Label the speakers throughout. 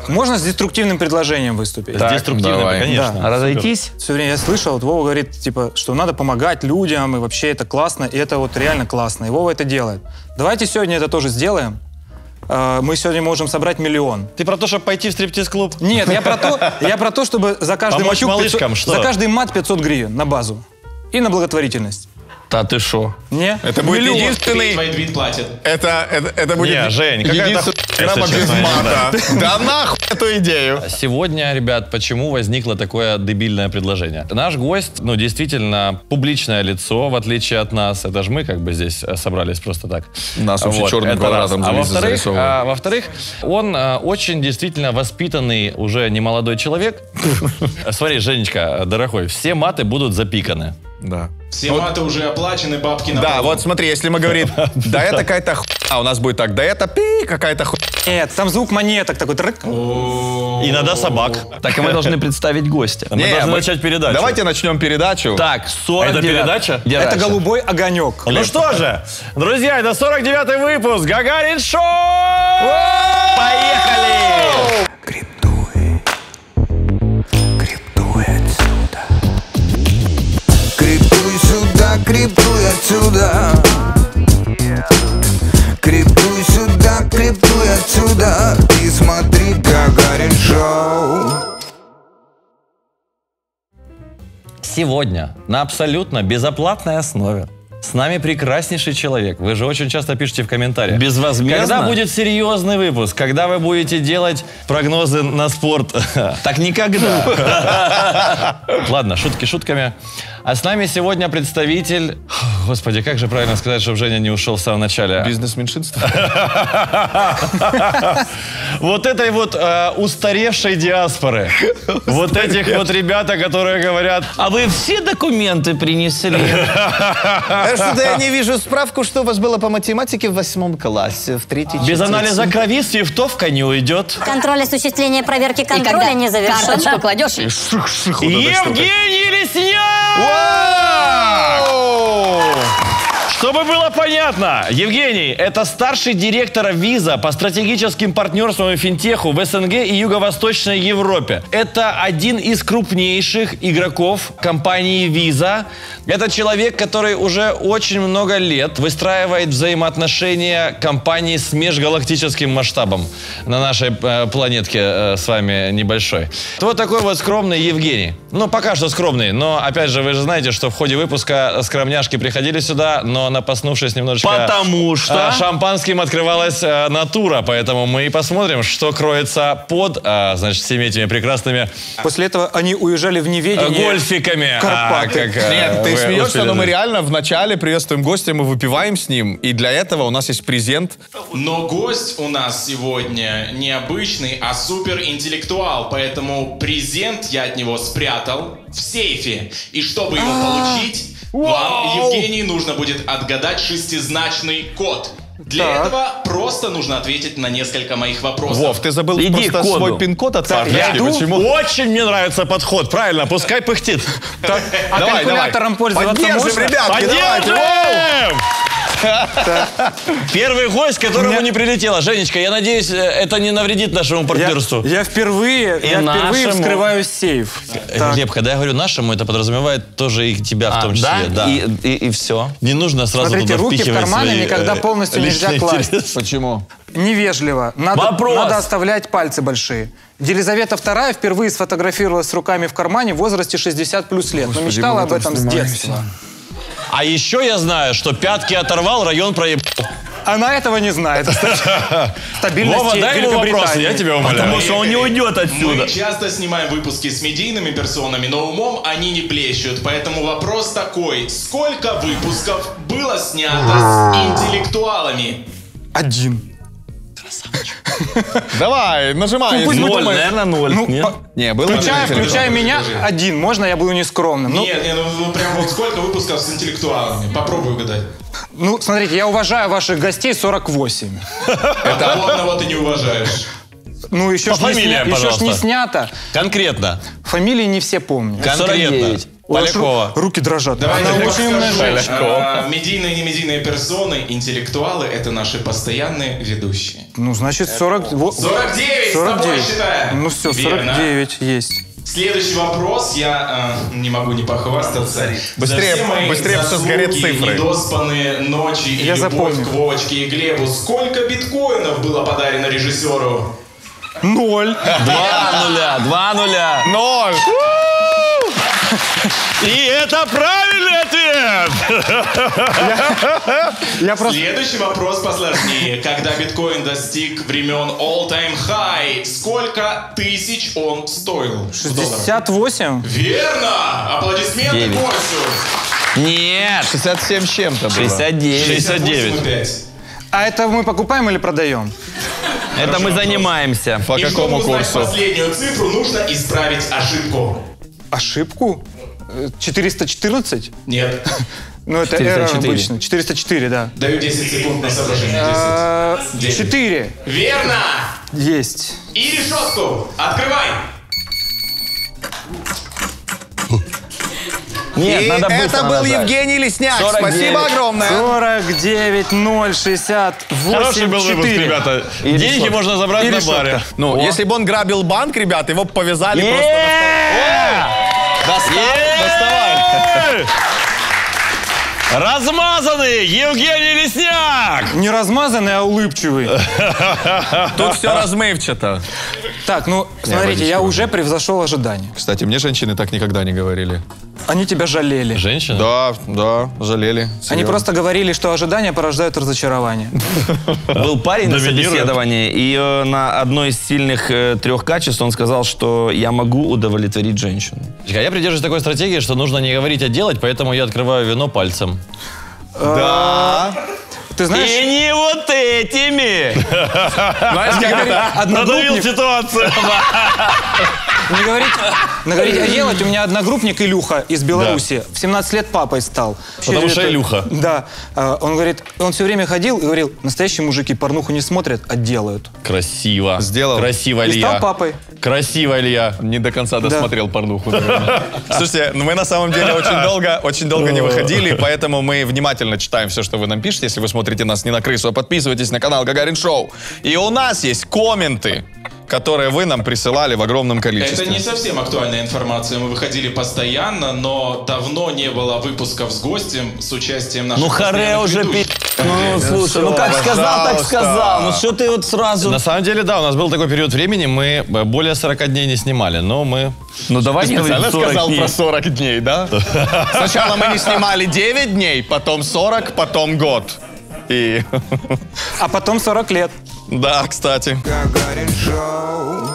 Speaker 1: Можно с деструктивным предложением выступить?
Speaker 2: С деструктивным, конечно.
Speaker 1: Да.
Speaker 3: Разойтись?
Speaker 1: Все время я слышал, вот Вова говорит, типа, что надо помогать людям, и вообще это классно, и это вот реально классно, и Вова это делает. Давайте сегодня это тоже сделаем. Мы сегодня можем собрать 1 миллион.
Speaker 2: Ты про то, чтобы пойти в стриптиз-клуб?
Speaker 1: Нет, я про то, чтобы за каждый
Speaker 2: Помочь малышкам, что?
Speaker 1: за каждый мат 500 гривен на базу. И на благотворительность.
Speaker 3: Да ты шо?
Speaker 1: Не?
Speaker 4: Это будет
Speaker 1: Миллион.
Speaker 4: единственный...
Speaker 5: Твой платит.
Speaker 4: Это будет
Speaker 2: Не, Жень, какая-то
Speaker 4: единственная программа без мата. Да нахуй эту идею.
Speaker 2: Сегодня, ребят, почему возникло такое дебильное предложение? Наш гость, ну, действительно, публичное лицо, в отличие от нас. Это же мы как бы здесь собрались просто так.
Speaker 4: Нас вообще черным квадратом
Speaker 2: А во-вторых, он очень действительно воспитанный, уже немолодой человек. Смотри, Женечка, дорогой, все маты будут запиканы.
Speaker 4: Да.
Speaker 5: Все маты уже оплачены, бабки на
Speaker 4: Да,
Speaker 5: полу.
Speaker 4: вот смотри, если мы говорим, да это какая-то хуйня, у нас будет так, да это какая-то хуйня.
Speaker 1: Нет, там звук монеток такой. Трык.
Speaker 2: Иногда собак.
Speaker 3: Так и мы должны представить гостя.
Speaker 2: Мы должны начать передачу.
Speaker 4: Давайте начнем передачу.
Speaker 3: Так, 49.
Speaker 2: Это передача?
Speaker 1: Это голубой огонек.
Speaker 2: Ну что же, друзья, это 49-й выпуск Гагарин Шоу! Поехали!
Speaker 6: Криптуй отсюда, криптуй сюда, криптуй отсюда и смотри Гагарин Шоу.
Speaker 2: Сегодня на абсолютно безоплатной основе с нами прекраснейший человек. Вы же очень часто пишете в комментариях.
Speaker 3: Безвозмездно?
Speaker 2: Когда будет серьезный выпуск? Когда вы будете делать прогнозы на спорт?
Speaker 3: Так никогда.
Speaker 2: Ладно, шутки шутками. А с нами сегодня представитель... Господи, как же правильно сказать, чтобы Женя не ушел в самом начале?
Speaker 4: Бизнес-меньшинство.
Speaker 2: Вот этой вот устаревшей диаспоры. Вот этих вот ребята, которые говорят...
Speaker 3: А вы все документы принесли?
Speaker 7: Что-то я не вижу справку, что у вас было по математике в 8 классе, в 3-й
Speaker 2: Без анализа крови свифтовка не уйдет.
Speaker 8: Контроль осуществления проверки контроля не завершен. Карточку кладешь и...
Speaker 2: Евгений Лесняк! Чтобы было понятно, Евгений – это старший директор Visa по стратегическим партнерствам и финтеху в СНГ и Юго-Восточной Европе. Это один из крупнейших игроков компании Visa. Это человек, который уже очень много лет выстраивает взаимоотношения компании с межгалактическим масштабом на нашей планетке с вами небольшой. Вот такой вот скромный Евгений. Ну, пока что скромный, но, опять же, вы же знаете, что в ходе выпуска скромняшки приходили сюда, но напаснувшись немножечко...
Speaker 3: Потому что...
Speaker 2: Шампанским открывалась натура, поэтому мы и посмотрим, что кроется под, значит, всеми этими прекрасными...
Speaker 1: После этого они уезжали в неведение.
Speaker 2: Гольфиками.
Speaker 1: Карпаты.
Speaker 4: Нет, ты смеешься, но мы реально вначале приветствуем гостя, мы выпиваем с ним, и для этого у нас есть презент.
Speaker 5: Но гость у нас сегодня не обычный, а суперинтеллектуал, поэтому презент я от него спрятал в сейфе. И чтобы его получить, вам, Евгений, нужно будет отгадать шестизначный код. Для этого просто нужно ответить на несколько моих вопросов.
Speaker 4: Вов, ты забыл
Speaker 3: Иди
Speaker 4: просто
Speaker 3: к коду.
Speaker 4: свой пин-код от
Speaker 1: Так, я
Speaker 4: карточки.
Speaker 1: иду.
Speaker 4: Почему?
Speaker 2: Очень мне нравится подход, правильно, пускай пыхтит.
Speaker 1: А калькулятором пользоваться
Speaker 4: Поддержим,
Speaker 1: можно?
Speaker 4: ребятки, давайте.
Speaker 2: Поддержим! Первый гость, которому не прилетело. Женечка, я надеюсь, это не навредит нашему партнерству.
Speaker 1: Я впервые вскрываю сейф.
Speaker 2: Глеб, когда я говорю нашему, это подразумевает тоже и тебя в том числе. Да.
Speaker 3: И все.
Speaker 2: Не нужно сразу
Speaker 1: Смотрите,
Speaker 2: туда
Speaker 1: руки в
Speaker 2: впихивать
Speaker 1: карманы
Speaker 2: свои,
Speaker 1: никогда полностью нельзя
Speaker 2: личные
Speaker 1: класть.
Speaker 2: интересы.
Speaker 4: Почему?
Speaker 1: Невежливо.
Speaker 3: Вопрос.
Speaker 1: Надо оставлять пальцы большие. Елизавета II впервые сфотографировалась с руками в кармане в возрасте 60+ лет. Но мечтала об этом с детства.
Speaker 2: А еще я знаю, что пятки оторвал, район проебал.
Speaker 1: Она этого не знает. Стабильность
Speaker 2: Вова, дай ему вопрос, я тебя умоляю.
Speaker 3: Потому что он не уйдет отсюда.
Speaker 5: Мы часто снимаем выпуски с медийными персонами, но умом они не блещут. Поэтому вопрос такой. Сколько выпусков было снято с интеллектуалами?
Speaker 1: 1.
Speaker 4: Давай, нажимай.
Speaker 1: пусть будет
Speaker 3: 0, наверное, 0. Нет?
Speaker 4: Не, было
Speaker 1: Включая меня, 1. Можно я буду нескромным?
Speaker 5: Нет, ну прям вот сколько выпусков с интеллектуалами? Попробуй угадать.
Speaker 1: Ну, смотрите, я уважаю ваших гостей 48.
Speaker 5: Это одного ты не уважаешь.
Speaker 1: Ну, еще
Speaker 2: По
Speaker 1: ж не
Speaker 2: фамилиям,
Speaker 1: еще ж не
Speaker 2: пожалуйста.
Speaker 1: снято.
Speaker 2: Конкретно.
Speaker 1: Фамилии не все помнят.
Speaker 2: Конкретно.
Speaker 3: 49.
Speaker 2: Полякова.
Speaker 1: Руки дрожат.
Speaker 5: Давайте
Speaker 1: Она
Speaker 5: я
Speaker 1: очень умная
Speaker 5: скажу.
Speaker 1: женщина.
Speaker 5: Медийные и немедийные персоны, интеллектуалы — это наши постоянные ведущие.
Speaker 1: Ну, значит, 40...
Speaker 5: 49!
Speaker 1: 49.
Speaker 5: Считаем.
Speaker 1: Ну все,
Speaker 5: Верно.
Speaker 1: 49 есть.
Speaker 5: Следующий вопрос. Я не могу не похвастаться.
Speaker 4: Быстрее,
Speaker 5: За все мои
Speaker 4: быстрее, потому что сгорят
Speaker 5: заслуги,
Speaker 4: цифры.
Speaker 5: Недоспанные ночи и
Speaker 1: Я
Speaker 5: любовь
Speaker 1: запомню.
Speaker 5: к Вовочке и Глебу. Сколько биткоинов было подарено режиссеру?
Speaker 1: 0.
Speaker 2: 2-0.
Speaker 4: 0.
Speaker 2: И это правильный ответ!
Speaker 1: Я просто...
Speaker 5: Следующий вопрос посложнее. Когда биткоин достиг времен all-time high, сколько тысяч он стоил?
Speaker 1: 68?
Speaker 5: Верно! Аплодисменты
Speaker 2: 9.
Speaker 5: Косю.
Speaker 2: Нет!
Speaker 4: 67 с чем-то было.
Speaker 2: 69. 69.
Speaker 5: 68,5.
Speaker 1: А это мы покупаем или продаем?
Speaker 2: Это мы занимаемся.
Speaker 4: По
Speaker 5: И
Speaker 4: какому
Speaker 5: чтобы узнать
Speaker 4: курсу?
Speaker 5: последнюю цифру, нужно исправить ошибку.
Speaker 1: Ошибку? 414?
Speaker 5: Нет.
Speaker 1: Ну, это эра
Speaker 2: 404.
Speaker 1: обычно. 404, да.
Speaker 5: Даю 10 секунд на соображение. 10.
Speaker 1: 4.
Speaker 5: Верно!
Speaker 1: Есть.
Speaker 5: И решетку открывай!
Speaker 2: Нет,
Speaker 7: И
Speaker 2: надо быстро
Speaker 7: это был
Speaker 2: нажать.
Speaker 7: Евгений Лесняк.
Speaker 2: 49.
Speaker 7: Спасибо огромное.
Speaker 1: 49, 0, 68,
Speaker 2: Хороший был выпуск,
Speaker 1: 4.
Speaker 2: ребята. Деньги можно забрать
Speaker 1: И
Speaker 2: на
Speaker 1: решетка.
Speaker 2: баре.
Speaker 4: Ну, если бы он грабил банк, ребят, его бы повязали просто на Доставай.
Speaker 2: Размазанный Евгений Лесняк!
Speaker 1: Не размазанный, а улыбчивый.
Speaker 4: Тут все размывчато.
Speaker 1: Так, ну, смотрите, я уже превзошел ожидания.
Speaker 4: Кстати, мне женщины так никогда не говорили.
Speaker 1: Они тебя жалели.
Speaker 2: Женщина?
Speaker 4: Да, жалели.
Speaker 1: Они
Speaker 4: Серьезно.
Speaker 1: просто говорили, что ожидания порождают разочарование.
Speaker 9: Был парень на
Speaker 2: Доминирует.
Speaker 9: собеседовании, и на одно из сильных 3 качеств он сказал, что я могу удовлетворить женщину.
Speaker 2: Я придерживаюсь такой стратегии, что нужно не говорить, а делать, поэтому я открываю вино пальцем.
Speaker 4: Да.
Speaker 1: Ты знаешь,
Speaker 9: И не вот этими!
Speaker 4: Знаешь, как это?
Speaker 2: Надавил
Speaker 1: одногруппник,
Speaker 2: ситуацию.
Speaker 1: не говорить, а делать, у меня одногруппник Илюха из Беларуси в 17 лет папой стал.
Speaker 2: Потому что Илюха.
Speaker 1: Да. Он говорит, он все время ходил и говорил, настоящие мужики порнуху не смотрят, а делают.
Speaker 2: Красиво.
Speaker 4: Сделал.
Speaker 2: Красиво,
Speaker 1: И
Speaker 2: Илья.
Speaker 1: стал папой.
Speaker 2: Красиво, Илья.
Speaker 4: Не до конца досмотрел порнуху. наверное. Слушайте, ну мы на самом деле очень долго не выходили, поэтому мы внимательно читаем все, что вы нам пишете. Если вы смотрите нас не на крысу, а подписывайтесь на канал Гагарин Шоу. И у нас есть комменты, которые вы нам присылали в огромном
Speaker 5: Это
Speaker 4: количестве.
Speaker 5: не совсем актуальная информация. Мы выходили постоянно, но давно не было выпусков с гостем, с участием наших
Speaker 9: Ну харе
Speaker 5: постоянных
Speaker 9: уже
Speaker 5: ведущих.
Speaker 9: Ну слушай, ну как сказал, так сказал. Ну что ты вот сразу...
Speaker 2: На самом деле, да, у нас был такой период времени, мы более 40 дней не снимали, но мы...
Speaker 9: Ну давай не
Speaker 4: Специально
Speaker 9: говори 40
Speaker 4: сказал
Speaker 9: дней.
Speaker 4: про 40 дней, да? Сначала мы не снимали 9 дней, потом 40, потом год. И...
Speaker 1: А потом 40 лет.
Speaker 4: Да, кстати.
Speaker 6: Гагарин Шоу.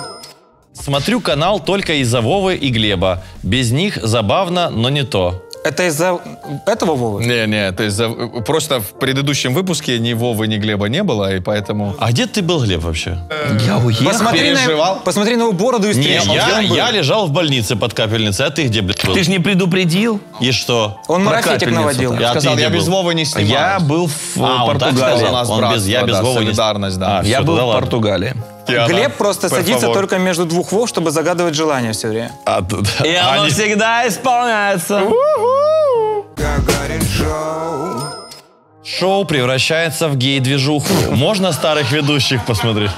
Speaker 2: Смотрю канал только из-за Вовы и Глеба. Без них забавно, но не то.
Speaker 1: Это из-за этого Вовы?
Speaker 4: Не, то есть просто в предыдущем выпуске ни Вовы, ни Глеба не было, и поэтому...
Speaker 2: А где ты был, Глеб, вообще?
Speaker 9: Я уехал.
Speaker 4: переживал.
Speaker 1: Посмотри на его бороду и
Speaker 2: Не,
Speaker 1: стрижку. Где он был?
Speaker 2: я лежал в больнице под капельницей, а ты где, блядь, был?
Speaker 9: Ты ж не предупредил.
Speaker 2: И что?
Speaker 1: Он
Speaker 9: Про
Speaker 1: марафетик
Speaker 9: капельницу-то.
Speaker 1: наводил.
Speaker 2: Я
Speaker 4: Сказал,
Speaker 2: где
Speaker 4: я без
Speaker 2: был?
Speaker 4: Вовы не снимаюсь.
Speaker 9: Я был в
Speaker 2: он так
Speaker 9: Португалии.
Speaker 2: сказал?
Speaker 4: У нас
Speaker 2: Он без-
Speaker 4: братство,
Speaker 2: я без
Speaker 4: да,
Speaker 2: Вовы не-
Speaker 4: солидарность, да.
Speaker 2: А,
Speaker 9: Я
Speaker 2: всё,
Speaker 9: был
Speaker 2: тогда
Speaker 9: в
Speaker 2: ладно.
Speaker 9: Португалии.
Speaker 1: Глеб просто
Speaker 4: Por
Speaker 1: садится
Speaker 4: favor.
Speaker 1: только между двух Вов, чтобы загадывать желание все время.
Speaker 9: И оно
Speaker 2: Они-
Speaker 9: всегда исполняется.
Speaker 6: Гагарин Шоу.
Speaker 2: Шоу превращается в гей-движуху. Можно старых ведущих посмотреть?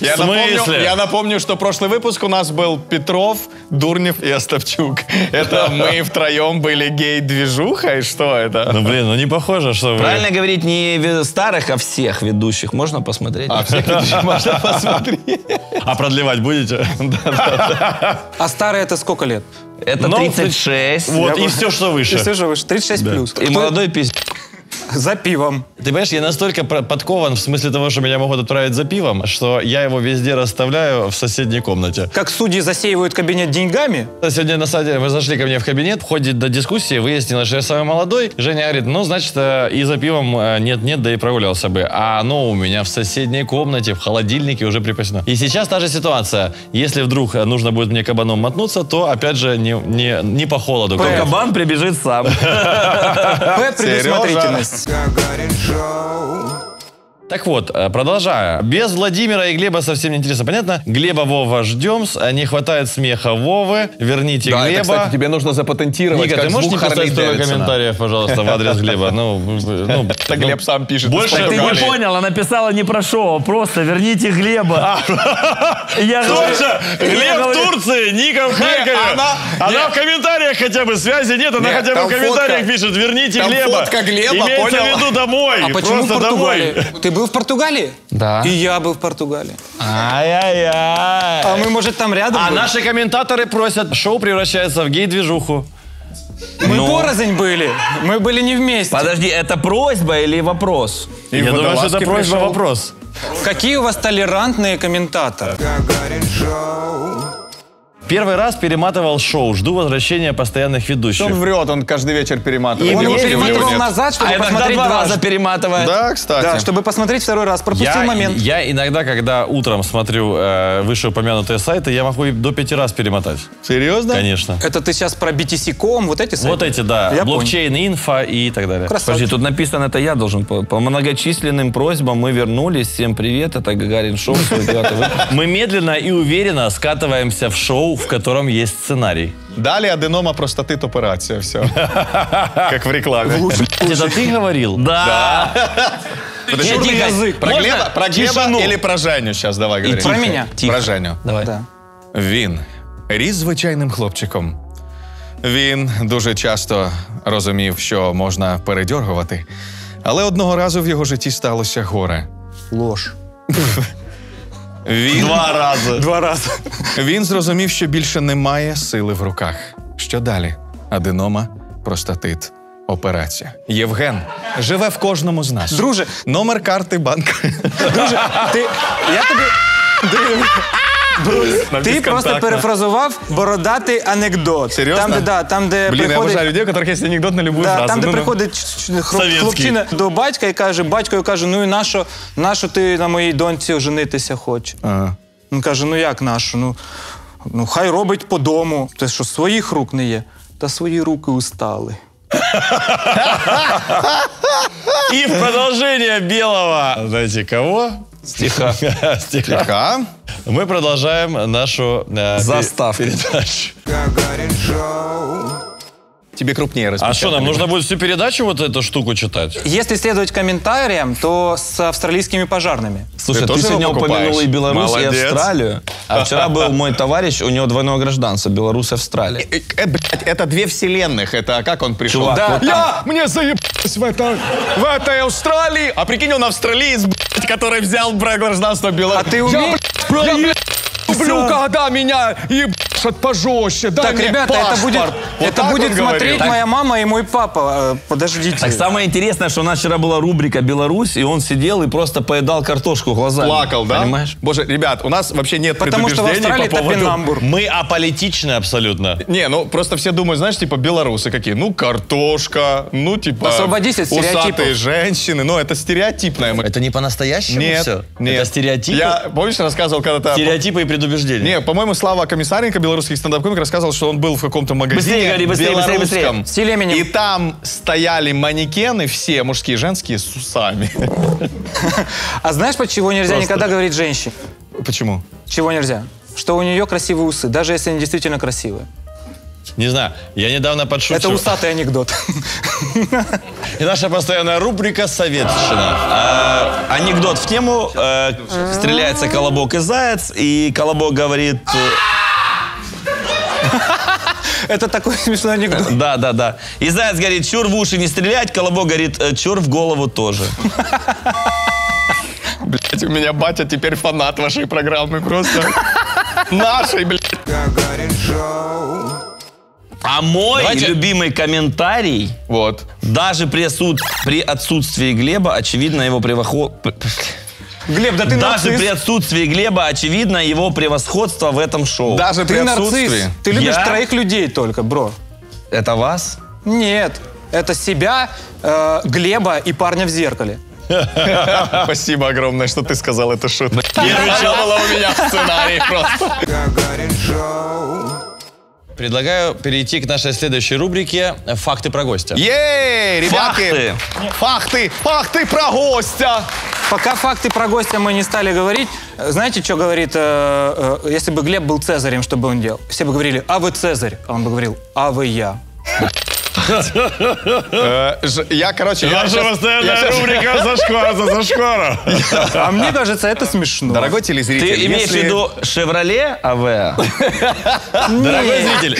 Speaker 4: Я
Speaker 2: В смысле?
Speaker 4: напомню, что прошлый выпуск у нас был Петров, Дурнев и Остапчук. Это мы втроем были гей-движухой? Что это?
Speaker 2: Ну, блин, ну не похоже, что вы...
Speaker 9: Правильно говорить не старых, а всех ведущих. Можно посмотреть?
Speaker 4: А всех ведущих можно посмотреть.
Speaker 2: А продлевать будете?
Speaker 1: А старый это сколько лет?
Speaker 9: Это
Speaker 2: Ну,
Speaker 9: 36.
Speaker 2: Вот,
Speaker 1: Я
Speaker 2: и
Speaker 1: бы-
Speaker 2: все, что
Speaker 1: И
Speaker 2: выше.
Speaker 1: все же выше. 36 плюс.
Speaker 9: И молодой пиздец.
Speaker 1: За пивом.
Speaker 2: Ты понимаешь, я настолько подкован в смысле того, что меня могут отправить за пивом, что я его везде расставляю в соседней комнате.
Speaker 1: Как судьи засеивают кабинет деньгами,
Speaker 2: Сегодня, на самом деле, вы зашли ко мне в кабинет, в ходе до дискуссии выяснилось, что я самый молодой. Женя говорит, ну, значит, и за пивом нет-нет, да и прогулялся бы. А оно у меня в соседней комнате, в холодильнике уже припасено. И сейчас та же ситуация. Если вдруг нужно будет мне кабаном мотнуться, то, опять же, не по холоду.
Speaker 9: Кабан прибежит сам.
Speaker 1: П предусмотрительность.
Speaker 6: Гагарин Шоу.
Speaker 2: Так вот, продолжая. Без Владимира и Глеба совсем не интересно. Понятно? Глеба, Вова, ждем. Не хватает смеха Вовы. Верните
Speaker 4: Да,
Speaker 2: Глеба.
Speaker 4: это, кстати, тебе нужно запатентировать.
Speaker 2: Ника,
Speaker 4: как
Speaker 2: ты можешь не
Speaker 4: звук
Speaker 2: поставить
Speaker 4: Харли
Speaker 2: столько
Speaker 4: Дэвидсона?
Speaker 2: комментариев, пожалуйста, в адрес Глеба?
Speaker 4: Это Глеб сам пишет.
Speaker 2: Больше
Speaker 3: Ты не понял, она писала не про шоу, просто верните Глеба. Я говорю,
Speaker 2: Слушай, Глеб в Турции, Ника в Харькове. Она в комментариях хотя бы, связи нет, она хотя бы в комментариях пишет, верните
Speaker 4: там
Speaker 2: Глеба.
Speaker 4: фотка Глеба,
Speaker 2: Имеется
Speaker 4: понял?
Speaker 2: в виду домой.
Speaker 1: А почему в
Speaker 2: просто
Speaker 1: Португалии?
Speaker 2: домой.
Speaker 1: Ты был в Португалии?
Speaker 9: Да.
Speaker 1: И я был в Португалии.
Speaker 2: Ай-яй-яй.
Speaker 1: А мы, может, там рядом
Speaker 2: А
Speaker 1: были?
Speaker 2: наши комментаторы просят, шоу превращается в гей-движуху.
Speaker 1: Мы порознь были. Мы были не вместе.
Speaker 9: Подожди, это просьба или вопрос?
Speaker 2: Я думаю, что это
Speaker 4: водолазки
Speaker 2: просьба-вопрос.
Speaker 1: Какие у вас толерантные комментаторы.
Speaker 6: Гагарин Шоу.
Speaker 2: Первый раз перематывал шоу. Жду возвращения постоянных ведущих.
Speaker 4: Он врет, он каждый вечер перематывает.
Speaker 1: Он его
Speaker 4: Или
Speaker 1: перематывал
Speaker 4: нет?
Speaker 1: назад, чтобы
Speaker 9: А иногда
Speaker 1: посмотреть
Speaker 9: два раза
Speaker 1: дважды.
Speaker 9: перематывает.
Speaker 4: Да, кстати.
Speaker 1: Да, чтобы посмотреть второй раз. Пропустил момент.
Speaker 2: Я иногда, когда утром смотрю вышеупомянутые сайты, я могу и до 5 раз перемотать.
Speaker 4: Серьезно?
Speaker 2: Конечно.
Speaker 1: Это ты сейчас про BTC.com, вот эти сайты?
Speaker 2: Вот эти, да.
Speaker 1: Я
Speaker 2: Блокчейн, инфо и так далее.
Speaker 1: Красавчик.
Speaker 9: Подожди, тут написано, это я должен. По многочисленным просьбам мы вернулись. Всем привет, это Гагарин Шоу. 49-й выпуск.
Speaker 2: Мы медленно и уверенно скатываемся в шоу, в котором есть сценарий.
Speaker 4: Далее аденома, простатит, операция. Все. Как в рекламе.
Speaker 2: Это ты говорил?
Speaker 9: Да.
Speaker 1: Дежурный язык.
Speaker 4: Про
Speaker 2: Можно
Speaker 4: Глеба, про Глеба
Speaker 2: тишину?
Speaker 4: или про Женю сейчас давай говорить?
Speaker 1: Про меня.
Speaker 4: Про Женю.
Speaker 9: Давай.
Speaker 1: Да.
Speaker 4: Він ріс звичайним хлопчиком. Він дуже часто розумів, що можна передьоргувати. Але одного разу в його житті сталося горе.
Speaker 1: Ложь.
Speaker 4: Він,
Speaker 1: Два раза.
Speaker 4: він зрозумів, що більше немає сили в руках. Що далі? Аденома, простатит, операція. Євген живе в кожному з нас.
Speaker 1: Друже.
Speaker 4: Номер карти банку.
Speaker 1: Друже, я тобі... Ти просто перефразував бородатий анекдот.
Speaker 4: Серйозно?
Speaker 1: Там, де
Speaker 4: Блін, я
Speaker 1: приходить...
Speaker 4: обожаю людей, у яких є анекдот на любую
Speaker 1: Да,
Speaker 4: фразу.
Speaker 1: там, де
Speaker 4: Ну-ну.
Speaker 1: приходить хлопчина до батька і каже, батько каже, ну і нащо ти на моїй доньці женитися хочеш?
Speaker 4: Ага.
Speaker 1: Він каже, ну як нащо? Ну хай робить по дому. Те, що своїх рук не є. Та свої руки устали.
Speaker 2: И в продолжение белого, знаете кого?
Speaker 9: Стиха.
Speaker 2: Стиха.
Speaker 4: Ага.
Speaker 2: Мы продолжаем нашу
Speaker 9: Заставку.
Speaker 2: передачу.
Speaker 6: Гагарин Шоу.
Speaker 4: Тебе крупнее
Speaker 2: А
Speaker 4: распечатали.
Speaker 2: что, нам нужно будет всю передачу вот эту штуку читать?
Speaker 1: Если следовать комментариям, то с австралийскими пожарными.
Speaker 9: Слушай,
Speaker 4: Ты
Speaker 9: ты
Speaker 4: тоже
Speaker 9: сегодня
Speaker 4: его покупаешь?
Speaker 9: упомянул и Беларусь,
Speaker 4: Молодец.
Speaker 9: и Австралию. А вчера был мой товарищ, у него двойное гражданство, Беларусь, Австралия.
Speaker 4: Блядь, это две вселенных. Это как он пришел?
Speaker 9: Чувак,
Speaker 4: Да,
Speaker 9: вот
Speaker 4: я мне заебалась в этой Австралии. А прикинь, он австралиец, блядь, который взял гражданство Беларуси.
Speaker 1: А ты умеешь?
Speaker 4: Люблю, когда меня ебашат пожестче. Дай
Speaker 1: Так,
Speaker 4: мне
Speaker 1: ребята, это будет,
Speaker 4: паспорт. Вот
Speaker 1: это
Speaker 4: так
Speaker 1: будет
Speaker 4: он говорил.
Speaker 1: смотреть моя мама и мой папа. Подождите.
Speaker 9: Так самое интересное, что у нас вчера была рубрика «Беларусь», и он сидел и просто поедал картошку глазами.
Speaker 4: Плакал, да?
Speaker 9: Понимаешь?
Speaker 4: Боже, ребят, у нас вообще нет
Speaker 1: Потому что в
Speaker 4: предубеждений
Speaker 1: Австралии
Speaker 4: по поводу...
Speaker 1: топинамбур.
Speaker 2: Мы аполитичны абсолютно.
Speaker 4: Не, ну просто все думают, знаешь, типа белорусы какие. Ну, картошка, ну, типа...
Speaker 1: Освободись от стереотипов.
Speaker 4: Усатые женщины. Ну, это стереотипная.
Speaker 2: Это не по-настоящему
Speaker 4: Нет,
Speaker 2: все?
Speaker 4: нет.
Speaker 2: Это стереотипы?
Speaker 4: Я, помнишь, рассказывал когда-то...
Speaker 2: Стереотипы и предубеждения.
Speaker 4: Не, по-моему, Слава Комиссаренко, белорусский стендап-комик, рассказывал, что он был в каком-то магазине
Speaker 9: Быстрее говори, быстрее, быстрее, быстрее.
Speaker 4: белорусском.
Speaker 1: С Телеменем.
Speaker 4: И там стояли манекены, все мужские и женские, с усами.
Speaker 1: А знаешь, почему нельзя никогда говорить женщине?
Speaker 4: Почему?
Speaker 1: Чего нельзя? Что у нее красивые усы, даже если они действительно красивые.
Speaker 2: Не знаю, я недавно подшутил.
Speaker 1: Это усатый анекдот.
Speaker 2: И наша постоянная рубрика «Советщина».
Speaker 9: Анекдот в тему. Стреляется колобок и заяц, и колобок говорит...
Speaker 1: Это такой смешной анекдот.
Speaker 9: Да. И заяц говорит, чур в уши не стрелять, колобок говорит, чур в голову тоже.
Speaker 4: Блять, у меня батя теперь фанат вашей программы просто. Нашей, блядь.
Speaker 6: Гагарин Шоу.
Speaker 9: А мой любимый комментарий,
Speaker 4: Вот.
Speaker 9: даже при отсутствии Глеба, очевидно, его превосходство...
Speaker 1: Глеб, да ты
Speaker 9: Даже
Speaker 1: нарцисс.
Speaker 9: при отсутствии Глеба, очевидно, его превосходство в этом шоу.
Speaker 4: Даже при
Speaker 1: Ты нарцисс.
Speaker 4: отсутствии.
Speaker 1: Ты любишь
Speaker 9: Я?
Speaker 1: троих людей только, бро.
Speaker 9: Это вас?
Speaker 1: Нет. Это себя, Глеба и парня в зеркале.
Speaker 4: Спасибо огромное, что ты сказал эту шутку. Не было у меня в сценарии просто.
Speaker 6: Гагарин Шоу.
Speaker 2: Предлагаю перейти к нашей следующей рубрике «Факты про гостя».
Speaker 4: Ей, ребятки! Факты про гостя!
Speaker 1: Пока факты про гостя мы не стали говорить, знаете, что говорит, если бы Глеб был Цезарем, что бы он делал? Все бы говорили, а вы Цезарь, а он бы говорил, а вы я.
Speaker 4: Я, короче,
Speaker 2: Наша постоянная рубрика «Зашквара».
Speaker 1: А мне кажется, это смешно.
Speaker 4: Дорогой телезритель,
Speaker 9: Ты имеешь в виду «Шевроле АВ»?
Speaker 2: Дорогой зритель,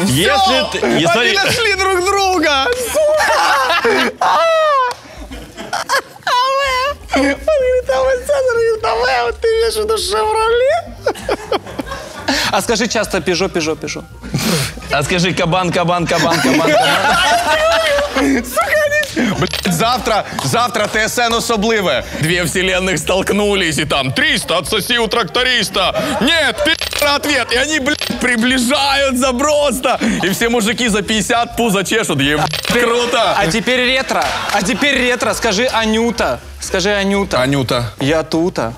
Speaker 2: если ты...
Speaker 4: Они нашли друг друга! Он говорит, а вы Цезарь, ты имеешь в виду «Шевроле»?
Speaker 1: А скажи часто «Пежо».
Speaker 9: А скажи кабан.
Speaker 4: Завтра ТСН особливе. Две вселенных столкнулись, и там 300 отсоси у тракториста. Нет, ответ. И они, приближаются просто. И все мужики за 50 пузо чешут. Круто.
Speaker 1: А теперь ретро. Скажи Анюта.
Speaker 4: Анюта.
Speaker 1: Я тута.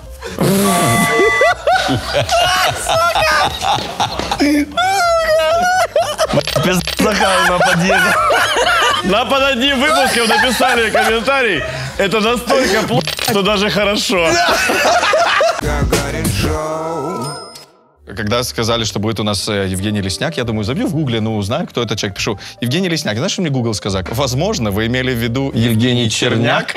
Speaker 2: Нам под одним выпуском написали комментарий. Это настолько плохо, что даже хорошо.
Speaker 6: Гагарин Шоу.
Speaker 4: Когда сказали, что будет у нас Евгений Лесняк, я думаю, забью в гугле, узнаю, кто этот человек. Пишу, Евгений Лесняк. Знаешь, что мне Google сказал? Возможно, вы имели в виду Евгений Черняк.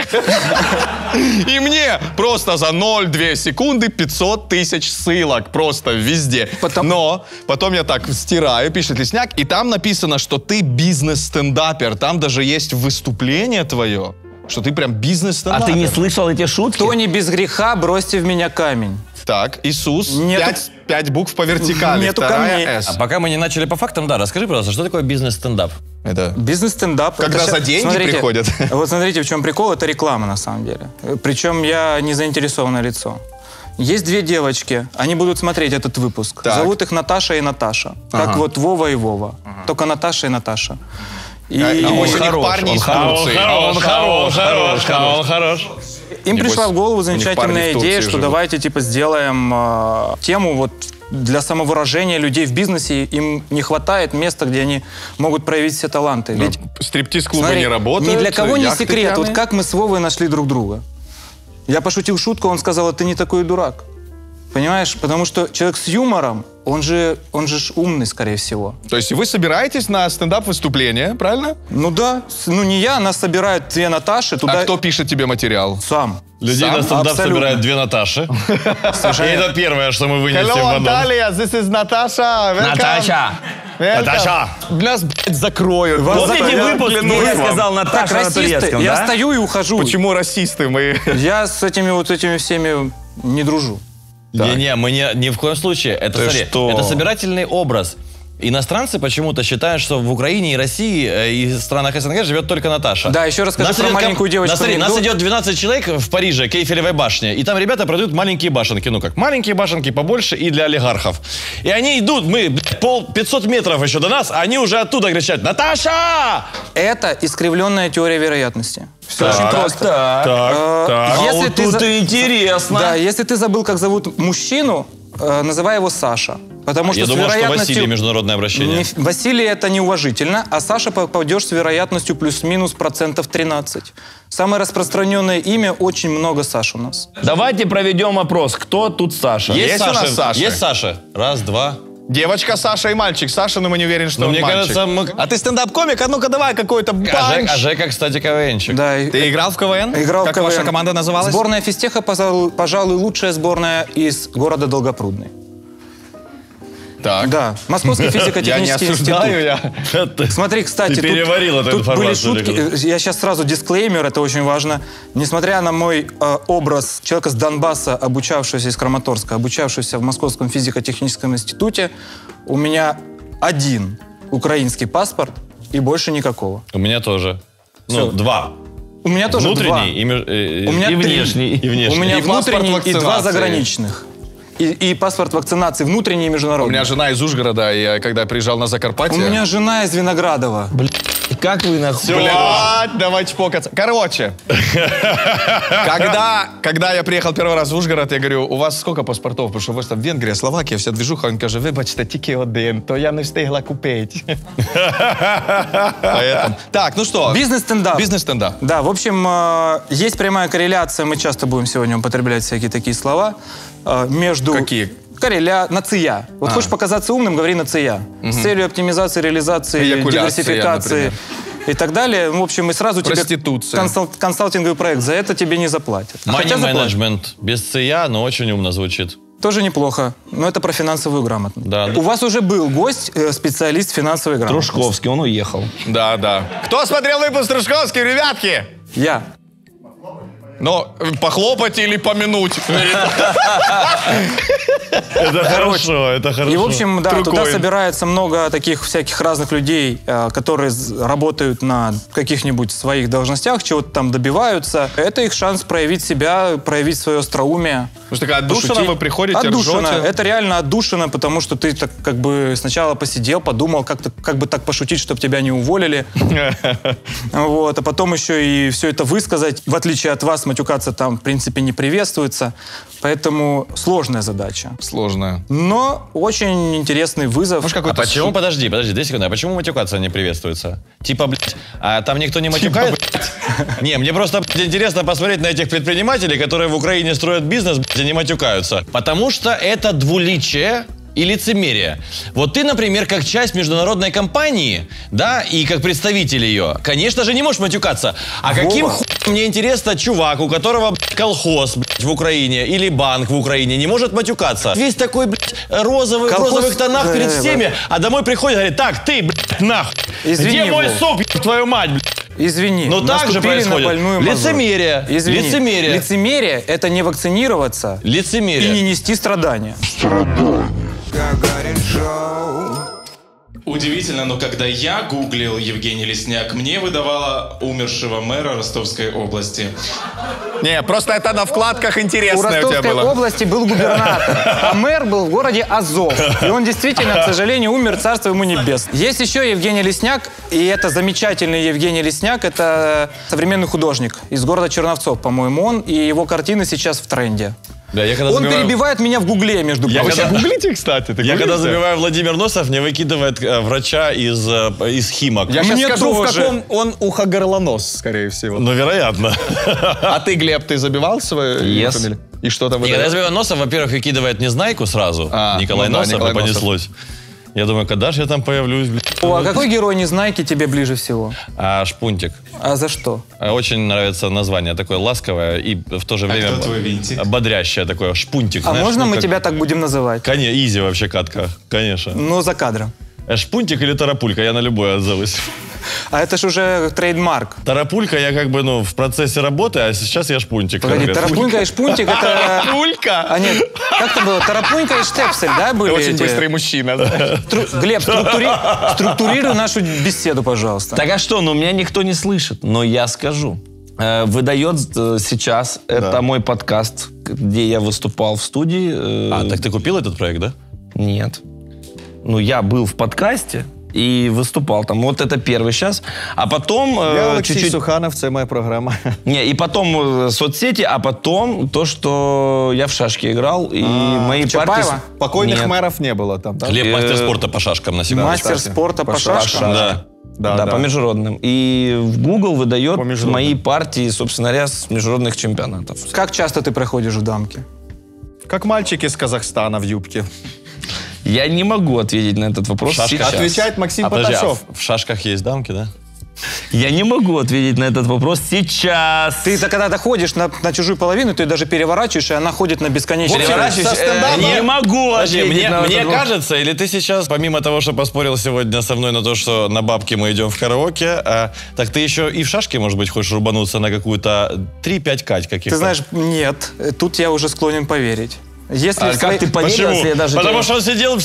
Speaker 4: И мне просто за 0,2 секунды 500 тысяч ссылок. Просто везде. Но потом я так стираю, пишет Лесняк, и там написано, что ты бизнес-стендапер. Там даже есть выступление твое, что ты прям бизнес-стендапер.
Speaker 9: А ты не слышал эти шутки?
Speaker 1: Кто не без греха, бросьте в меня камень.
Speaker 4: Так, Иисус,
Speaker 1: Нету...
Speaker 4: 5 букв по вертикали,
Speaker 1: Нету
Speaker 4: вторая
Speaker 1: камней.
Speaker 4: «С».
Speaker 2: А пока мы не начали по фактам, да, расскажи, пожалуйста, что такое бизнес-стендап?
Speaker 4: Это...
Speaker 1: Бизнес-стендап.
Speaker 4: Когда за деньги приходят.
Speaker 1: Вот смотрите, в чем прикол. Это реклама, на самом деле. Причем я не заинтересованное лицо. Есть две девочки, они будут смотреть этот выпуск.
Speaker 4: Так.
Speaker 1: Зовут их Наташа и Наташа. Как вот Вова и Вова. Только Наташа и Наташа. И
Speaker 4: Он хорош.
Speaker 1: им
Speaker 4: Небось,
Speaker 1: пришла в голову
Speaker 4: у них парни
Speaker 1: замечательная
Speaker 4: в Турции
Speaker 1: идея, что
Speaker 4: живут.
Speaker 1: давайте типа сделаем тему вот для самовыражения людей в бизнесе. Им не хватает места, где они могут проявить все таланты. Ведь
Speaker 4: стриптиз-клубы
Speaker 1: смотри,
Speaker 4: не работают.
Speaker 1: ни для кого не
Speaker 4: яхты
Speaker 1: секрет.
Speaker 4: пьяные.
Speaker 1: Вот как мы с Вовой нашли друг друга. Я пошутил шутку, он сказал, ты не такой дурак. Понимаешь? Потому что человек с юмором, он же умный, скорее всего.
Speaker 4: То есть вы собираетесь на стендап-выступление, правильно?
Speaker 1: Ну да. Ну не я, нас собирают две Наташи. Туда...
Speaker 4: А кто пишет тебе материал?
Speaker 1: Сам.
Speaker 2: Людей
Speaker 4: Сам?
Speaker 2: на стендап
Speaker 1: Абсолютно.
Speaker 2: собирают две Наташи. И это первое, что мы вынесем в анонс.
Speaker 4: this is Natasha.
Speaker 2: Наташа!
Speaker 4: Нас, закроют.
Speaker 9: Помните выпуск, где я сказал
Speaker 1: Так,
Speaker 9: Наташа на
Speaker 1: расисты,
Speaker 9: турецком,
Speaker 1: я
Speaker 9: да?
Speaker 1: стою и ухожу.
Speaker 4: Почему расисты мы?
Speaker 1: Я с этими всеми не дружу.
Speaker 2: Не-не, мы ни в коем случае. Это, смотри,
Speaker 4: что?
Speaker 2: это собирательный образ. Иностранцы почему-то считают, что в Украине и России, и в странах СНГ живет только Наташа.
Speaker 1: Да, еще расскажи
Speaker 2: Нас
Speaker 1: про
Speaker 2: идет
Speaker 1: маленькую девочку.
Speaker 2: Смотри, нас
Speaker 1: анекдот.
Speaker 2: идет 12 человек в Париже, к Эйфелевой башне, и там ребята продают маленькие башенки. Ну как, маленькие башенки побольше и для олигархов. И они идут, мы 500 метров еще до нас, а они уже оттуда кричат: «Наташа!»
Speaker 1: Это искривленная теория вероятности. Все очень просто.
Speaker 9: А
Speaker 1: Если
Speaker 9: вот
Speaker 1: ты
Speaker 9: тут
Speaker 1: за-
Speaker 9: и интересно.
Speaker 1: Да, если ты забыл, как зовут мужчину, называй его Саша. Потому что
Speaker 2: Я
Speaker 1: с
Speaker 2: думал, что
Speaker 1: вероятностью...
Speaker 2: Василий международное обращение.
Speaker 1: Василий это неуважительно, а Саша попадешь с вероятностью плюс-минус 13%. Самое распространенное имя, очень много Саш у нас.
Speaker 9: Давайте проведем опрос. Кто тут Саша?
Speaker 4: Есть у нас
Speaker 2: Саша?
Speaker 4: Саши?
Speaker 2: Есть Саша? Раз, два.
Speaker 4: Девочка Саша и мальчик. Саша, но мы не уверены, что
Speaker 2: Но
Speaker 4: он
Speaker 2: мне
Speaker 4: мальчик.
Speaker 2: кажется, мы...
Speaker 4: А ты стендап-комик? А ну-ка давай какой-то панч.
Speaker 2: А Жека, кстати, КВНчик.
Speaker 1: Да,
Speaker 4: Ты играл в КВН?
Speaker 1: играл
Speaker 4: Как
Speaker 1: в КВН.
Speaker 4: ваша команда называлась?
Speaker 1: Сборная физтеха, пожалуй, лучшая сборная из города Долгопрудный.
Speaker 4: Так.
Speaker 1: Да, Московский
Speaker 4: Я не
Speaker 1: физико-технический
Speaker 4: осуждаю,
Speaker 1: институт.
Speaker 4: я...
Speaker 1: Смотри, кстати,
Speaker 2: Ты переварил эту
Speaker 1: тут были
Speaker 2: информацию,
Speaker 1: шутки.
Speaker 2: или как?
Speaker 1: Я сейчас сразу дисклеймер, это очень важно. Несмотря на мой образ человека с Донбасса, обучавшегося из Краматорска, обучавшегося в Московском физико-техническом институте, у меня один украинский паспорт и больше никакого.
Speaker 2: У меня тоже.
Speaker 1: Всё.
Speaker 2: Ну, два.
Speaker 1: У меня тоже два.
Speaker 2: Внутренний
Speaker 1: У меня
Speaker 2: и
Speaker 1: три.
Speaker 2: внешний. И внешний.
Speaker 1: У меня
Speaker 4: И паспорт
Speaker 1: внутренний и два
Speaker 4: вакцинации.
Speaker 1: заграничных. И паспорт вакцинации внутренний и
Speaker 4: У
Speaker 1: международный.
Speaker 4: меня жена из Ужгорода, и я когда приезжал на Закарпатье...
Speaker 1: У меня жена из Виноградова.
Speaker 9: как вы нахуй?
Speaker 4: Блядь, давай чпокаться. Короче, когда я приехал первый раз в Ужгород, я говорю, у вас сколько паспортов? Потому что у вас там Венгрия, Словакия, вся движуха. Он каже, вибачте, тільки один, то я не встигла купити. Поэтому. Так, ну что?
Speaker 1: Бизнес-стендап.
Speaker 4: Бизнес-стендап.
Speaker 1: Да, в общем, есть прямая корреляция, мы часто будем сегодня употреблять всякие такие слова, между...
Speaker 4: Какие?
Speaker 1: Нация. Вот хочешь показаться умным, говори нация. С целью оптимизации, реализации, диверсификации и так далее. В общем, и сразу тебе консалтинговый проект. За это тебе не заплатят.
Speaker 2: Money-менеджмент. Без ЦИЯ, но очень умно звучит.
Speaker 1: Тоже неплохо. Но это про финансовую грамотность.
Speaker 2: Да.
Speaker 1: У вас уже был гость, специалист финансовой грамотности.
Speaker 9: Трушковский, он уехал.
Speaker 4: Да. Кто смотрел выпуск Трушковский, ребятки?
Speaker 1: Я.
Speaker 4: Ну, похлопать или помянуть?
Speaker 2: Это хорошо, это хорошо.
Speaker 1: И, в общем, да, туда собирается много таких всяких разных людей, которые работают на каких-нибудь своих должностях, чего-то там добиваются. Это их шанс проявить себя, проявить свое остроумие.
Speaker 4: Потому что такая отдушина, вы приходите,
Speaker 1: отдушина.
Speaker 4: ржете.
Speaker 1: Это реально отдушина, потому что ты так как бы сначала посидел, подумал, как бы так пошутить, чтобы тебя не уволили. Вот, а потом еще и все это высказать. В отличие от вас, матюкаться там, в принципе, не приветствуется. Поэтому сложная задача.
Speaker 4: Сложная.
Speaker 1: Но очень интересный вызов.
Speaker 2: А почему, подожди, 2 секунды, а почему матюкаться не приветствуется? Типа, блядь, а там никто не матюкает? Не, мне просто интересно посмотреть на этих предпринимателей, которые в Украине строят бизнес, блядь, и не матюкаются. Потому что это двуличие и лицемерие. Вот ты, например, как часть международной компании, да, и как представитель ее, конечно же, не можешь матюкаться. А каким хуем мне интересно чувак, у которого, блядь, колхоз, блядь, в Украине или банк в Украине не может матюкаться? Весь такой, блядь, в розовых тонах перед всеми, а домой приходит и говорит, так, ты, блядь, нахуй,
Speaker 1: извини,
Speaker 2: где мой
Speaker 1: Вов.
Speaker 2: суп, еб твою мать, блядь?
Speaker 1: Извини.
Speaker 2: Но так же
Speaker 1: наступили на
Speaker 2: происходит.
Speaker 1: больную мозоль.
Speaker 2: Лицемерие.
Speaker 1: Извини.
Speaker 2: Лицемерие.
Speaker 1: Лицемерие – это не вакцинироваться
Speaker 2: Лицемерие.
Speaker 1: и не нести страдания.
Speaker 6: Гагарин Шоу.
Speaker 5: Удивительно, но когда я гуглил Евгений Лесняк, мне выдавало умершего мэра Ростовской области.
Speaker 4: Не, просто это на вкладках
Speaker 1: У
Speaker 4: интересное у тебя
Speaker 1: Ростовской
Speaker 4: было.
Speaker 1: области был губернатор, а мэр был в городе Азов. И он действительно, к сожалению, умер, царство ему небесное. Есть еще Евгений Лесняк, и это замечательный Евгений Лесняк. Это современный художник из города Черновцов, по-моему, он. И его картины сейчас в тренде.
Speaker 2: Да, я когда
Speaker 1: Он перебивает меня в гугле, между прочим.
Speaker 2: когда-
Speaker 4: Гуглите, кстати.
Speaker 2: Я когда забиваю Владимир Носов, мне выкидывает врача из Химок.
Speaker 4: Я сейчас
Speaker 1: Мне
Speaker 4: скажу, в
Speaker 1: тоже.
Speaker 4: каком он ухогорлонос, скорее всего.
Speaker 2: Ну, вероятно.
Speaker 4: А ты, Глеб, ты забивал свою
Speaker 9: Yes.
Speaker 4: фамилию? И что там
Speaker 2: И когда я
Speaker 4: выдает?
Speaker 2: забиваю Носов, во-первых, выкидывает Незнайку сразу. Николай
Speaker 4: ну да,
Speaker 2: Носов,
Speaker 4: Николай
Speaker 2: и понеслось. Я думаю, когда же я там появлюсь, блядь?
Speaker 1: А какой герой Незнайки тебе ближе всего?
Speaker 2: Шпунтик.
Speaker 1: А за что?
Speaker 2: Очень нравится название, такое ласковое и в то же время
Speaker 5: кто твой винтик?
Speaker 2: бодрящее такое. Шпунтик.
Speaker 1: А
Speaker 2: знаешь,
Speaker 1: можно
Speaker 2: ну,
Speaker 1: мы
Speaker 2: как-
Speaker 1: тебя так будем называть?
Speaker 2: Конечно, изи вообще катка, конечно.
Speaker 1: Но за кадром.
Speaker 2: Шпунтик или тарапулька, я на любой отзовусь.
Speaker 1: А это ж уже трейдмарк.
Speaker 2: Тарапулька я как бы, в процессе работы, а сейчас я шпунтик.
Speaker 1: Погоди,
Speaker 2: конкретно.
Speaker 1: тарапунька и шпунтик это...
Speaker 4: Пулька!
Speaker 1: А нет, как это было? Тарапунька и штепсель, да, были?
Speaker 4: Очень
Speaker 1: эти?
Speaker 4: быстрый мужчина. Да?
Speaker 1: Глеб, структурируй нашу беседу, пожалуйста.
Speaker 9: Так а что, меня никто не слышит, но я скажу. Выдает сейчас, это мой подкаст, где я выступал в студии.
Speaker 2: Так ты купил этот проект, да?
Speaker 9: Нет. Ну, я был в подкасте и выступал там. Вот это первый сейчас. А потом
Speaker 7: Я Олексій
Speaker 9: чуть-чуть...
Speaker 7: Суханов, це моя програма.
Speaker 9: Не, и потом соцсети, а потом то, что я в шашки играл, и мои партии...
Speaker 1: Чапаева?
Speaker 7: Покойных
Speaker 9: Нет.
Speaker 7: мэров не было там, да?
Speaker 2: Глеб, мастер спорта по шашкам на секунду.
Speaker 1: Мастер спорта по шашкам.
Speaker 2: Да.
Speaker 9: Да, по международным. И в Google выдает
Speaker 7: международным.
Speaker 9: мои партии, собственно говоря, с международных чемпионатов.
Speaker 1: Как часто ты проходишь в дамки?
Speaker 7: Как мальчик из Казахстана в юбке.
Speaker 9: Я не могу ответить на этот вопрос
Speaker 2: Шашка.
Speaker 9: сейчас.
Speaker 7: Отвечает Максим
Speaker 2: Подожди,
Speaker 7: Поташов.
Speaker 2: в шашках есть дамки, да?
Speaker 9: Я не могу ответить на этот вопрос сейчас.
Speaker 1: Ты когда доходишь на чужую половину, ты даже переворачиваешь, и она ходит на бесконечность.
Speaker 9: Переворачиваюсь,
Speaker 1: Переворачиваешь,
Speaker 9: не могу
Speaker 2: Подожди,
Speaker 9: ответить на
Speaker 2: мне
Speaker 9: этот вопрос.
Speaker 2: кажется, или ты сейчас, помимо того, что поспорил сегодня со мной на то, что на бабки мы идем в караоке, так ты еще и в шашки, может быть, хочешь рубануться на какую-то 3-5 кать каких-то?
Speaker 1: Ты знаешь, нет, тут я уже склонен поверить. Если
Speaker 9: А
Speaker 1: в своей-
Speaker 9: как ты поверил,
Speaker 2: Почему?
Speaker 9: если я даже...
Speaker 2: Потому что он сидел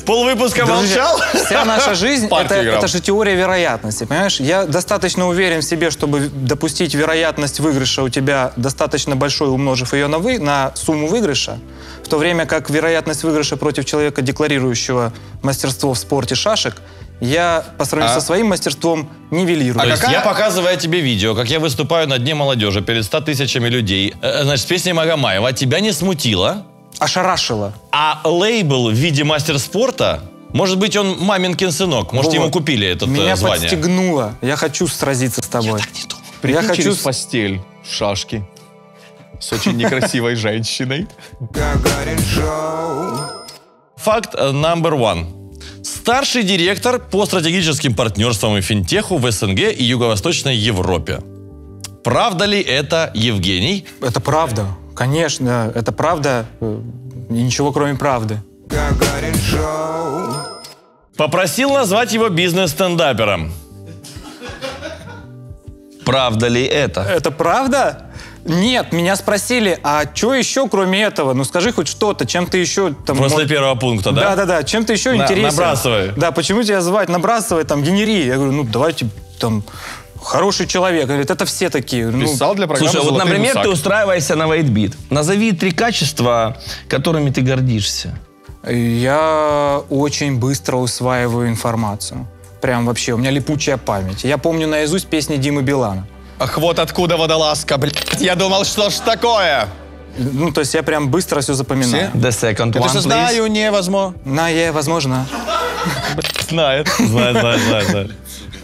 Speaker 2: полвыпуска
Speaker 1: Друзья,
Speaker 2: молчал?
Speaker 1: вся наша жизнь
Speaker 4: Партию играл.
Speaker 1: это же теория вероятности, понимаешь? Я достаточно уверен в себе, чтобы допустить вероятность выигрыша у тебя достаточно большой, умножив ее на сумму выигрыша, в то время как вероятность выигрыша против человека, декларирующего мастерство в спорте шашек, я по сравнению со своим мастерством нивелирую.
Speaker 2: То есть я показываю тебе видео, как я выступаю на Дне молодежи перед 100 тысячами людей, значит, с песней Магомаева. Тебя не смутило?
Speaker 1: Ошарашило.
Speaker 2: А лейбл в виде мастер спорта, может быть, он маминкин сынок, может, ему купили это звание?
Speaker 1: Меня подстегнуло. Я хочу сразиться с тобой.
Speaker 4: Прикинь, я хочу постель в шашки с очень некрасивой женщиной.
Speaker 2: Факт number one. Старший директор по стратегическим партнерствам и финтеху в СНГ и Юго-Восточной Европе. Правда ли это, Евгений?
Speaker 1: Это правда. Конечно, это правда. И ничего, кроме правды.
Speaker 2: Попросил назвать его бизнес-стендапером.
Speaker 9: Правда ли это?
Speaker 1: Это правда? Нет, меня спросили, а что еще кроме этого? Ну скажи хоть что-то, чем ты еще... Там,
Speaker 2: после первого пункта, да?
Speaker 1: Да, чем ты еще интересен.
Speaker 2: Набрасывай.
Speaker 1: Да, почему тебя звать? Набрасывай, там, генери. Я говорю, ну давайте, там, хороший человек. Говорит, это все такие.
Speaker 4: Писал для программы.
Speaker 9: Слушай, вот, например, ты устраиваешься на Вейтбит. Назови 3 качества, которыми ты гордишься.
Speaker 1: Я очень быстро усваиваю информацию. Прям вообще, у меня липучая память. Я помню наизусть песни Димы Билана.
Speaker 4: Ах, вот откуда водолазка, блядь. Я думал, что ж такое.
Speaker 1: Ну, то есть я прям быстро все запоминаю.
Speaker 9: The second one,
Speaker 4: Это же знаю, невозможно.
Speaker 1: Возможно.
Speaker 2: Знает.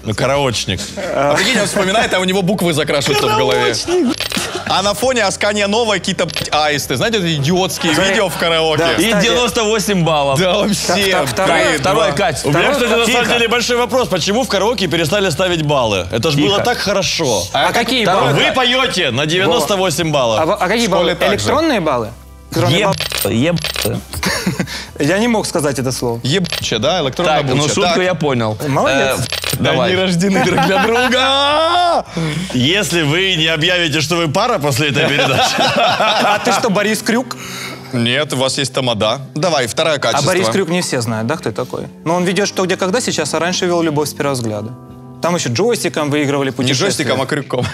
Speaker 2: Ну, караочник.
Speaker 4: А прикинь, он вспоминает, а у него буквы закрашиваются в голове. А на фоне Аскания Новая какие-то аисты. Знаете, это идиотские видео в караоке.
Speaker 1: Да,
Speaker 9: и 98 баллов.
Speaker 4: Да, вообще.
Speaker 9: Второе качество.
Speaker 2: У меня, кстати, на самом деле большой вопрос. Почему в караоке перестали ставить баллы? Это же было так хорошо.
Speaker 1: А какие баллы?
Speaker 2: Вы поете на 98 баллов.
Speaker 1: А какие баллы? Электронные баллы? Я не мог сказать это слово.
Speaker 4: Ебуча, да? Электронная
Speaker 9: Так, ну
Speaker 4: буча.
Speaker 9: шутку я понял.
Speaker 1: Молодец.
Speaker 9: Давай.
Speaker 4: Они рождены друг для друга.
Speaker 2: Если вы не объявите, что вы пара после этой передачи.
Speaker 1: А ты что, Борис Крюк?
Speaker 4: Нет, у вас есть тамада. Давай, второе
Speaker 1: А
Speaker 4: качество.
Speaker 1: Борис Крюк не все знают, да, кто такой? Но он ведет «Что, где, когда» сейчас, а раньше вел «Любовь с первого взгляда». Там еще джойстиком выигрывали
Speaker 4: Не
Speaker 1: путешествия.
Speaker 4: джойстиком, а крюком.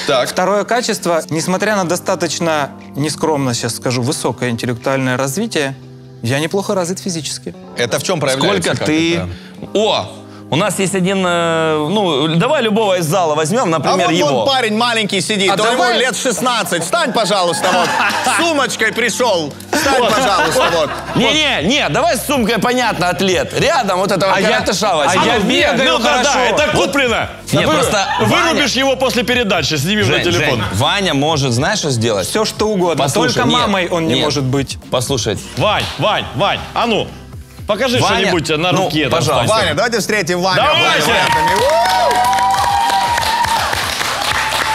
Speaker 4: Так.
Speaker 1: Второе качество, несмотря на достаточно, нескромно сейчас скажу, высокое интеллектуальное развитие, я неплохо развит физически.
Speaker 4: Это в чем проявляется?
Speaker 9: Сколько ты... О! У нас есть один, давай любого из зала возьмем, например, его.
Speaker 7: Вон парень маленький сидит,
Speaker 1: А
Speaker 7: ему
Speaker 1: давай-
Speaker 7: лет 16. Встань, пожалуйста, вот. С сумочкой пришел. Встань, пожалуйста, вот.
Speaker 9: Не, давай с сумкой, понятно, атлет. Рядом вот этого каратыша возьми.
Speaker 1: я бегаю
Speaker 2: Ну да,
Speaker 1: хорошо.
Speaker 2: это куплено.
Speaker 9: Не, просто
Speaker 2: Вырубишь его после передачи, снимешь на телефон.
Speaker 9: Ваня может, знаешь, что сделать?
Speaker 1: Все, что угодно.
Speaker 9: Послушай,
Speaker 1: Только
Speaker 9: нет,
Speaker 1: мамой он не
Speaker 9: нет.
Speaker 1: может быть.
Speaker 9: Послушай,
Speaker 2: Вань, а ну, покажи
Speaker 9: Ваня,
Speaker 2: что-нибудь на
Speaker 9: ну,
Speaker 2: руке. там,
Speaker 9: пожалуйста.
Speaker 2: Вань.
Speaker 7: Ваня, давайте встретим Ваню.
Speaker 2: Давайте!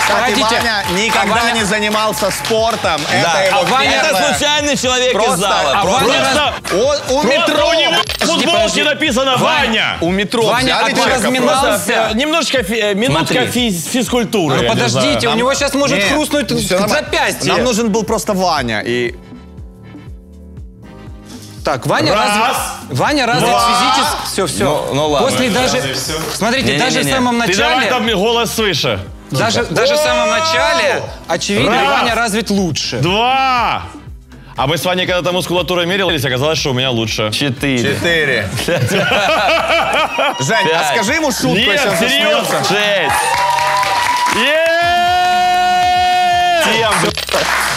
Speaker 7: Кстати,
Speaker 1: Погодите.
Speaker 7: Ваня никогда
Speaker 1: Ваня-
Speaker 7: не занимался спортом.
Speaker 9: Да.
Speaker 7: Это его
Speaker 9: Ваня это
Speaker 7: первое.
Speaker 9: случайный человек
Speaker 7: Просто-
Speaker 9: из зала.
Speaker 7: а
Speaker 9: Просто-
Speaker 2: Просто
Speaker 7: У метро.
Speaker 2: у него в футболке
Speaker 1: подожди.
Speaker 2: написано «Ваня».
Speaker 7: У метро
Speaker 1: Ваня,
Speaker 7: взяли
Speaker 1: а ты
Speaker 7: человека
Speaker 1: разминался?
Speaker 2: Немножечко, минутка
Speaker 9: Смотри.
Speaker 2: физкультуры.
Speaker 1: Ну
Speaker 2: я не
Speaker 1: подождите,
Speaker 2: знаю.
Speaker 1: у него сейчас может
Speaker 7: Нет,
Speaker 1: хрустнуть
Speaker 7: всё нормально.
Speaker 1: запястье.
Speaker 7: Нам нужен был просто Ваня. И
Speaker 1: Так, Ваня развит физически. Все.
Speaker 9: Ну ладно.
Speaker 1: После даже... Смотрите,
Speaker 9: Не-не-не-не.
Speaker 1: даже в самом
Speaker 2: Ты давай
Speaker 1: начале...
Speaker 2: там голос свыше.
Speaker 1: Даже в самом начале, очевидно,
Speaker 2: Раз.
Speaker 1: Ваня развит лучше.
Speaker 2: 2. А мы с Ваней когда-то мускулатурой мерились, оказалось, что у меня лучше.
Speaker 9: 4.
Speaker 7: 4. Жень, а скажи ему шутку,
Speaker 2: Нет,
Speaker 7: если он
Speaker 2: серьезно.
Speaker 7: засмеется.
Speaker 9: 6.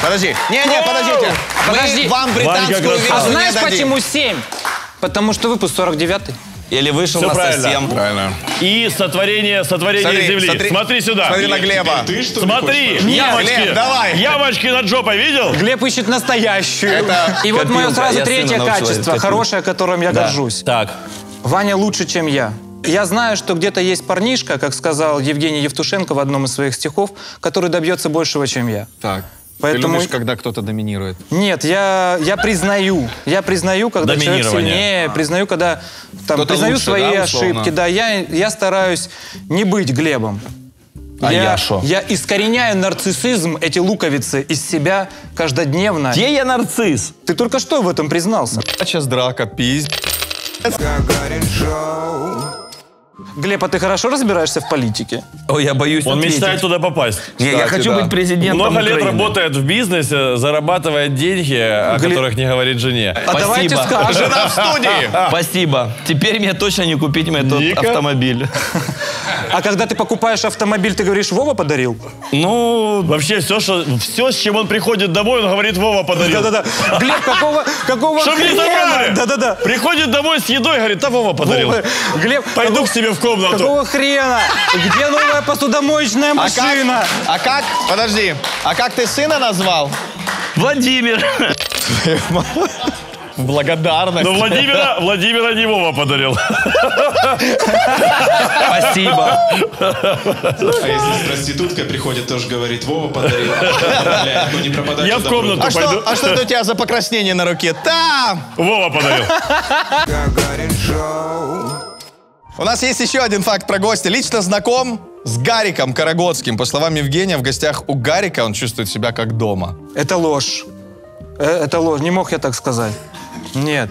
Speaker 7: Подожди. Не, подождите.
Speaker 1: Подожди.
Speaker 7: Мы вам
Speaker 2: Ванька
Speaker 7: британскую
Speaker 2: красавчик.
Speaker 7: визу
Speaker 1: А
Speaker 7: не
Speaker 1: знаешь,
Speaker 7: дадим.
Speaker 1: почему 7? Потому что выпуск 49-й.
Speaker 9: Или вышел
Speaker 2: Всё
Speaker 9: на
Speaker 2: правильно.
Speaker 9: совсем.
Speaker 4: Правильно.
Speaker 2: И сотворение земли. Смотри сюда.
Speaker 7: Смотри на Глеба.
Speaker 5: Ты что ли
Speaker 2: Смотри,
Speaker 5: хочешь?
Speaker 2: ямочки.
Speaker 7: Глеб, давай.
Speaker 2: Ямочки над жопой видел?
Speaker 1: Глеб ищет настоящую.
Speaker 7: Это
Speaker 1: И вот мое
Speaker 9: копилка.
Speaker 1: сразу
Speaker 9: Я
Speaker 1: третье
Speaker 9: сына научил
Speaker 1: качество,
Speaker 9: копилку.
Speaker 1: хорошее, которым я горжусь.
Speaker 2: Так.
Speaker 1: Ваня лучше, чем я. Я знаю, что где-то есть парнишка, как сказал Евгений Евтушенко в одном из своих стихов, который добьется большего, чем я.
Speaker 4: Так.
Speaker 1: Поэтому-
Speaker 4: Ты любишь, когда кто-то доминирует?
Speaker 1: Нет, я признаю, когда человек
Speaker 2: Доминирование.
Speaker 1: сильнее, признаю, когда там,
Speaker 4: Кто-то
Speaker 1: признаю
Speaker 4: лучше,
Speaker 1: свои
Speaker 4: да, условно?
Speaker 1: ошибки. Да, я стараюсь не быть Глебом.
Speaker 9: А я шо?
Speaker 1: Я искореняю нарциссизм, эти луковицы из себя каждодневно.
Speaker 9: Где я нарцисс?
Speaker 1: Ты только что в этом признался.
Speaker 4: Сейчас драка, пиздец.
Speaker 1: Глеб, а ты хорошо разбираешься в политике?
Speaker 9: Ой, я боюсь
Speaker 2: Он
Speaker 9: ответить.
Speaker 2: мечтает туда попасть.
Speaker 9: Не, я
Speaker 4: Кстати,
Speaker 9: хочу
Speaker 4: да.
Speaker 9: быть президентом
Speaker 2: Много лет
Speaker 9: Украины.
Speaker 2: работает в бизнесе, зарабатывает деньги, о которых не говорит жене.
Speaker 1: А давайте скажем.
Speaker 4: Жена в студии.
Speaker 9: Спасибо. Теперь мне точно не купить мне тот
Speaker 2: Ника?
Speaker 9: автомобиль.
Speaker 1: А когда ты покупаешь автомобиль, ты говоришь, Вова подарил?
Speaker 9: Ну,
Speaker 2: Вообще все, с чем он приходит домой, он говорит, Вова подарил.
Speaker 1: Да-да-да. Глеб, какого
Speaker 2: Чтоб не
Speaker 1: хрена?
Speaker 2: забрали.
Speaker 1: Да-да-да.
Speaker 2: Приходит домой с едой, говорит, да Вова подарил.
Speaker 1: Вова, Глеб,
Speaker 2: Пойду к себе в комнату.
Speaker 1: какого хрена? Где новая посудомоечная машина?
Speaker 7: Подожди, а как ты сына назвал?
Speaker 9: Владимир.
Speaker 7: Благодарность.
Speaker 2: Но Владимира не Вова подарил.
Speaker 9: Спасибо.
Speaker 5: А если с проституткой приходит, тоже говорит, Вова подарил. Бля, ну не пропадай
Speaker 2: Я
Speaker 5: туда
Speaker 2: в комнату
Speaker 5: просто.
Speaker 2: пойду.
Speaker 7: А что это у тебя за покраснение на руке? Там!
Speaker 2: Вова подарил.
Speaker 6: Гагарин Шоу.
Speaker 4: У нас есть еще один факт про гостя. Лично знаком с Гариком Карагодским. По словам Евгения, в гостях у Гарика он чувствует себя как дома.
Speaker 1: Это ложь. Это ложь. Не мог я так сказать. Нет.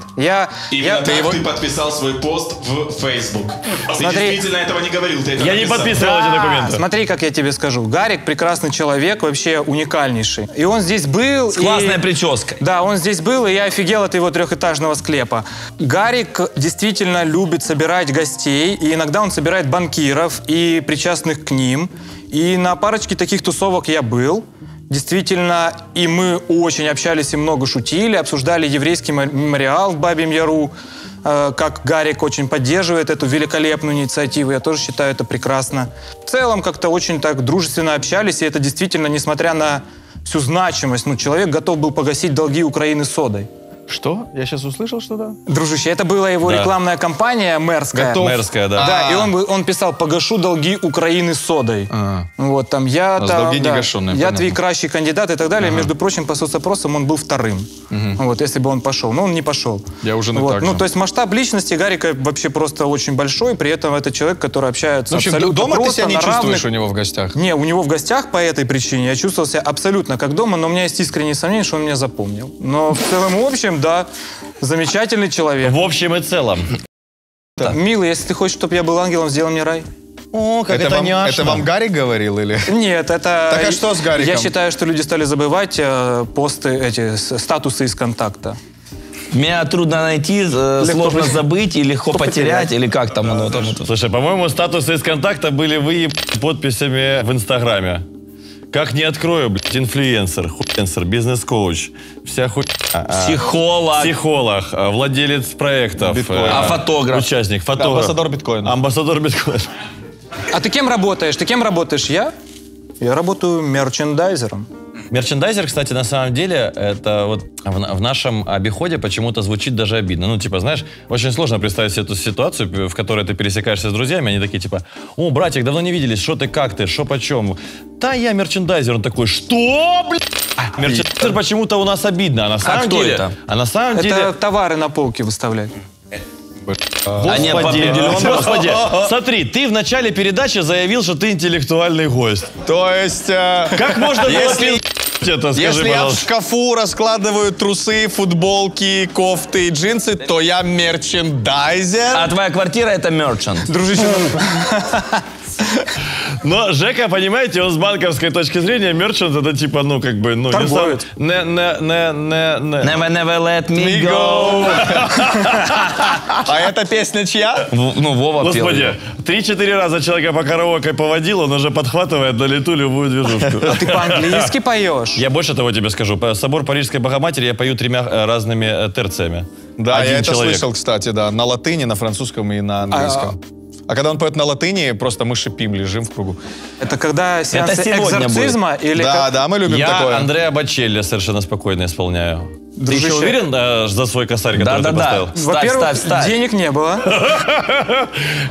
Speaker 5: Именно так ты подписал свой пост в Facebook. Ты
Speaker 1: Смотри.
Speaker 5: действительно этого не говорил, ты это
Speaker 2: Я не
Speaker 5: написал.
Speaker 2: подписывал эти документы.
Speaker 1: Смотри, как я тебе скажу. Гарик прекрасный человек, вообще уникальнейший. И он здесь был.
Speaker 9: С классной прической.
Speaker 1: Да, он здесь был, и я офигел от его трехэтажного склепа. Гарик действительно любит собирать гостей, и иногда он собирает банкиров и причастных к ним. И на парочке таких тусовок я был. Действительно, и мы очень общались и много шутили, обсуждали еврейский мемориал в Бабьем Яру, как Гарик очень поддерживает эту великолепную инициативу. Я тоже считаю это прекрасно. В целом как-то очень так дружественно общались, и это действительно, несмотря на всю значимость, человек готов был погасить долги Украины содой.
Speaker 7: Что? Я сейчас услышал что-то?
Speaker 1: Дружище, это была его
Speaker 2: Да.
Speaker 1: рекламная кампания мэрская.
Speaker 2: Мэрская, да.
Speaker 1: Да, и он писал «Погашу долги Украины содой». Вот там я
Speaker 4: нас
Speaker 1: там,
Speaker 4: долги не гашеные,
Speaker 1: я
Speaker 4: понятно.
Speaker 1: твій кращий кандидат и так далее. Между прочим, по соцопросам он был вторым. Вот, если бы он пошел. Но он не пошел.
Speaker 4: Я уже не
Speaker 1: вот.
Speaker 4: так
Speaker 1: Ну,
Speaker 4: же.
Speaker 1: то есть масштаб личности Гарика вообще просто очень большой. При этом это человек, который общается
Speaker 4: В общем,
Speaker 1: абсолютно
Speaker 4: дома ты
Speaker 1: просто,
Speaker 4: себя не
Speaker 1: на
Speaker 4: чувствуешь
Speaker 1: равных.
Speaker 4: у него в гостях?
Speaker 1: Не, у него в гостях по этой причине я чувствовал себя абсолютно как дома, но у меня есть искренние сомнения, что он меня запомнил. Но в целом и в общем, да, замечательный человек.
Speaker 2: В общем и целом.
Speaker 1: Милый, если ты хочешь, чтобы я был ангелом, сделай мне рай.
Speaker 7: О, как это няшно.
Speaker 4: Это вам Гарик говорил или?
Speaker 1: Нет, это...
Speaker 4: Так а что с Гариком?
Speaker 1: Я считаю, что люди стали забывать статусы из контакта.
Speaker 9: Меня трудно найти, сложно забыть и легко потерять, или как там оно там.
Speaker 2: Слушай, по-моему, статусы из контакта были подписями в Инстаграме. Как не открою, блядь, инфлюенсер, хуенсер, бизнес-коуч, вся хуйня. Психолог, владелец проектов.
Speaker 9: А фотограф?
Speaker 2: Участник, фотограф.
Speaker 7: Амбассадор биткоина.
Speaker 2: Амбассадор биткоина.
Speaker 1: А ты кем работаешь? Ты кем работаешь? Я работаю мерчендайзером.
Speaker 2: Мерчендайзер, кстати, на самом деле, это вот в нашем обиходе почему-то звучит даже обидно. Ну, типа, знаешь, очень сложно представить себе эту ситуацию, в которой ты пересекаешься с друзьями, они такие, типа, о, братик, давно не виделись, что ты, как ты, что почем? Да, я мерчендайзер. Он такой, что, блядь? Мерчендайзер почему-то у нас обидно, а на самом
Speaker 9: кто
Speaker 2: деле...
Speaker 9: это?
Speaker 2: А на самом
Speaker 1: Это
Speaker 2: деле...
Speaker 1: товары на полке выставлять.
Speaker 9: Нет, по определенному.
Speaker 2: Господи, смотри, ты в начале передачи заявил, что ты интеллектуальный гость.
Speaker 4: То есть...
Speaker 2: Как можно было
Speaker 4: Если-
Speaker 2: это, скажи,
Speaker 4: Если я в
Speaker 2: пожалуйста.
Speaker 4: шкафу раскладываю трусы, футболки, кофты и джинсы, то я мерчендайзер.
Speaker 9: А твоя квартира это мерчант.
Speaker 1: Дружище,
Speaker 2: Но Жека, понимаете, он с банковской точки зрения мерчант это типа, ну, как бы, ну,
Speaker 1: Торговец.
Speaker 9: Never, never let me go.
Speaker 4: А эта песня чья?
Speaker 9: Ну, Вова пел.
Speaker 2: Господи, 3-4 раза человека по караоке поводил, он уже подхватывает на лету любую движушку.
Speaker 1: ты по-английски поешь?
Speaker 2: Я больше того тебе скажу. Собор Парижской Богоматери я пою 3 разными терциями.
Speaker 4: Да,
Speaker 2: Один
Speaker 4: я это
Speaker 2: человек.
Speaker 4: слышал, кстати, да. На латыни, на французском и на английском. А когда он поет на латыни, просто мы шипим, лежим в кругу.
Speaker 1: Это когда сеансы
Speaker 9: сегодня
Speaker 1: экзорцизма? Или
Speaker 4: Да,
Speaker 1: как?
Speaker 4: да, мы любим
Speaker 2: Я
Speaker 4: такое.
Speaker 2: Андреа Бочелли совершенно спокойно исполняю. Ты
Speaker 1: Дружище.
Speaker 2: еще уверен за свой косарь, который ты
Speaker 9: Да-да-да.
Speaker 2: поставил?
Speaker 1: Во-первых,
Speaker 9: ставь.
Speaker 1: денег не было.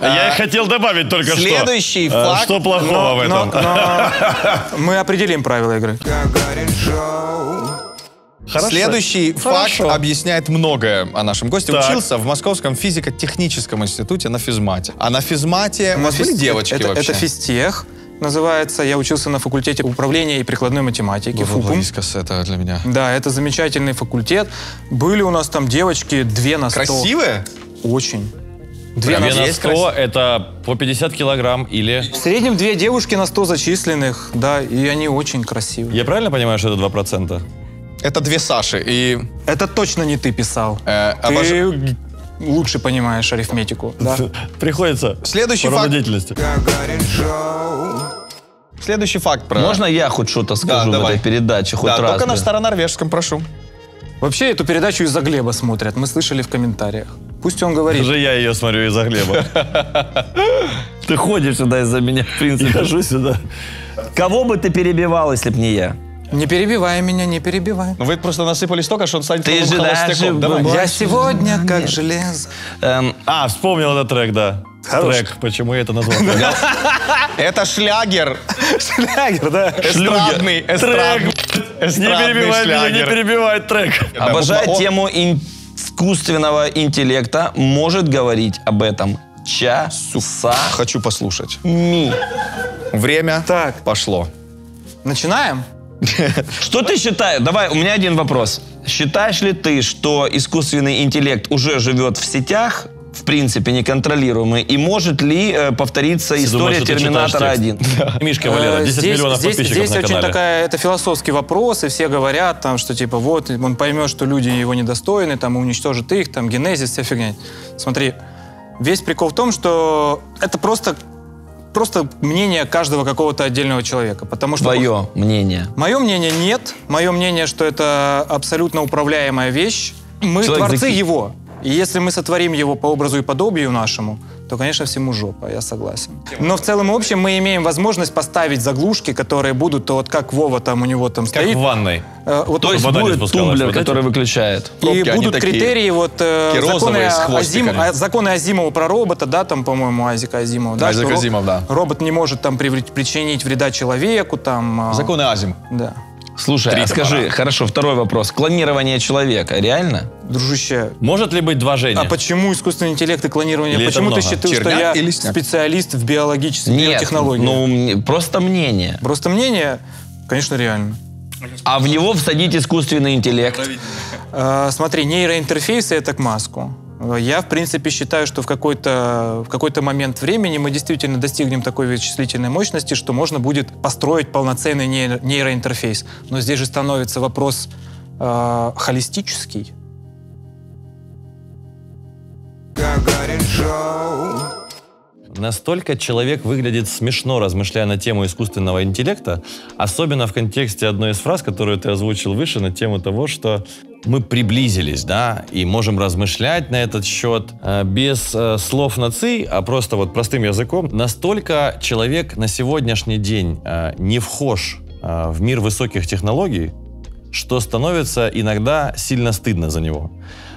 Speaker 2: Я их хотел добавить только что.
Speaker 7: Следующий факт.
Speaker 2: Что плохого в этом?
Speaker 1: Но мы определим правила игры.
Speaker 6: Гагарин Шоу.
Speaker 4: Следующий факт
Speaker 2: Хорошо.
Speaker 4: объясняет многое о нашем госте.
Speaker 2: Так.
Speaker 4: Учился в Московском физико-техническом институте на физмате. А на физмате у вас были девочки
Speaker 1: это,
Speaker 4: вообще?
Speaker 1: Это физтех называется. Я учился на факультете управления и прикладной математики. ФУПУМ.
Speaker 4: Вискас, это для меня.
Speaker 1: Да, это замечательный факультет. Были у нас там девочки 2 на 100.
Speaker 4: Красивые?
Speaker 1: Очень. 2
Speaker 2: 2
Speaker 1: на
Speaker 2: на
Speaker 1: 100.
Speaker 2: 100 это по 50 килограмм или...
Speaker 1: В среднем 2 девушки на 100 зачисленных, да, и они очень красивые.
Speaker 2: Я правильно понимаю, что это 2%?
Speaker 4: Это 2 Саши. И
Speaker 1: Это точно не ты писал. Ты лучше понимаешь арифметику, да?
Speaker 2: Приходится
Speaker 4: Следующий
Speaker 2: по
Speaker 4: факт.
Speaker 2: роду деятельности.
Speaker 6: Гагарин Шоу.
Speaker 4: Следующий факт про...
Speaker 9: Можно я хоть что-то скажу в
Speaker 4: давай.
Speaker 9: этой передаче? Хоть
Speaker 4: Да,
Speaker 9: раз?
Speaker 4: только на
Speaker 9: да?
Speaker 4: старонорвежском, прошу.
Speaker 1: Вообще эту передачу из-за Глеба смотрят, мы слышали в комментариях. Пусть он говорит.
Speaker 2: Даже я ее смотрю из-за Глеба.
Speaker 9: Ты ходишь сюда из-за меня, в принципе.
Speaker 2: Хожу сюда.
Speaker 3: Кого бы ты перебивал, если б не я?
Speaker 1: Не перебивай меня, не перебивай.
Speaker 4: Ну вы просто насыпали столько, что он станет
Speaker 9: Ты
Speaker 4: новым
Speaker 9: же
Speaker 4: холостяком.
Speaker 9: даже
Speaker 4: Давай.
Speaker 1: Я сегодня как железо.
Speaker 2: Вспомнил этот трек, да. Трек, почему я это назвал?
Speaker 4: Это шлягер.
Speaker 1: Шлягер, да.
Speaker 4: Эстрадный.
Speaker 2: Не перебивай меня, не перебивай трек.
Speaker 9: Обожаю
Speaker 4: буква О.
Speaker 9: тему искусственного интеллекта. Может говорить об этом часами.
Speaker 4: Хочу послушать. Время
Speaker 1: Так.
Speaker 4: пошло.
Speaker 1: Начинаем?
Speaker 9: Что ты считаешь? Давай, у меня один вопрос. Считаешь ли ты, что искусственный интеллект уже живет в сетях, в принципе, неконтролируемый, и может ли повториться
Speaker 2: Думаю,
Speaker 9: история
Speaker 2: что ты
Speaker 9: Терминатора
Speaker 2: читаешь
Speaker 9: 1?
Speaker 2: текст. Мишка Валера, 10 миллионов подписчиков
Speaker 1: здесь
Speaker 2: на
Speaker 1: очень
Speaker 2: канале.
Speaker 1: это философский вопрос, и все говорят, там, что типа вот, он поймет, что люди его недостойны, там, уничтожит их, там, генезис, вся фигня. Смотри, весь прикол в том, что это просто мнение каждого какого-то отдельного человека. Потому что
Speaker 9: Твое мнение.
Speaker 1: Мое мнение нет. Мое мнение, что это абсолютно управляемая вещь. Мы
Speaker 9: Человек
Speaker 1: творцы
Speaker 9: заки-
Speaker 1: его. И если мы сотворим его по образу и подобию нашему, то, конечно, всему жопа, я согласен. Но в целом и общем мы имеем возможность поставить заглушки, которые будут, вот как Вова там у него там
Speaker 2: Как
Speaker 1: стоит.
Speaker 2: в ванной.
Speaker 1: Вот
Speaker 9: То есть
Speaker 2: вода не
Speaker 9: будет
Speaker 2: спускалась,
Speaker 9: тумблер,
Speaker 2: вот эти?
Speaker 9: который выключает.
Speaker 1: и
Speaker 4: пробки, они
Speaker 1: будут
Speaker 4: такие
Speaker 1: критерии, вот
Speaker 4: розовые, с хвостиками.
Speaker 1: законы Азимова про робота, да, там, по-моему, Азика Азимова. Да,
Speaker 4: Айзек
Speaker 1: что
Speaker 4: Азимов, да.
Speaker 1: Робот не может там причинить вреда человеку, там.
Speaker 4: Законы Азим.
Speaker 1: Да.
Speaker 9: Слушай, а скажи, хорошо, второй вопрос. Клонирование человека реально?
Speaker 1: Дружище,
Speaker 2: Может ли быть два Жени?
Speaker 1: а почему искусственный интеллект и клонирование?
Speaker 2: Или это
Speaker 1: Почему ты
Speaker 2: много?
Speaker 1: считаешь, что
Speaker 4: Черняк
Speaker 1: я
Speaker 4: или сняк?
Speaker 1: специалист в биологической
Speaker 9: Нет,
Speaker 1: биотехнологии?
Speaker 9: ну просто мнение.
Speaker 1: Просто мнение, конечно, реально.
Speaker 9: А в него всадить искусственный интеллект?
Speaker 1: Смотри, нейроинтерфейсы — это к маску. Я, в принципе, считаю, что в какой-то момент времени мы действительно достигнем такой вычислительной мощности, что можно будет построить полноценный нейроинтерфейс. Но здесь же становится вопрос холистический.
Speaker 6: Гагарин Шоу.
Speaker 2: Настолько человек выглядит смешно, размышляя на тему искусственного интеллекта, особенно в контексте одной из фраз, которую ты озвучил выше, на тему того, что мы приблизились, да, и можем размышлять на этот счет без слов наций, а просто вот простым языком. Настолько человек на сегодняшний день не вхож в мир высоких технологий, что становится иногда сильно стыдно за него.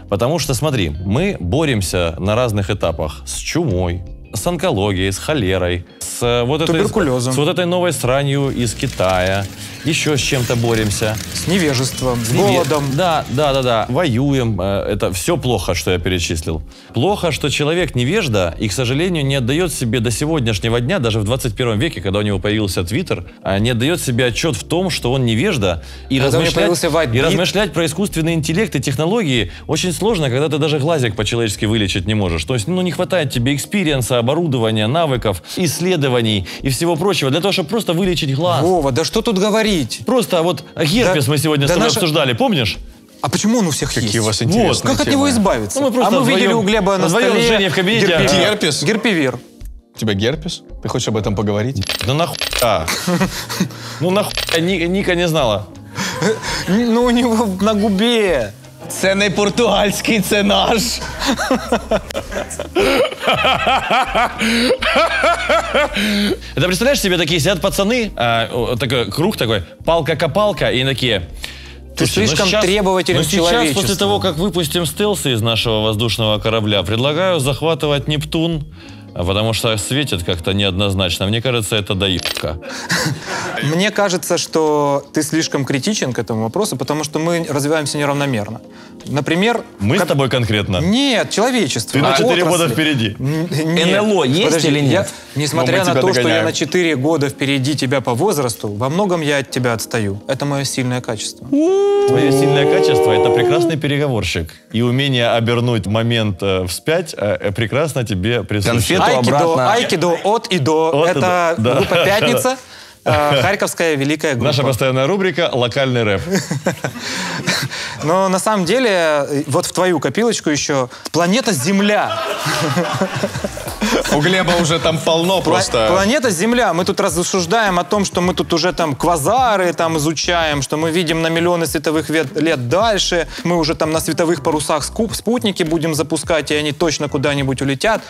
Speaker 2: Потому что, смотри, мы боремся на разных этапах с чумой, с онкологией, с холерой, с вот этой,
Speaker 1: Туберкулезом.
Speaker 2: с вот этой новой сранью из Китая, еще с чем-то боремся.
Speaker 1: С невежеством, с голодом.
Speaker 2: Да. Воюем. Это все плохо, что я перечислил. Плохо, что человек невежда и, к сожалению, не отдает себе до сегодняшнего дня, даже в 21 веке, когда у него появился Твиттер, не отдает себе отчет в том, что он невежда. И
Speaker 1: Когда у него появился White Beat.
Speaker 2: размышлять про искусственный интеллект и технологии очень сложно, когда ты даже глазик по-человечески вылечить не можешь. То есть, не хватает тебе экспириенса, оборудования, навыков, исследований и всего прочего для того, чтобы просто вылечить глаз.
Speaker 1: Вова, да что тут говорить?
Speaker 2: Просто вот герпес
Speaker 1: Да-
Speaker 2: мы сегодня
Speaker 1: да
Speaker 2: с тобой
Speaker 1: наша-
Speaker 2: обсуждали, помнишь?
Speaker 1: А почему он у всех есть?
Speaker 4: Какие у вас интересные
Speaker 1: Как от
Speaker 4: темы.
Speaker 1: него избавиться?
Speaker 2: Ну, мы просто
Speaker 1: видели
Speaker 2: вдвоем-
Speaker 1: у Глеба на
Speaker 2: вдвоем
Speaker 1: столе
Speaker 2: с Женей в кабинете,
Speaker 4: Герпес?
Speaker 1: Герпивир.
Speaker 4: У тебя герпес? Ты хочешь об этом поговорить?
Speaker 2: Да нахуя? Ну нахуя? Ника не знала.
Speaker 1: Ну, у него на губе.
Speaker 7: Це не португальський, це наш.
Speaker 2: Это представляешь себе, такие сидят пацаны, такой круг такой, палка-копалка, и такие...
Speaker 1: Ты
Speaker 2: «Слушай,
Speaker 1: слишком требователен к
Speaker 2: сейчас, после
Speaker 1: человечеству».
Speaker 2: того, как выпустим стелсы из нашего воздушного корабля, предлагаю захватывать Нептун, потому что светит как-то неоднозначно. Мне кажется, это доебка.
Speaker 1: Мне кажется, что ты слишком критичен к этому вопросу, потому что мы развиваемся неравномерно. Например...
Speaker 2: Мы с тобой конкретно?
Speaker 1: Нет, человечество.
Speaker 2: Ты на 4 года
Speaker 1: отрасли.
Speaker 2: впереди.
Speaker 1: Нет.
Speaker 9: НЛО есть
Speaker 1: Подожди,
Speaker 9: или нет?
Speaker 1: Несмотря
Speaker 4: Мы
Speaker 1: на
Speaker 4: тебя
Speaker 1: то, что я
Speaker 4: догоняем.
Speaker 1: на 4 года впереди тебя по возрасту, во многом я от тебя отстаю. Это мое сильное качество.
Speaker 2: Твое сильное качество – это прекрасный переговорщик. И умение обернуть момент вспять прекрасно тебе присуще.
Speaker 9: Конфету обратно.
Speaker 1: Айкидо от и до.
Speaker 2: От и
Speaker 1: Это
Speaker 2: до, да.
Speaker 1: группа «Пятница». Харьковская великая группа.
Speaker 2: Наша постоянная рубрика «Локальный рэп».
Speaker 1: Но на самом деле, вот в твою копилочку еще планета Земля.
Speaker 4: У Глеба уже там полно просто.
Speaker 1: Планета Земля. Мы тут рассуждаем о том, что мы тут уже там квазары там изучаем, что мы видим на миллионы световых лет дальше. Мы уже там на световых парусах спутники будем запускать, и они точно куда-нибудь улетят.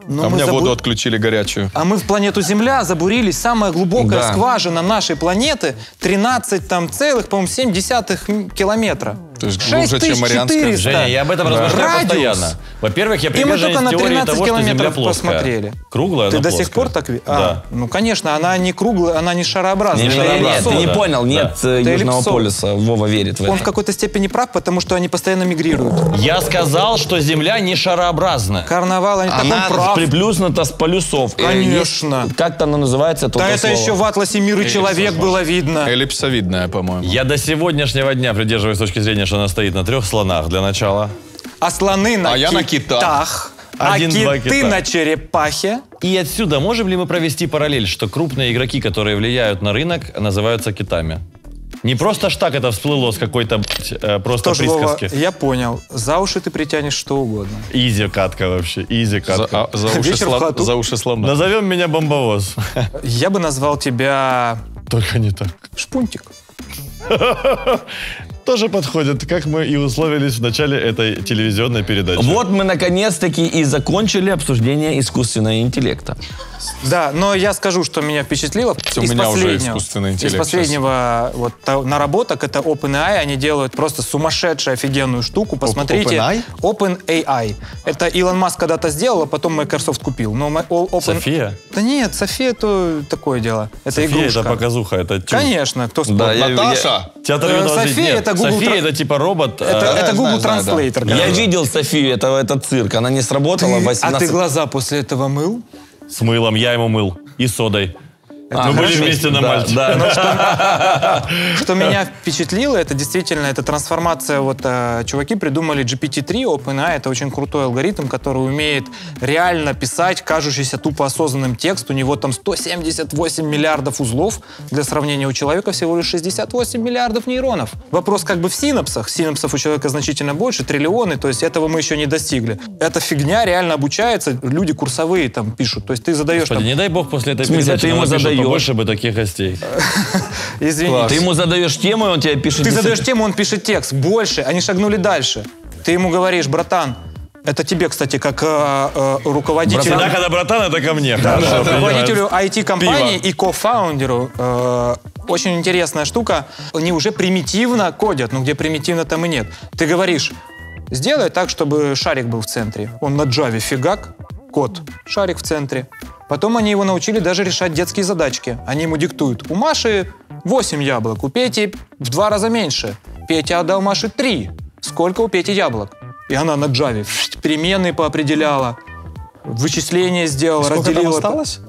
Speaker 1: Но
Speaker 4: А
Speaker 1: мы
Speaker 4: мне воду отключили горячую.
Speaker 1: А мы в планету Земля забурились. Самая глубокая
Speaker 9: Да.
Speaker 1: скважина нашей планеты 13,7 километра.
Speaker 4: То есть глубже, чем Марианская.
Speaker 1: 6400.
Speaker 2: Женя, я об этом размышляю
Speaker 1: Радиус.
Speaker 2: постоянно. Во-первых, я
Speaker 1: И мы
Speaker 2: приверженец
Speaker 1: только на
Speaker 2: теории
Speaker 1: 13
Speaker 2: того, что Земля
Speaker 1: километров
Speaker 2: плоская.
Speaker 1: посмотрели.
Speaker 2: Круглая,
Speaker 1: Ты
Speaker 2: но
Speaker 1: до сих
Speaker 2: плоская.
Speaker 1: пор так видишь?
Speaker 2: Да.
Speaker 1: Ну, конечно, она не круглая, она не шарообразная.
Speaker 9: Не
Speaker 1: это
Speaker 9: шарообразная.
Speaker 1: эллипсоид.
Speaker 9: Ты не
Speaker 2: да.
Speaker 9: понял, нет
Speaker 1: Это
Speaker 9: Южного
Speaker 1: эллипсоид.
Speaker 9: полюса. Вова верит в
Speaker 1: Он в
Speaker 9: это.
Speaker 1: какой-то степени прав, потому что они постоянно мигрируют.
Speaker 2: Я сказал, что Земля не шарообразна.
Speaker 1: Карнавал, они так он
Speaker 9: Она
Speaker 1: прав.
Speaker 9: приплюснута с полюсов.
Speaker 1: Конечно.
Speaker 9: Как-то она называется,
Speaker 1: Да это
Speaker 9: слово.
Speaker 1: еще в атласе «Мир и человек» было видно.
Speaker 4: Эллипсовидная, по-моему.
Speaker 2: Я до сегодняшнего дня придерживаюсь точки зрения, что она стоит на 3 слонах для начала.
Speaker 1: А слоны на
Speaker 4: А я на китах.
Speaker 1: китах. А
Speaker 2: 1-2
Speaker 1: киты
Speaker 2: кита.
Speaker 1: на черепахе.
Speaker 2: И отсюда можем ли мы провести параллель, что крупные игроки, которые влияют на рынок, называются китами? Не просто ж так это всплыло с какой-то просто
Speaker 1: Тоже, Вова,
Speaker 2: присказки.
Speaker 1: я понял. За уши ты притянешь что угодно.
Speaker 2: Изи катка вообще, изи катка.
Speaker 4: За уши
Speaker 1: Вечер в хату.
Speaker 4: за уши слона.
Speaker 2: Назовем меня бомбовоз.
Speaker 1: Я бы назвал тебя
Speaker 2: Только не так.
Speaker 1: Шпунтик.
Speaker 2: Тоже подходит, как мы и условились в начале этой телевизионной передачи.
Speaker 9: Вот мы наконец-таки и закончили обсуждение искусственного интеллекта.
Speaker 1: Да, но я скажу, что меня впечатлило.
Speaker 4: У меня уже искусственный интеллект
Speaker 1: Из последнего вот, наработок, это OpenAI, они делают просто сумасшедшую офигенную штуку. Посмотрите.
Speaker 4: OpenAI?
Speaker 1: OpenAI. Это Илон Маск когда-то сделал, а потом Microsoft купил. Но
Speaker 2: София?
Speaker 1: Да нет, София это такое дело. Это
Speaker 2: София
Speaker 1: игрушка.
Speaker 2: это показуха, это тюн.
Speaker 1: Конечно, кто спорит.
Speaker 9: Да, я-
Speaker 4: Наташа!
Speaker 2: Театр
Speaker 1: София
Speaker 2: юного зрителя. Нет,
Speaker 1: это Google
Speaker 2: София
Speaker 1: Tra-
Speaker 2: это типа робот.
Speaker 1: Это Google
Speaker 4: знаю, да.
Speaker 1: Translator.
Speaker 9: Я
Speaker 1: да.
Speaker 9: видел Софию, это цирк, она не сработала.
Speaker 1: А
Speaker 9: 18...
Speaker 1: ты глаза после этого мыл?
Speaker 2: С мылом, я ему мыл. И содой. Мы были
Speaker 1: хорошо.
Speaker 2: вместе на
Speaker 9: Да,
Speaker 2: мальчике.
Speaker 9: да.
Speaker 1: Что меня впечатлило, это действительно эта трансформация. Вот чуваки придумали GPT-3, OpenAI. Это очень крутой алгоритм, который умеет реально писать кажущийся тупо осознанным текст. У него там 178 миллиардов узлов. Для сравнения, у человека всего лишь 68 миллиардов нейронов. Вопрос как бы в синапсах. Синапсов у человека значительно больше, триллионы. То есть этого мы еще не достигли. Эта фигня реально обучается. Люди курсовые там пишут. То есть ты задаешь
Speaker 2: Господи,
Speaker 1: там...
Speaker 2: не дай бог после этой
Speaker 9: В смысле,
Speaker 2: передачи
Speaker 9: ты ему
Speaker 2: нам напишут
Speaker 9: задаешь?
Speaker 2: побольше бы таких гостей.
Speaker 1: Извини.
Speaker 9: Ты ему задаешь тему, и он тебе пишет...
Speaker 1: Ты задаешь тему, он пишет текст. Больше. Они шагнули дальше. Ты ему говоришь, братан, это тебе, кстати, как руководителю...
Speaker 2: Всегда, когда братан, это ко мне. Хорошо,
Speaker 1: руководителю
Speaker 2: понимаю.
Speaker 1: IT-компании и кофаундеру очень интересная штука. Они уже примитивно кодят, но где примитивно, там и нет. Ты говоришь, сделай так, чтобы шарик был в центре. Он на Java фигак, код, шарик в центре. Потом они его научили даже решать детские задачки. Они ему диктуют. У Маши 8 яблок, у Пети в 2 раза меньше. Петя отдал Маше 3. Сколько у Пети яблок? И она на Java переменные поопределяла, вычисления сделала, разделила.
Speaker 4: осталось?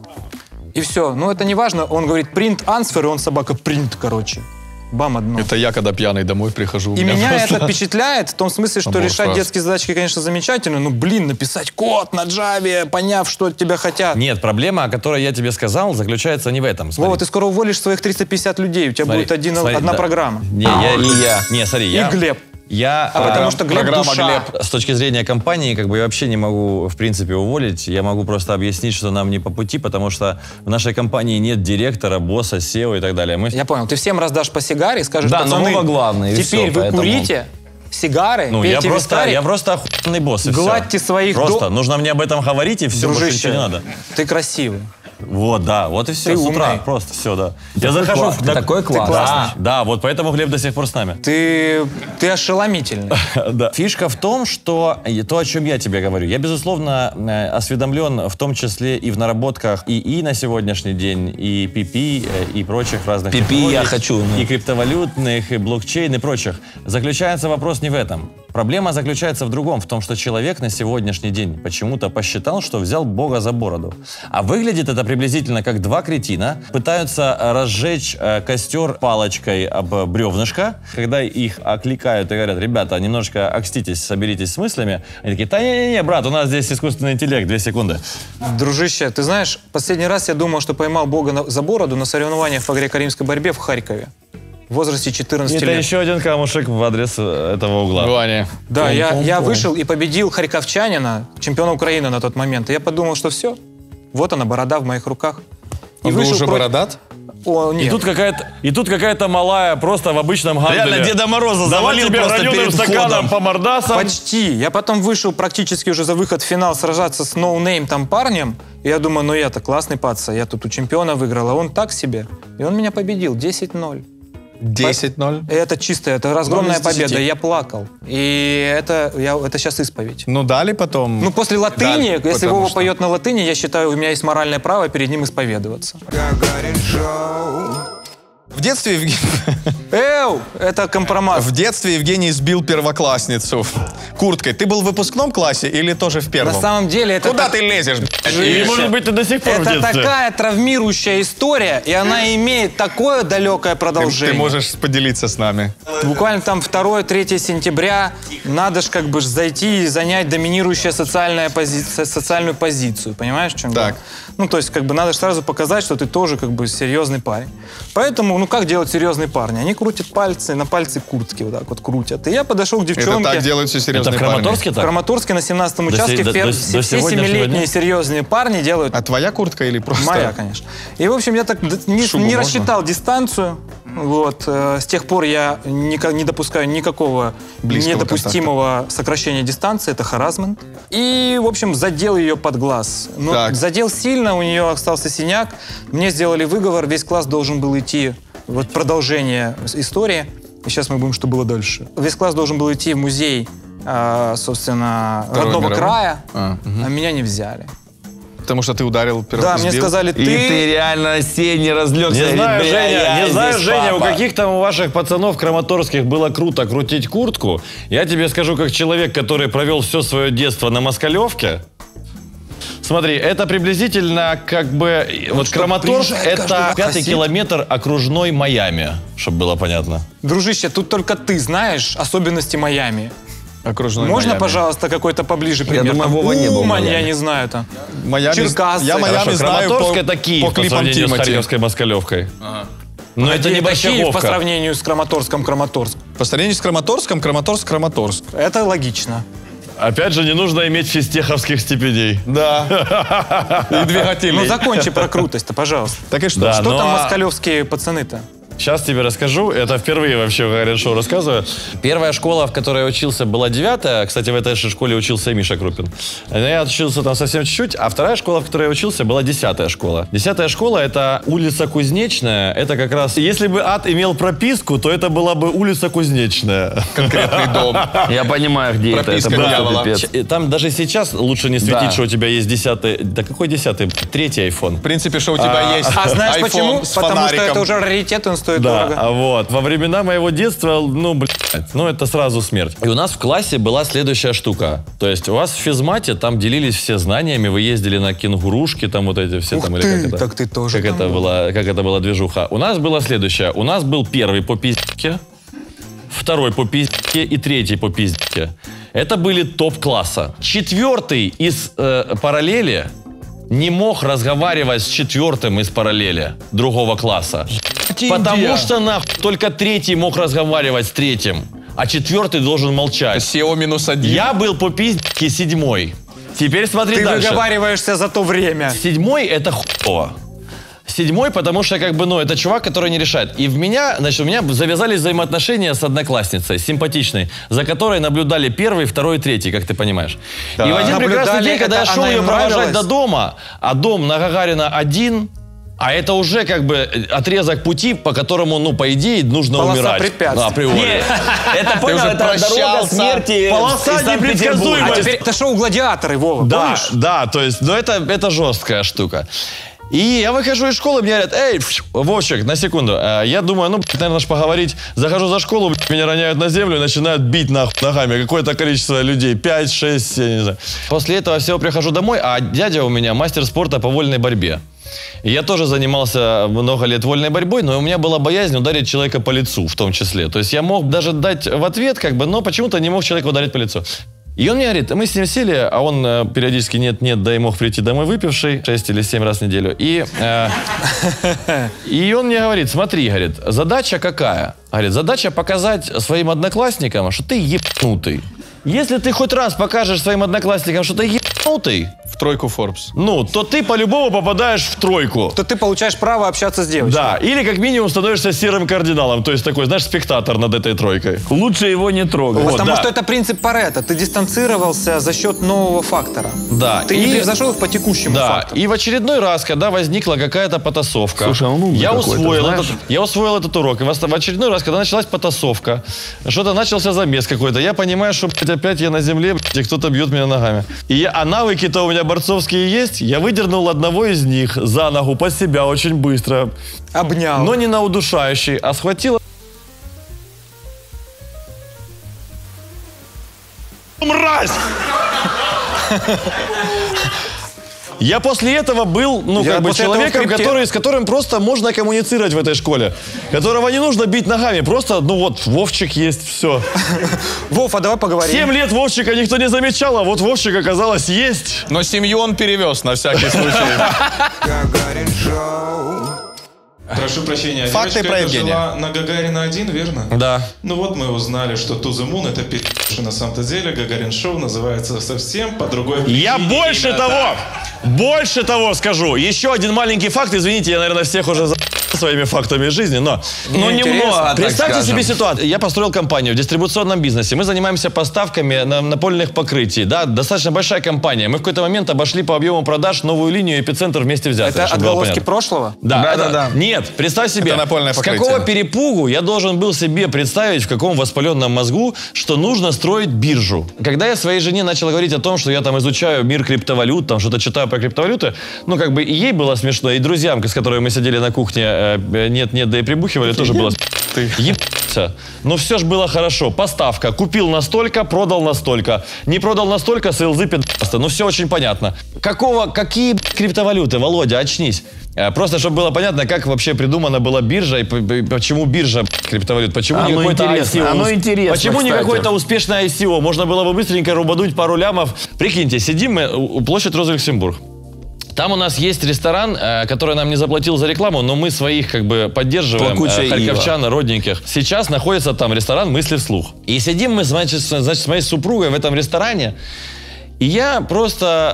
Speaker 1: И все. Но это не важно. Он говорит print answer, и он собака print, короче. Бам, одно.
Speaker 4: Это я, когда пьяный домой прихожу. у
Speaker 1: И меня
Speaker 4: просто-
Speaker 1: это впечатляет в том смысле, что
Speaker 4: Набор
Speaker 1: решать
Speaker 4: фраз.
Speaker 1: детские задачки, конечно, замечательно, но, блин, написать код на Java, поняв, что от тебя хотят.
Speaker 2: Нет, проблема, о которой я тебе сказал, заключается не в этом. Смотри.
Speaker 1: Вова, ты скоро уволишь своих 350 людей, у тебя
Speaker 2: Смотри,
Speaker 1: будет
Speaker 2: смотри,
Speaker 1: одна
Speaker 2: да.
Speaker 1: программа.
Speaker 2: Не, я. Не, смотри, я...
Speaker 1: И Глеб.
Speaker 2: Я,
Speaker 1: Потому что Глеб
Speaker 4: программа
Speaker 1: душа.
Speaker 4: Глеб.
Speaker 2: с точки зрения компании, как бы я вообще не могу, в принципе, уволить. Я могу просто объяснить, что нам не по пути, потому что в нашей компании нет директора, босса, SEO и так далее. Мы...
Speaker 1: Я понял. Ты всем раздашь по сигаре и скажешь,
Speaker 9: Да, но
Speaker 1: пацаны,
Speaker 9: Вова главный, и
Speaker 1: теперь
Speaker 9: всё,
Speaker 1: вы
Speaker 9: поэтому-
Speaker 1: курите сигары,
Speaker 2: Ну, я
Speaker 1: пейте
Speaker 2: просто
Speaker 1: вискарик.
Speaker 2: охуенный босс, и всё.
Speaker 1: Гладьте своих
Speaker 2: Просто нужно мне об этом говорить, и все, больше
Speaker 1: Дружище,
Speaker 2: ничего не надо.
Speaker 1: ты красивый.
Speaker 2: Вот, да, вот и все,
Speaker 1: Ты
Speaker 2: с утра,
Speaker 1: умный.
Speaker 2: просто все, да. Я захожу
Speaker 9: класс, ты такой классный.
Speaker 2: Да, вот поэтому Глеб до сих пор с нами.
Speaker 1: Ты ошеломительный.
Speaker 2: Да. Фишка в том, что то, о чем я тебе говорю, я, безусловно, осведомлен в том числе и в наработках ИИ на сегодняшний день, и PP, и прочих разных
Speaker 9: PP
Speaker 2: технологий,
Speaker 9: я хочу, ну.
Speaker 2: и криптовалютных, и блокчейн, и прочих. Заключается вопрос не в этом. Проблема заключается в другом, в том, что человек на сегодняшний день почему-то посчитал, что взял Бога за бороду. А выглядит это приблизительно как два кретина пытаются разжечь костер палочкой об бревнышко. Когда их окликают и говорят: ребята, немножко окститесь, соберитесь с мыслями, они такие: да не-не-не, брат, у нас здесь искусственный интеллект, 2 секунды.
Speaker 1: Дружище, ты знаешь, последний раз я думал, что поймал Бога за бороду на соревнованиях по греко-римской борьбе в Харькове. В возрасте 14
Speaker 2: Это
Speaker 1: лет.
Speaker 2: еще один камушек в адрес этого угла.
Speaker 4: Ваня.
Speaker 1: Да, я вышел и победил харьковчанина, чемпиона Украины на тот момент. И я подумал, что все, вот она, борода в моих руках. И
Speaker 4: Он был уже бородат?
Speaker 1: О, нет.
Speaker 2: И тут какая-то малая просто в обычном ганделе.
Speaker 9: Реально Деда Мороза завалил
Speaker 2: тебе
Speaker 9: просто
Speaker 2: граненым
Speaker 9: перед
Speaker 2: стаканом
Speaker 9: входом.
Speaker 2: по мордасам.
Speaker 1: Почти. Я потом вышел практически уже за выход в финал сражаться с ноунейм там парнем. И я думаю, ну я-то классный паца, я тут у чемпиона выиграл, а он так себе. И он меня победил 10-0.
Speaker 4: 10-0?
Speaker 1: Это чисто, это разгромная
Speaker 4: 0 из 10.
Speaker 1: победа. Я плакал. И это сейчас исповедь.
Speaker 4: Ну, дали потом.
Speaker 1: Ну, после латыни,
Speaker 4: Дали,
Speaker 1: если
Speaker 4: потому
Speaker 1: Вова
Speaker 4: что-
Speaker 1: поет на латыни, я считаю, у меня есть моральное право перед ним исповедоваться.
Speaker 6: Гагарин Шоу.
Speaker 4: В детстве
Speaker 1: Это компромат.
Speaker 4: В детстве Евгений сбил первоклассницу курткой. Ты был в выпускном классе или тоже в первом?
Speaker 1: На самом деле это...
Speaker 4: Куда ты лезешь, блядь?
Speaker 2: Или, может быть, ты до сих пор в
Speaker 1: Это
Speaker 2: детстве.
Speaker 1: такая травмирующая история, и она имеет такое далекое продолжение.
Speaker 4: Ты можешь поделиться с нами.
Speaker 1: Буквально там 2-3 сентября надо ж как бы зайти и занять доминирующую социальную позицию. Понимаешь, в чем дело?
Speaker 4: Так.
Speaker 1: Ну, то есть, как бы надо ж сразу показать, что ты тоже как бы серьезный парень. Поэтому, ну, как делают серьезные парни? Они крутят пальцы, на пальцы куртки вот так вот крутят. И я подошел к девчонке.
Speaker 4: Это так делают все
Speaker 2: Это
Speaker 4: серьезные
Speaker 2: в
Speaker 4: парни.
Speaker 2: Краматорске
Speaker 1: В
Speaker 2: так?
Speaker 1: Краматорске на 17-м
Speaker 2: До
Speaker 1: участке
Speaker 2: до
Speaker 1: все
Speaker 2: сегодняшнего
Speaker 1: 7-летние
Speaker 2: дня?
Speaker 1: серьезные парни делают.
Speaker 4: А твоя куртка или просто?
Speaker 1: Моя, конечно. И, в общем, я так не
Speaker 4: Шубу можно?
Speaker 1: рассчитал дистанцию. Вот. С тех пор я не допускаю никакого
Speaker 4: Близкого
Speaker 1: недопустимого сокращения дистанции. Это харассмент. И, в общем, задел ее под глаз. Но
Speaker 4: Так.
Speaker 1: задел сильно, у нее остался синяк. Мне сделали выговор, весь класс должен был идти. Вот продолжение истории. И сейчас мы будем, что было дальше. Весь класс должен был идти в музей, собственно,
Speaker 4: Второй
Speaker 1: родного
Speaker 4: мировой?
Speaker 1: края,
Speaker 4: А,
Speaker 1: а меня не взяли.
Speaker 4: Потому что ты ударил первым.
Speaker 1: Да, мне сказали,
Speaker 9: И ты реально сей разлегся.
Speaker 2: Не знаю,
Speaker 9: Бля,
Speaker 2: Женя,
Speaker 9: я
Speaker 2: не знаю,
Speaker 9: здесь
Speaker 2: Женя, у
Speaker 9: папа.
Speaker 2: каких там у ваших пацанов краматорских было круто крутить куртку. Я тебе скажу, как человек, который провел все свое детство на Москалевке. Смотри, это приблизительно как бы... Вот Краматорск — это 5-й километр окружной Майами, чтобы было понятно.
Speaker 1: Дружище, тут только ты знаешь особенности Майами.
Speaker 4: Окружной
Speaker 1: Можно,
Speaker 4: Майами.
Speaker 1: пожалуйста, какой-то поближе пример?
Speaker 9: думаю,
Speaker 1: Там
Speaker 9: Вова не был в
Speaker 1: Умань,
Speaker 9: Майами.
Speaker 1: я не знаю там.
Speaker 4: Майами,
Speaker 1: Черкассы.
Speaker 4: я Майами
Speaker 2: Хорошо,
Speaker 4: знаю
Speaker 2: Краматорск
Speaker 4: по,
Speaker 2: это Киев
Speaker 4: по
Speaker 2: по
Speaker 4: клипам
Speaker 2: сравнению с
Speaker 4: Тимати.
Speaker 2: Харьковской Москалевкой. Но это не
Speaker 1: Киев по
Speaker 2: Борщаговка.
Speaker 1: сравнению с Краматорском Краматорск.
Speaker 4: По сравнению с Краматорском, Краматорск.
Speaker 1: Это логично.
Speaker 2: Опять же, не нужно иметь физтеховских стипендий.
Speaker 4: Да. И двигателей.
Speaker 1: Ну, закончи про крутость-то, пожалуйста.
Speaker 4: Так и что?
Speaker 2: Да.
Speaker 1: Что
Speaker 2: Ну,
Speaker 1: там
Speaker 2: а-
Speaker 1: москалевские пацаны-то?
Speaker 2: Сейчас тебе расскажу. Это впервые вообще в Гагарин Шоу рассказываю. Первая школа, в которой я учился, была 9-я. Кстати, в этой же школе учился и Миша Крупин. Но я учился там совсем чуть-чуть. А вторая школа, в которой я учился, была 10-я школа. 10-я школа — это улица Кузнечная. Это как раз... Если бы ад имел прописку, то это была бы улица Кузнечная.
Speaker 4: Конкретный дом.
Speaker 9: Я понимаю, где это.
Speaker 4: Прописка
Speaker 9: Это просто
Speaker 4: дьявола.
Speaker 9: пипец.
Speaker 2: Там даже сейчас лучше не светить,
Speaker 9: Да.
Speaker 2: что у тебя есть 10-й... Да какой 10-й? 3-й iPhone.
Speaker 4: В принципе, что у тебя есть
Speaker 1: А знаешь
Speaker 4: iPhone
Speaker 1: почему?
Speaker 4: с
Speaker 1: Потому что
Speaker 4: фонариком.
Speaker 1: это уже раритет, он стоит
Speaker 2: Да,
Speaker 1: дорого.
Speaker 2: вот. Во времена моего детства, ну, блядь, ну, это сразу смерть. И у нас в классе была следующая штука. То есть у вас в физмате там делились все знаниями, вы ездили на кенгурушки, там вот эти все
Speaker 1: Ух
Speaker 2: там,
Speaker 1: ты,
Speaker 2: или как это?
Speaker 1: так ты тоже
Speaker 2: Как
Speaker 1: там
Speaker 2: это была движуха. У нас было следующее. У нас был первый по пиздке, второй по пиздке и третий по пиздке. Это были топ-класса. 4-й из параллели не мог разговаривать с 4-м из параллели другого класса. Потому что, нахуй, только 3-й мог разговаривать с 3-м, а 4-й должен молчать.
Speaker 4: SEO -1.
Speaker 2: Я был по пиздке 7-й. Теперь смотри
Speaker 1: Ты
Speaker 2: дальше.
Speaker 1: выговариваешься за то время.
Speaker 2: 7-й это хуево. 7-й, потому что, как бы, ну, это чувак, который не решает. И в меня, значит, у меня завязались взаимоотношения с одноклассницей, симпатичной, за которой наблюдали 1-й, 2-й, 3-й, как ты понимаешь. И в один прекрасный
Speaker 1: Наблюдали,
Speaker 2: день, когда я
Speaker 1: это
Speaker 2: шел
Speaker 1: она
Speaker 2: ее
Speaker 1: им
Speaker 2: провожать
Speaker 1: нравилась?
Speaker 2: до дома, а дом на Гагарина 1, а это уже, как бы, отрезок пути, по которому, ну, по идее, нужно
Speaker 1: Полоса
Speaker 2: умирать.
Speaker 1: препятствий.
Speaker 2: Априори.
Speaker 9: Это понял,
Speaker 4: уже
Speaker 9: это дорога
Speaker 4: прощался.
Speaker 9: смерти
Speaker 2: Полоса
Speaker 9: из Санкт-Петербурга.
Speaker 2: непредсказуемости.
Speaker 1: А теперь это шоу «Гладиаторы», Вова,
Speaker 2: Да,
Speaker 1: помнишь?
Speaker 2: да, то есть, ну это жесткая штука. И я выхожу из школы, мне говорят, эй, Вовчик, на секунду. Я думаю, наверное, поговорить. Захожу за школу, меня роняют на землю и начинают бить ногами какое-то количество людей. 5, 6, я не знаю. После этого всего прихожу домой, а дядя у меня мастер спорта по вольной борьбе. И я тоже занимался много лет вольной борьбой, но у меня была боязнь ударить человека по лицу в том числе. То есть я мог даже дать в ответ, но почему-то не мог человека ударить по лицу. И он мне говорит, мы с ним сели, а он периодически нет, да и мог прийти домой выпивший 6 или 7 раз в неделю. И он мне говорит, смотри, говорит, задача какая? Говорит, задача показать своим одноклассникам, что ты ебанутый. Если ты хоть раз покажешь своим одноклассникам, что ты ебанутый,
Speaker 4: В тройку Forbes.
Speaker 2: то ты по-любому попадаешь в тройку.
Speaker 1: То ты получаешь право общаться с девочкой.
Speaker 2: Да, или как минимум становишься серым кардиналом, то есть такой, знаешь, спектатор над этой тройкой.
Speaker 3: Лучше его не трогать.
Speaker 2: Вот,
Speaker 1: Потому
Speaker 2: да.
Speaker 1: что это принцип Паретта. Ты дистанцировался за счет нового фактора.
Speaker 2: Да.
Speaker 1: Ты не превзошел их по текущему
Speaker 2: Да,
Speaker 1: факту.
Speaker 2: и в очередной раз, когда возникла какая-то потасовка,
Speaker 3: Слушай, он умный
Speaker 2: я
Speaker 3: какой-то,
Speaker 2: усвоил этот урок. И в очередной раз, когда началась потасовка, что-то начался замес какой-то, я понимаю, что опять я на земле, и кто-то бьет меня ногами. А навыки-то у меня борцовские есть. Я выдернул одного из них за ногу под себя очень быстро.
Speaker 1: Обнял.
Speaker 2: Но не на удушающий, а схватил... Мразь! Я после этого был, человеком, с которым просто можно коммуницировать в этой школе. Которого не нужно бить ногами. Просто, Вовчик есть, все.
Speaker 1: Вов, а давай поговорим.
Speaker 2: 7 лет Вовчика никто не замечал, а вот Вовчик, оказалось, есть.
Speaker 4: Но семью он перевез на всякий случай.
Speaker 6: Гагарин Шоу.
Speaker 5: Прошу прощения,
Speaker 4: Факты
Speaker 5: девочка
Speaker 4: про
Speaker 5: эта
Speaker 4: Евгения.
Speaker 5: жила на Гагарина 1, верно?
Speaker 2: Да.
Speaker 5: Ну вот мы узнали, что To The Moon это что на самом-то деле Гагарин Шоу называется совсем по другой причине.
Speaker 2: Я больше того скажу. Еще один маленький факт. Извините, я, наверное, всех уже своими фактами жизни, но
Speaker 9: немного,
Speaker 2: Представьте себе ситуацию. Я построил компанию в дистрибуционном бизнесе. Мы занимаемся поставками напольных покрытий. Да, достаточно большая компания. Мы в какой-то момент обошли по объему продаж новую линию «Эпицентр» вместе взятый.
Speaker 1: Это отголоски прошлого?
Speaker 2: Да. Нет, представь себе,
Speaker 4: Это напольное
Speaker 2: с
Speaker 4: покрытие.
Speaker 2: какого перепугу я должен был себе представить, в каком воспаленном мозгу, что нужно строить биржу. Когда я своей жене начал говорить о том, что я там изучаю мир криптовалют, там что-то читаю про криптовалюты, и ей было смешно, и друзьям, с которыми мы сидели на кухне, нет, да и прибухивали, тоже было ебаться. Но все же было хорошо. Поставка. Купил настолько, продал настолько. Не продал настолько, селзы пи***ста. Ну все очень понятно. Какие криптовалюты, Володя, очнись. Просто, чтобы было понятно, как вообще придумана была биржа и почему биржа криптовалют, почему не какой-то ICO. Почему не какое-то успешное ICO? Можно было бы быстренько рубануть пару лямов. Прикиньте, сидим мы, площадь Роза Люксембург. Там у нас есть ресторан, который нам не заплатил за рекламу, но мы своих поддерживаем, харьковчан, родненьких. Сейчас находится там ресторан «Мысли вслух». И сидим мы, значит, с моей супругой в этом ресторане. И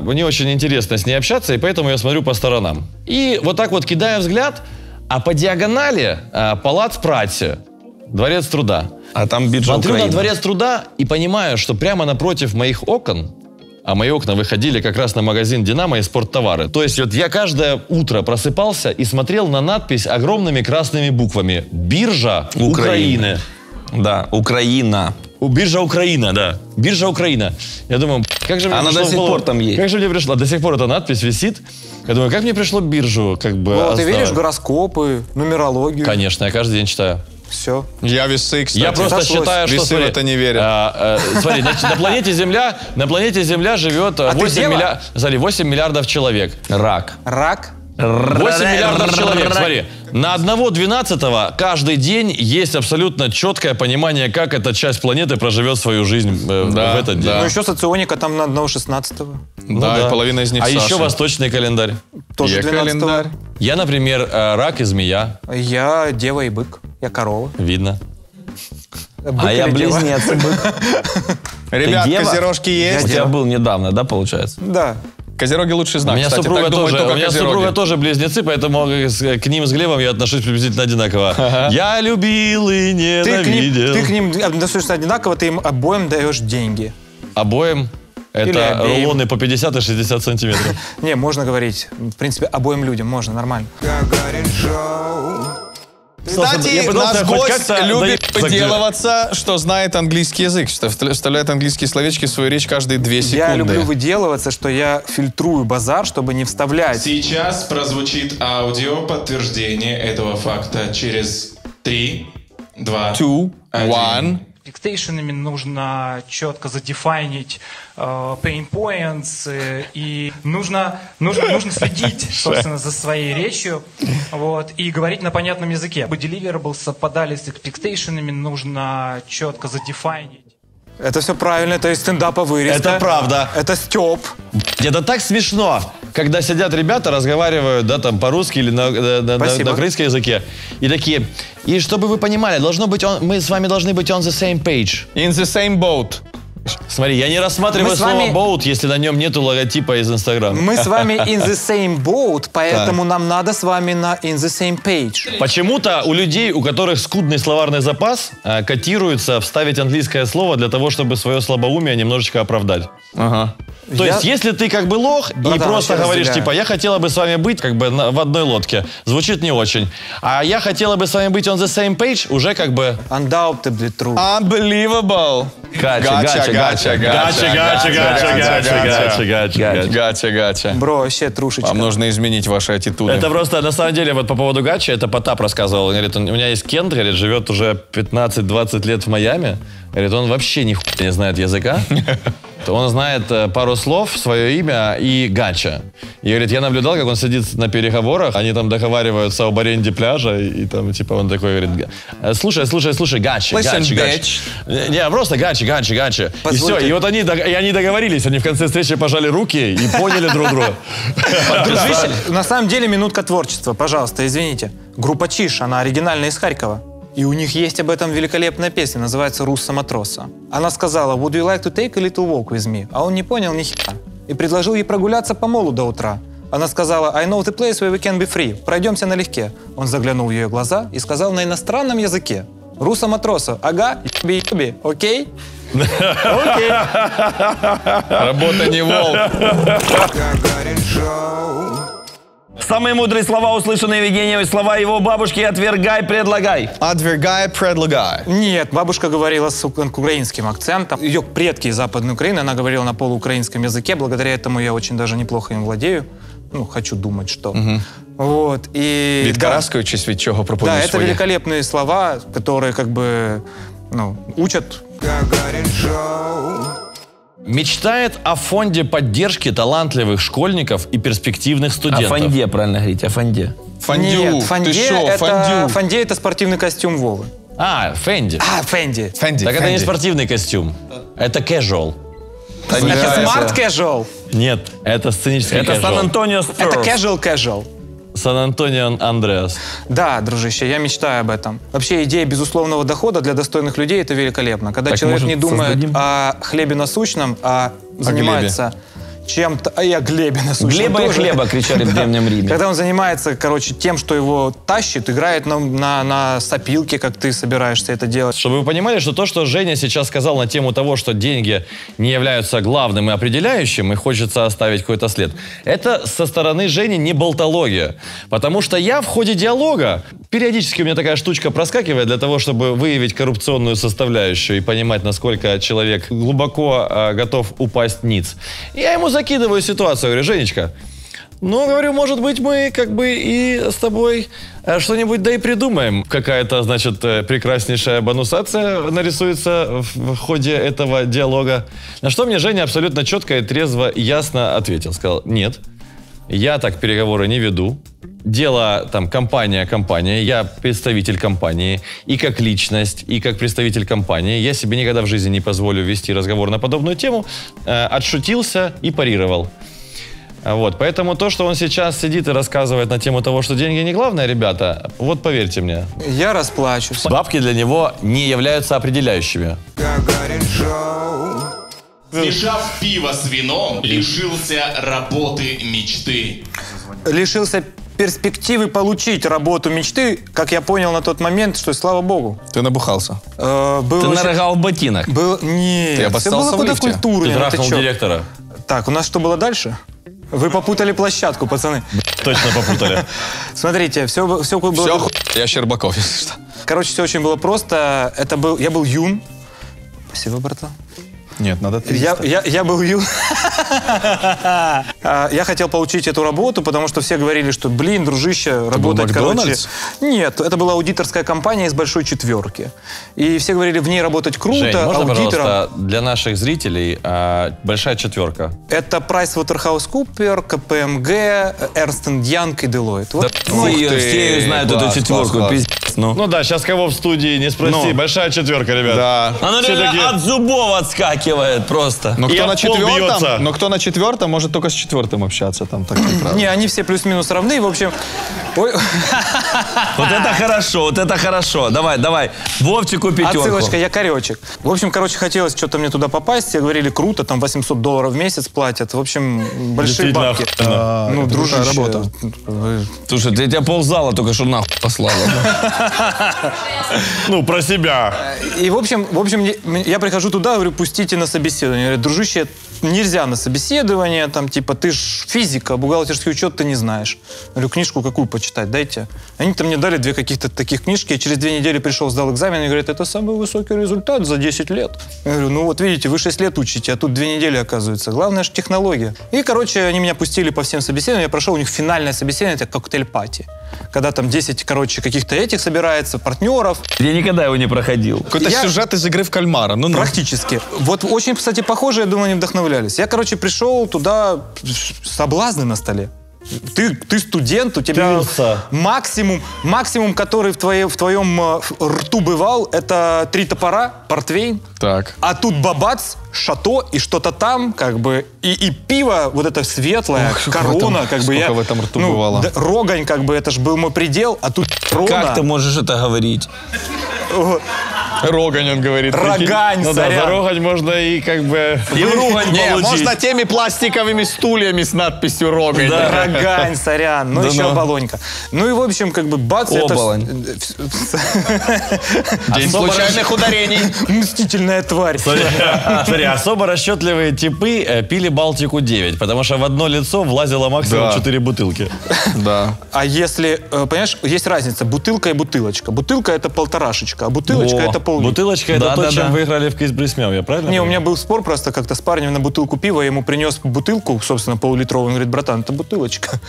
Speaker 2: мне очень интересно с ней общаться, и поэтому я смотрю по сторонам. И вот так вот кидаю взгляд, а по диагонали палац Праці, Дворец труда.
Speaker 9: А там биржа
Speaker 2: Смотрю
Speaker 9: Украины.
Speaker 2: на Дворец труда и понимаю, что прямо напротив моих окон, а мои окна выходили как раз на магазин «Динамо» и спорттовары. То есть я каждое утро просыпался и смотрел на надпись огромными красными буквами «Биржа Украины».
Speaker 9: Да, Украина.
Speaker 2: Биржа Украина, да. Биржа Украина. Я думаю, как же мне
Speaker 9: Она
Speaker 2: пришло
Speaker 9: до сих
Speaker 2: в голову-
Speaker 9: пор там есть.
Speaker 2: Как же мне пришло? До сих пор эта надпись висит. Я думаю, как мне пришло биржу
Speaker 1: Ты
Speaker 2: основать?
Speaker 1: веришь в гороскопы, нумерологию?
Speaker 2: Конечно, я каждый день читаю.
Speaker 1: Все.
Speaker 4: Я весы, кстати.
Speaker 2: Я просто
Speaker 1: сошлось.
Speaker 2: считаю, что...
Speaker 4: Весы в это не верят.
Speaker 2: Смотри, на планете Земля живет
Speaker 1: ты
Speaker 2: 8 миллиардов человек.
Speaker 9: Рак.
Speaker 1: Рак?
Speaker 2: 8 миллиардов человек, смотри. На 1/12 каждый день есть абсолютно четкое понимание, как эта часть планеты проживет свою жизнь в этот день.
Speaker 1: Ну еще соционика там на 1/16.
Speaker 4: Да, и половина из них
Speaker 2: А
Speaker 4: Саша.
Speaker 2: еще восточный календарь.
Speaker 1: Тоже
Speaker 4: Я
Speaker 1: 12.
Speaker 4: календарь.
Speaker 2: Я, например, рак и змея.
Speaker 1: Я дева и бык. Я корова.
Speaker 2: Видно.
Speaker 1: Бык
Speaker 9: А я
Speaker 1: или дева?
Speaker 9: близнец.
Speaker 4: Ребят,
Speaker 9: Ты дева?
Speaker 4: козерожки
Speaker 9: У
Speaker 4: есть?
Speaker 9: тебя был недавно, да, получается?
Speaker 1: Да.
Speaker 4: Козероги лучший
Speaker 2: У
Speaker 4: знак,
Speaker 2: меня
Speaker 4: кстати.
Speaker 2: супруга
Speaker 4: Так думают только козероги.
Speaker 2: супруга тоже близнецы, поэтому к ним с Глебом я отношусь приблизительно одинаково. Я любил и ненавидел.
Speaker 1: Ты к ним относишься одинаково, ты им обоим даешь деньги.
Speaker 2: Обоим.
Speaker 1: Или
Speaker 2: Это
Speaker 1: обеим.
Speaker 2: рулоны по 50 и 60 сантиметров.
Speaker 1: Не, можно говорить. В принципе, обоим людям можно, нормально.
Speaker 6: Гагарин Шоу.
Speaker 4: Кстати, наш гость любит выделываться, что знает английский язык, что вставляет английские словечки в свою речь каждые 2 секунды.
Speaker 1: Я люблю выделываться, что я фильтрую базар, чтобы не вставлять.
Speaker 5: Сейчас прозвучит аудио подтверждение этого факта через 3, 2, 1.
Speaker 10: Фикстейшенами нужно четко задефайнить pain points, и нужно следить, собственно, за своей речью, вот, и говорить на понятном языке. Чтобы deliverables совпадали с фикстейшенами, нужно четко задефайнить.
Speaker 1: Это все правильно, это из стендапа вырезка.
Speaker 2: Это правда.
Speaker 1: Это Степ.
Speaker 2: Это так смешно, когда сидят ребята, разговаривают, да, там, по-русски или на украинском языке, и такие, и чтобы вы понимали, мы с вами должны быть on the same page.
Speaker 4: In the same boat.
Speaker 2: Смотри, я не рассматриваю слово boat, если на нем нету логотипа из Инстаграма.
Speaker 1: Мы с вами in the same boat, поэтому нам надо с вами на in the same page.
Speaker 2: Почему-то у людей, у которых скудный словарный запас, котируется вставить английское слово для того, чтобы свое слабоумие немножечко оправдать.
Speaker 4: Ага.
Speaker 2: То есть, если ты как бы лох и просто говоришь, типа, я хотела бы с вами быть как бы в одной лодке, звучит не очень. А я хотела бы с вами быть on the same page, уже как бы...
Speaker 1: Undoubtedly true.
Speaker 4: Unbelievable. Гача.
Speaker 1: Бро, вообще трушечка.
Speaker 4: Вам нужно изменить ваши аттитуды.
Speaker 2: Это просто, на самом деле, вот по поводу гачи, это Потап рассказывал. Он говорит, у меня есть Кент, говорит, живет уже 15-20 лет в Майами. Говорит, он вообще нихуя не знает языка. Он знает пару слов, свое имя и гача. И говорит, я наблюдал, как он сидит на переговорах, они там договариваются об аренде пляжа, и там типа он такой говорит, слушай, гачи. Не, просто гачи. И все, и вот они договорились, они в конце встречи пожали руки и поняли друг друга.
Speaker 1: На самом деле минутка творчества, пожалуйста, извините. Группа Чиш, она оригинальная из Харькова. И у них есть об этом великолепная песня, называется «Русса матроса». Она сказала «Would you like to take a little walk with me?» А он не понял ни хера. И предложил ей прогуляться по молу до утра. Она сказала «I know the place where we can be free». Пройдемся налегке. Он заглянул в ее глаза и сказал на иностранном языке «Русса матроса, ага, еби, окей?» Окей.
Speaker 4: Работа не волк.
Speaker 3: Самые мудрые слова, услышанные Евгением, слова его бабушки «отвергай, предлагай».
Speaker 4: Отвергай, предлагай.
Speaker 1: Нет, бабушка говорила с украинским акцентом. Ее предки из Западной Украины, она говорила на полуукраинском языке. Благодаря этому я очень даже неплохо им владею. Ну, хочу думать, что. Вот, и...
Speaker 4: Відкараскуючись від чого пропонуєш
Speaker 1: Да, это
Speaker 4: своє.
Speaker 1: великолепные слова, которые как бы, учат.
Speaker 2: Мечтает о фонде поддержки талантливых школьников и перспективных студентов.
Speaker 3: О фонде, правильно говорить, о фонде.
Speaker 4: Фондю.
Speaker 1: Нет,
Speaker 4: Ты шо,
Speaker 1: фонде это спортивный костюм Вовы.
Speaker 2: Фенди.
Speaker 1: Фенди.
Speaker 2: Так это не спортивный костюм, это casual.
Speaker 1: Это smart casual.
Speaker 2: Нет, это сценический
Speaker 3: Это
Speaker 2: casual.
Speaker 3: Сан-Антонио
Speaker 1: Это
Speaker 3: Спёрс.
Speaker 1: casual.
Speaker 2: Сан-Антонио Андреас.
Speaker 1: Да, дружище, я мечтаю об этом. Вообще идея безусловного дохода для достойных людей – это великолепно. Когда
Speaker 3: Так,
Speaker 1: человек
Speaker 3: может,
Speaker 1: не думает
Speaker 3: создадим?
Speaker 1: о хлебе насущном, а занимается чем-то... А я Глебе насущном
Speaker 3: Глеба и
Speaker 1: тоже.
Speaker 3: хлеба кричали в Древнем Риме.
Speaker 1: Когда он занимается, тем, что его тащит, играет на сопилке, как ты собираешься это делать.
Speaker 2: Чтобы вы понимали, что то, что Женя сейчас сказал на тему того, что деньги не являются главным и определяющим, и хочется оставить какой-то след, это со стороны Жени не болтология. Потому что я в ходе диалога, периодически у меня такая штучка проскакивает для того, чтобы выявить коррупционную составляющую и понимать, насколько человек глубоко готов упасть ниц. Я ему закидываю ситуацию, говорю, Женечка, говорю, может быть, мы как бы и с тобой что-нибудь да и придумаем. Какая-то, значит, прекраснейшая бонусация нарисуется в ходе этого диалога. На что мне Женя абсолютно четко и трезво и ясно ответил. Сказал, нет, я так переговоры не веду. Дело там компания, я представитель компании. И как личность, и как представитель компании я себе никогда в жизни не позволю вести разговор на подобную тему. Отшутился и парировал. Вот, поэтому то, что он сейчас сидит и рассказывает на тему того, что деньги не главное, ребята, вот поверьте мне.
Speaker 1: Я расплачусь.
Speaker 2: Бабки для него не являются определяющими.
Speaker 5: Смешав пиво с вином, лишился работы мечты.
Speaker 1: Лишился перспективы получить работу мечты, как я понял на тот момент, что, слава богу.
Speaker 4: Ты набухался.
Speaker 3: Ты нарыгал в ботинок.
Speaker 1: Нет,
Speaker 4: Ты
Speaker 1: все было
Speaker 4: обоссался в
Speaker 1: куда
Speaker 4: лифте?
Speaker 1: культурнее.
Speaker 2: Ты трахнул директора.
Speaker 1: Так, у нас что было дальше? Вы попутали площадку, пацаны.
Speaker 2: Точно попутали.
Speaker 1: Смотрите, все было...
Speaker 4: Я Щербаков, если что.
Speaker 1: Короче, все очень было просто. Я был юн. Спасибо, братан.
Speaker 4: Нет, надо ты.
Speaker 1: Я был юн. Я хотел получить эту работу, потому что все говорили, что, блин, дружище, работать, короче... Нет, это была аудиторская компания из большой четверки. И все говорили, в ней работать круто,
Speaker 2: Жень, можно,
Speaker 1: аудитором...
Speaker 2: пожалуйста, для наших зрителей большая четверка?
Speaker 1: Это PricewaterhouseCoopers, KPMG, Ernst & Young и Deloitte. Вот.
Speaker 9: Все знают эту четверку, пиздец.
Speaker 2: Ну да, сейчас кого в студии не спроси. Большая четверка, ребят.
Speaker 4: Да.
Speaker 9: Оно реально от зубов отскакивает просто.
Speaker 4: Но кто,
Speaker 2: бьется.
Speaker 4: но кто на четвертом, может только с четвертым общаться. Там так неправильно.
Speaker 1: Не, они все плюс-минус равны. В общем...
Speaker 9: Вот это хорошо, вот это хорошо. Давай. Вовчику пятерку.
Speaker 1: Отсылочка, я коречек. В общем, хотелось что-то мне туда попасть. Все говорили, круто, там $800 в месяц платят. В общем, большие бабки. Ну, дружище. Работа.
Speaker 9: Слушай, я тебя ползала только что нахуй послала.
Speaker 2: Ну, про себя.
Speaker 1: И, в общем, я прихожу туда, говорю, пустите на собеседование. Говорят, дружище, нельзя на собеседование, там, типа, ты ж физика, бухгалтерский учет ты не знаешь. Я говорю, книжку какую почитать, дайте. Они-то мне дали 2 каких-то таких книжки, я через 2 недели пришел, сдал экзамен, и говорят, это самый высокий результат за 10 лет. Я говорю, ну вот видите, вы 6 лет учите, а тут 2 недели, оказывается. Главное же технология. И, короче, они меня пустили по всем собеседованиям, я прошел у них финальное собеседование, это коктейль-пати. Когда там 10, каких-то этих собирается, партнеров.
Speaker 9: Я никогда его не проходил.
Speaker 4: Какой-то сюжет из игры в кальмара. Ну.
Speaker 1: Практически. Вот очень, кстати, похоже, я думаю, они вдохновлялись. Я, пришел туда, соблазны на столе. Ты студент, у тебя максимум, который в твоем рту бывал, это 3 топора, портвейн.
Speaker 4: Так.
Speaker 1: А тут бабац, шато и что-то там, и пиво, вот это светлое, корона,
Speaker 4: сколько в этом рту бывало?
Speaker 1: Рогань, это же был мой предел, а тут корона.
Speaker 9: Как ты можешь это говорить?
Speaker 4: Рогань, он говорит.
Speaker 1: Рогань,
Speaker 2: ну да, за рогань можно и и в ругань получить.
Speaker 4: Можно теми пластиковыми стульями с надписью «Рогань».
Speaker 1: Да. Рогань, сорян, ну еще оболонька. Ну и в общем, бац,
Speaker 9: Оболонь.
Speaker 4: День случайных ударений.
Speaker 1: Мстительная тварь.
Speaker 2: Смотри, особо расчетливые типы пили Балтику-9, потому что в одно лицо влазило максимум 4 бутылки.
Speaker 4: Да.
Speaker 1: А если, понимаешь, есть разница, бутылка и бутылочка. Бутылка это полторашечка, а бутылочка это пол-литра.
Speaker 2: Бутылочка это то, чем вы играли в Киз-Брисмяу, я правильно?
Speaker 1: Не, у меня был спор просто как-то с парнем на бутылку пива, я ему принес бутылку, собственно, пол-литровую, он говорит, братан, это бутылочка.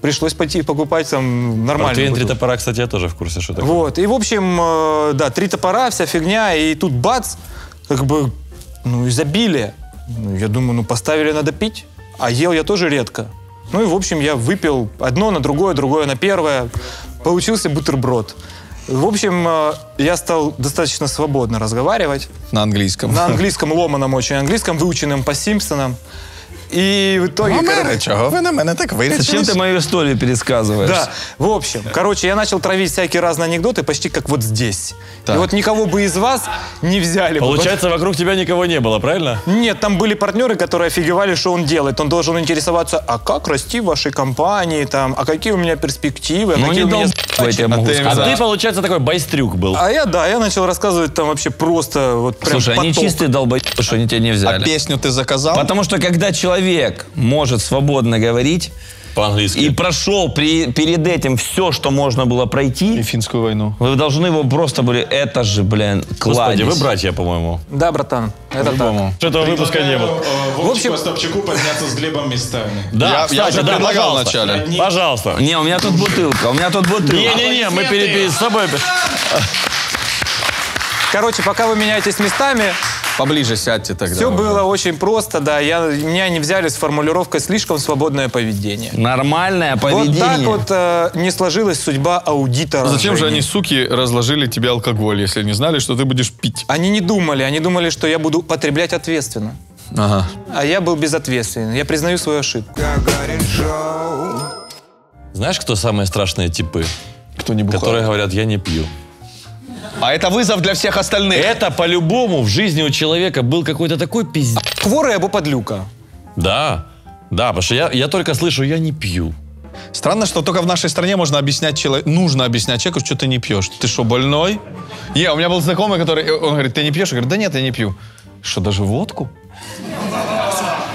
Speaker 1: Пришлось пойти покупать там нормальную
Speaker 2: Портвейн, 3
Speaker 1: бутылку.
Speaker 2: топора, кстати, я тоже в курсе, что такое.
Speaker 1: Вот, и в общем, 3 топора, вся фигня, и тут бац, изобилие. Я думаю, поставили, надо пить. А ел я тоже редко. Ну и, в общем, я выпил одно на другое, другое на первое. Получился бутерброд. В общем, я стал достаточно свободно разговаривать.
Speaker 4: На английском.
Speaker 1: На английском, ломаном очень английском, выученном по Симпсонам. И в итоге...
Speaker 4: Чего вы на меня так вырядились?
Speaker 9: Зачем ты мою историю пересказываешь?
Speaker 1: Да, в общем, я начал травить всякие разные анекдоты, почти как вот здесь.
Speaker 4: Так.
Speaker 1: И вот никого бы из вас не взяли.
Speaker 2: Получается, вокруг тебя никого не было, правильно?
Speaker 1: Нет, там были партнеры, которые офигевали, что он делает. Он должен интересоваться, а как расти в вашей компании, там, а какие у меня перспективы,
Speaker 9: Ну,
Speaker 1: какие
Speaker 9: не
Speaker 1: у меня...
Speaker 2: А ты, получается, такой байстрюк был.
Speaker 1: А я начал рассказывать там вообще просто вот прям
Speaker 9: Слушай, они
Speaker 1: поток.
Speaker 9: чистые долбоебы, что они тебя не взяли.
Speaker 4: А песню ты заказал?
Speaker 9: Потому что когда человек может свободно говорить
Speaker 2: по-английски
Speaker 9: и прошел перед этим все, что можно было пройти,
Speaker 4: И финскую войну.
Speaker 9: вы должны его просто были, это же, блин,
Speaker 2: Господи,
Speaker 9: кладезь.
Speaker 2: вы братья, по-моему.
Speaker 1: Да, братан, это так.
Speaker 2: Этого выпуска не было.
Speaker 5: Вовчику Остапчуку подняться с Глебом местами.
Speaker 2: Да,
Speaker 4: Я уже предлагал
Speaker 2: пожалуйста.
Speaker 4: вначале.
Speaker 2: Пожалуйста.
Speaker 9: Не, у меня тут бутылка,
Speaker 2: Не-не-не, мы перед собой...
Speaker 1: Пока вы меняетесь местами,
Speaker 4: Поближе сядьте тогда.
Speaker 1: все было очень просто, да. Меня не взяли с формулировкой «слишком свободное поведение».
Speaker 9: Нормальное поведение.
Speaker 1: Вот так не сложилась судьба аудитора.
Speaker 4: Зачем же
Speaker 1: Жени.
Speaker 4: они, суки, разложили тебе алкоголь, если не знали, что ты будешь пить?
Speaker 1: Они не думали, они думали, что я буду потреблять ответственно.
Speaker 4: Ага.
Speaker 1: А я был безответственен. Я признаю свою ошибку.
Speaker 2: Знаешь, кто самые страшные типы?
Speaker 4: Кто не бухал?
Speaker 2: Которые говорят, я не пью.
Speaker 4: А это вызов для всех остальных.
Speaker 2: Это по-любому в жизни у человека был какой-то такой пиздец.
Speaker 1: Хворый або подлюка.
Speaker 2: Да, потому что я только слышу, я не пью.
Speaker 4: Странно, что только в нашей стране нужно объяснять человеку, что ты не пьешь. Ты что, больной? У меня был знакомый, он говорит, ты не пьешь? Я говорю, да нет, я не пью. Что, даже водку?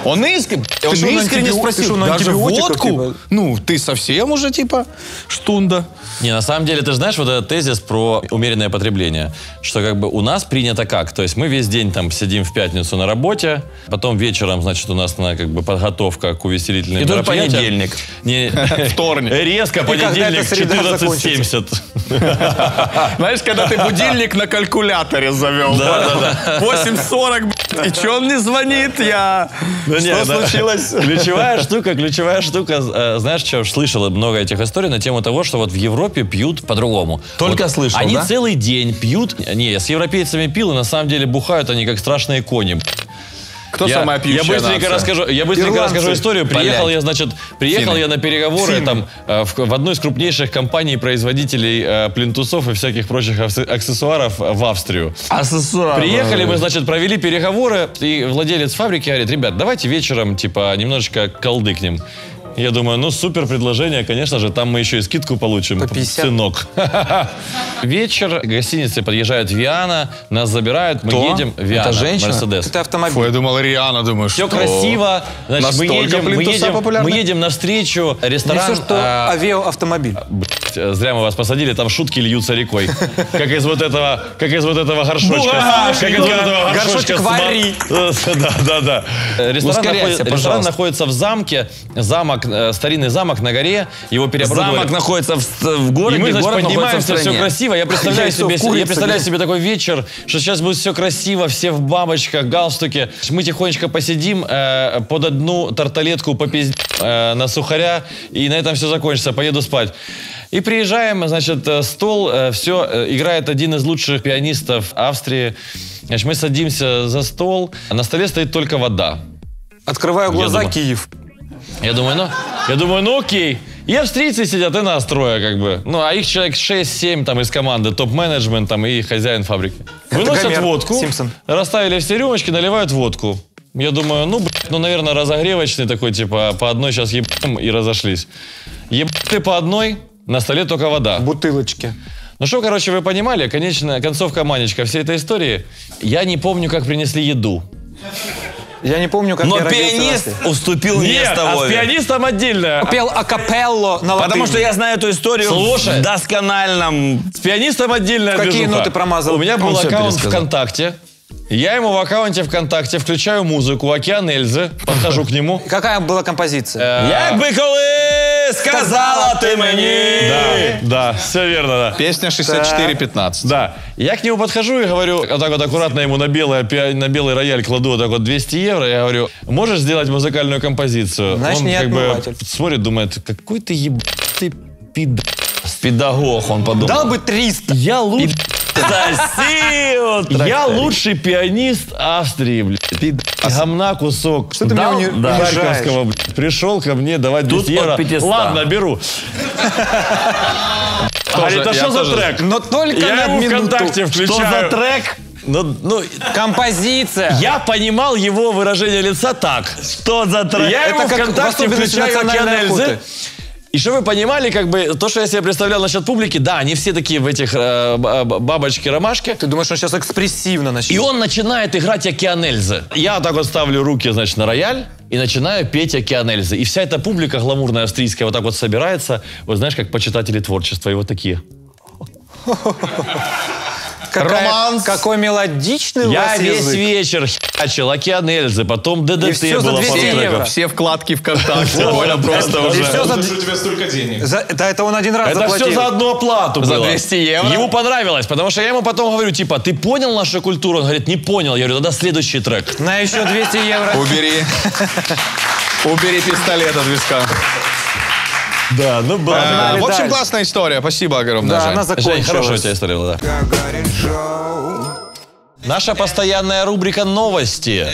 Speaker 4: Он искренне спросил, даже водку? Ну, ты совсем уже, типа, штунда.
Speaker 2: Не, на самом деле, ты же знаешь вот этот тезис про умеренное потребление, что как бы у нас принято как? То есть мы весь день там сидим в пятницу на работе, потом вечером, значит, у нас как бы подготовка к увеселительным мероприятиям.
Speaker 9: И тут понедельник.
Speaker 4: Вторник.
Speaker 2: Резко понедельник 14:70.
Speaker 4: Знаешь, когда ты будильник на калькуляторе завел. Да. 8:40, и че он не звонит? Что случилось?
Speaker 2: Ключевая штука, знаешь, что слышал много этих историй на тему того, что вот в Европе пьют по-другому.
Speaker 9: Только вот слышал,
Speaker 2: они
Speaker 9: да?
Speaker 2: целый день пьют. Не, я с европейцами пил, и на самом деле бухают они как страшные кони.
Speaker 4: Кто самая пьющая нация?
Speaker 2: Я быстренько расскажу историю. Приехал я на переговоры там, в одну из крупнейших компаний-производителей плинтусов и всяких прочих аксессуаров в Австрию. Приехали мы, значит, провели переговоры, и владелец фабрики говорит: ребят, давайте вечером, типа, немножечко колдыкнем. Я думаю, ну супер предложение, конечно же, там мы еще и скидку получим, сынок. Вечер, к гостинице подъезжает Виана, нас забирают, мы едем. Виана,
Speaker 9: это женщина?
Speaker 2: Мерседес.
Speaker 1: Это автомобиль.
Speaker 4: Фу, я думал, Риана, думаю,
Speaker 2: все
Speaker 4: что?
Speaker 2: красиво, значит, мы едем навстречу, ресторан.
Speaker 1: Не все, что авиаавтомобиль.
Speaker 2: Зря мы вас посадили, там шутки льются рекой. Как из вот этого горшочка.
Speaker 1: Горшочек вари.
Speaker 2: Да. Ресторан находится в замке. Старинный замок на горе, его переоборудовали.
Speaker 9: Замок находится в городе,
Speaker 2: и мы, значит,
Speaker 9: город
Speaker 2: поднимаемся,
Speaker 9: находится в
Speaker 2: все красиво. Я представляю себе такой вечер, что сейчас будет все красиво, все в бабочках, галстуке. Мы тихонечко посидим, под одну тарталетку попиздим на сухаря, и на этом все закончится, поеду спать. И приезжаем, значит, стол, все, играет один из лучших пианистов Австрии. Значит, мы садимся за стол, на столе стоит только вода.
Speaker 1: Открываю глаза, Киев.
Speaker 2: Я думаю, ну окей. И австрийцы сидят, и нас трое, как бы. Ну, а их человек 6-7 там из команды, топ-менеджмент там и хозяин фабрики. Выносят водку,
Speaker 1: Симпсон.
Speaker 2: расставили все рюмочки, наливают водку. Я думаю, наверное, разогревочный такой, типа, по одной сейчас ебем и разошлись. Ебали по одной, на столе только вода.
Speaker 1: Бутылочки.
Speaker 2: Ну что, короче, вы понимали, концовка манечка всей этой истории. Я не помню, как принесли еду.
Speaker 1: Я не помню, как
Speaker 9: но
Speaker 1: я родился.
Speaker 9: Но пианист уступил место Вове.
Speaker 2: А с пианистом отдельно.
Speaker 1: Пел акапелло на латыни.
Speaker 9: Потому что я знаю эту историю в доскональном.
Speaker 2: С пианистом отдельно.
Speaker 1: Какие ноты промазал?
Speaker 2: У меня был аккаунт ВКонтакте. Я ему в аккаунте ВКонтакте включаю музыку «Океан Эльзы», подхожу к нему.
Speaker 1: Какая была композиция?
Speaker 9: Як би коли сказала ты мне.
Speaker 2: Да, все верно, да.
Speaker 4: Песня 64:15.
Speaker 2: Да. Я к нему подхожу и говорю, вот так вот аккуратно ему на белый рояль кладу вот так вот 200 евро. Я говорю, можешь сделать музыкальную композицию?
Speaker 1: Значит,
Speaker 2: он
Speaker 1: не
Speaker 2: как бы
Speaker 1: отмыватель.
Speaker 2: смотрит, думает, какой ты ебаный
Speaker 9: педагог, он подумал.
Speaker 1: Дал бы 300.
Speaker 2: Я лучший пианист Австрии, блядь. Гомна кусок.
Speaker 1: Что ты меня унижаешь?
Speaker 2: Харьковского, блядь. Пришел ко мне давать 200 евро. Ладно, беру. Говорит, а что за трек?
Speaker 1: Но только
Speaker 2: я
Speaker 1: на
Speaker 2: ему
Speaker 1: минуту.
Speaker 2: ВКонтакте включаю.
Speaker 9: Что за трек?
Speaker 1: Композиция.
Speaker 2: Я понимал его выражение лица так.
Speaker 9: Что за трек?
Speaker 2: Я ему ВКонтакте включаю «Океан Эльзы». И что вы понимали, как бы, то, что я себе представлял насчет публики, да, они все такие в этих бабочки-ромашки.
Speaker 1: Ты думаешь, он сейчас экспрессивно начнет?
Speaker 2: И он начинает играть «Океан Эльзы». Я вот так вот ставлю руки, значит, на рояль и начинаю петь «Океан Эльзы». И вся эта публика гламурная австрийская вот так вот собирается, вот знаешь, как почитатели творчества, и вот такие.
Speaker 1: Романс. Какой мелодичный у вас
Speaker 2: Я весь
Speaker 1: язык.
Speaker 2: вечер хачил «Океан Эльзы», потом ДДТ
Speaker 1: все за
Speaker 2: было
Speaker 1: 200
Speaker 2: по
Speaker 1: евро.
Speaker 4: Все вкладки ВКонтакте. Понял, просто
Speaker 1: И
Speaker 4: уже.
Speaker 1: все
Speaker 5: Откуда же у тебя столько денег?
Speaker 1: Да, это он один раз
Speaker 2: Это
Speaker 1: заплатил.
Speaker 2: все за одну оплату
Speaker 4: За
Speaker 2: было.
Speaker 4: 200 евро?
Speaker 2: Ему понравилось, потому что я ему потом говорю, типа, ты понял нашу культуру? Он говорит, не понял. Я говорю, тогда следующий трек.
Speaker 1: На еще 200 евро.
Speaker 4: Убери пистолет от виска.
Speaker 2: Да, ну
Speaker 4: В общем,
Speaker 1: дальше.
Speaker 4: классная история. Спасибо огромное,
Speaker 1: Да,
Speaker 4: Жень.
Speaker 1: она
Speaker 2: Жень,
Speaker 1: закончилась.
Speaker 2: хорошая у тебя история была, да.
Speaker 6: Гагарин Шоу.
Speaker 2: Наша постоянная рубрика «Новости».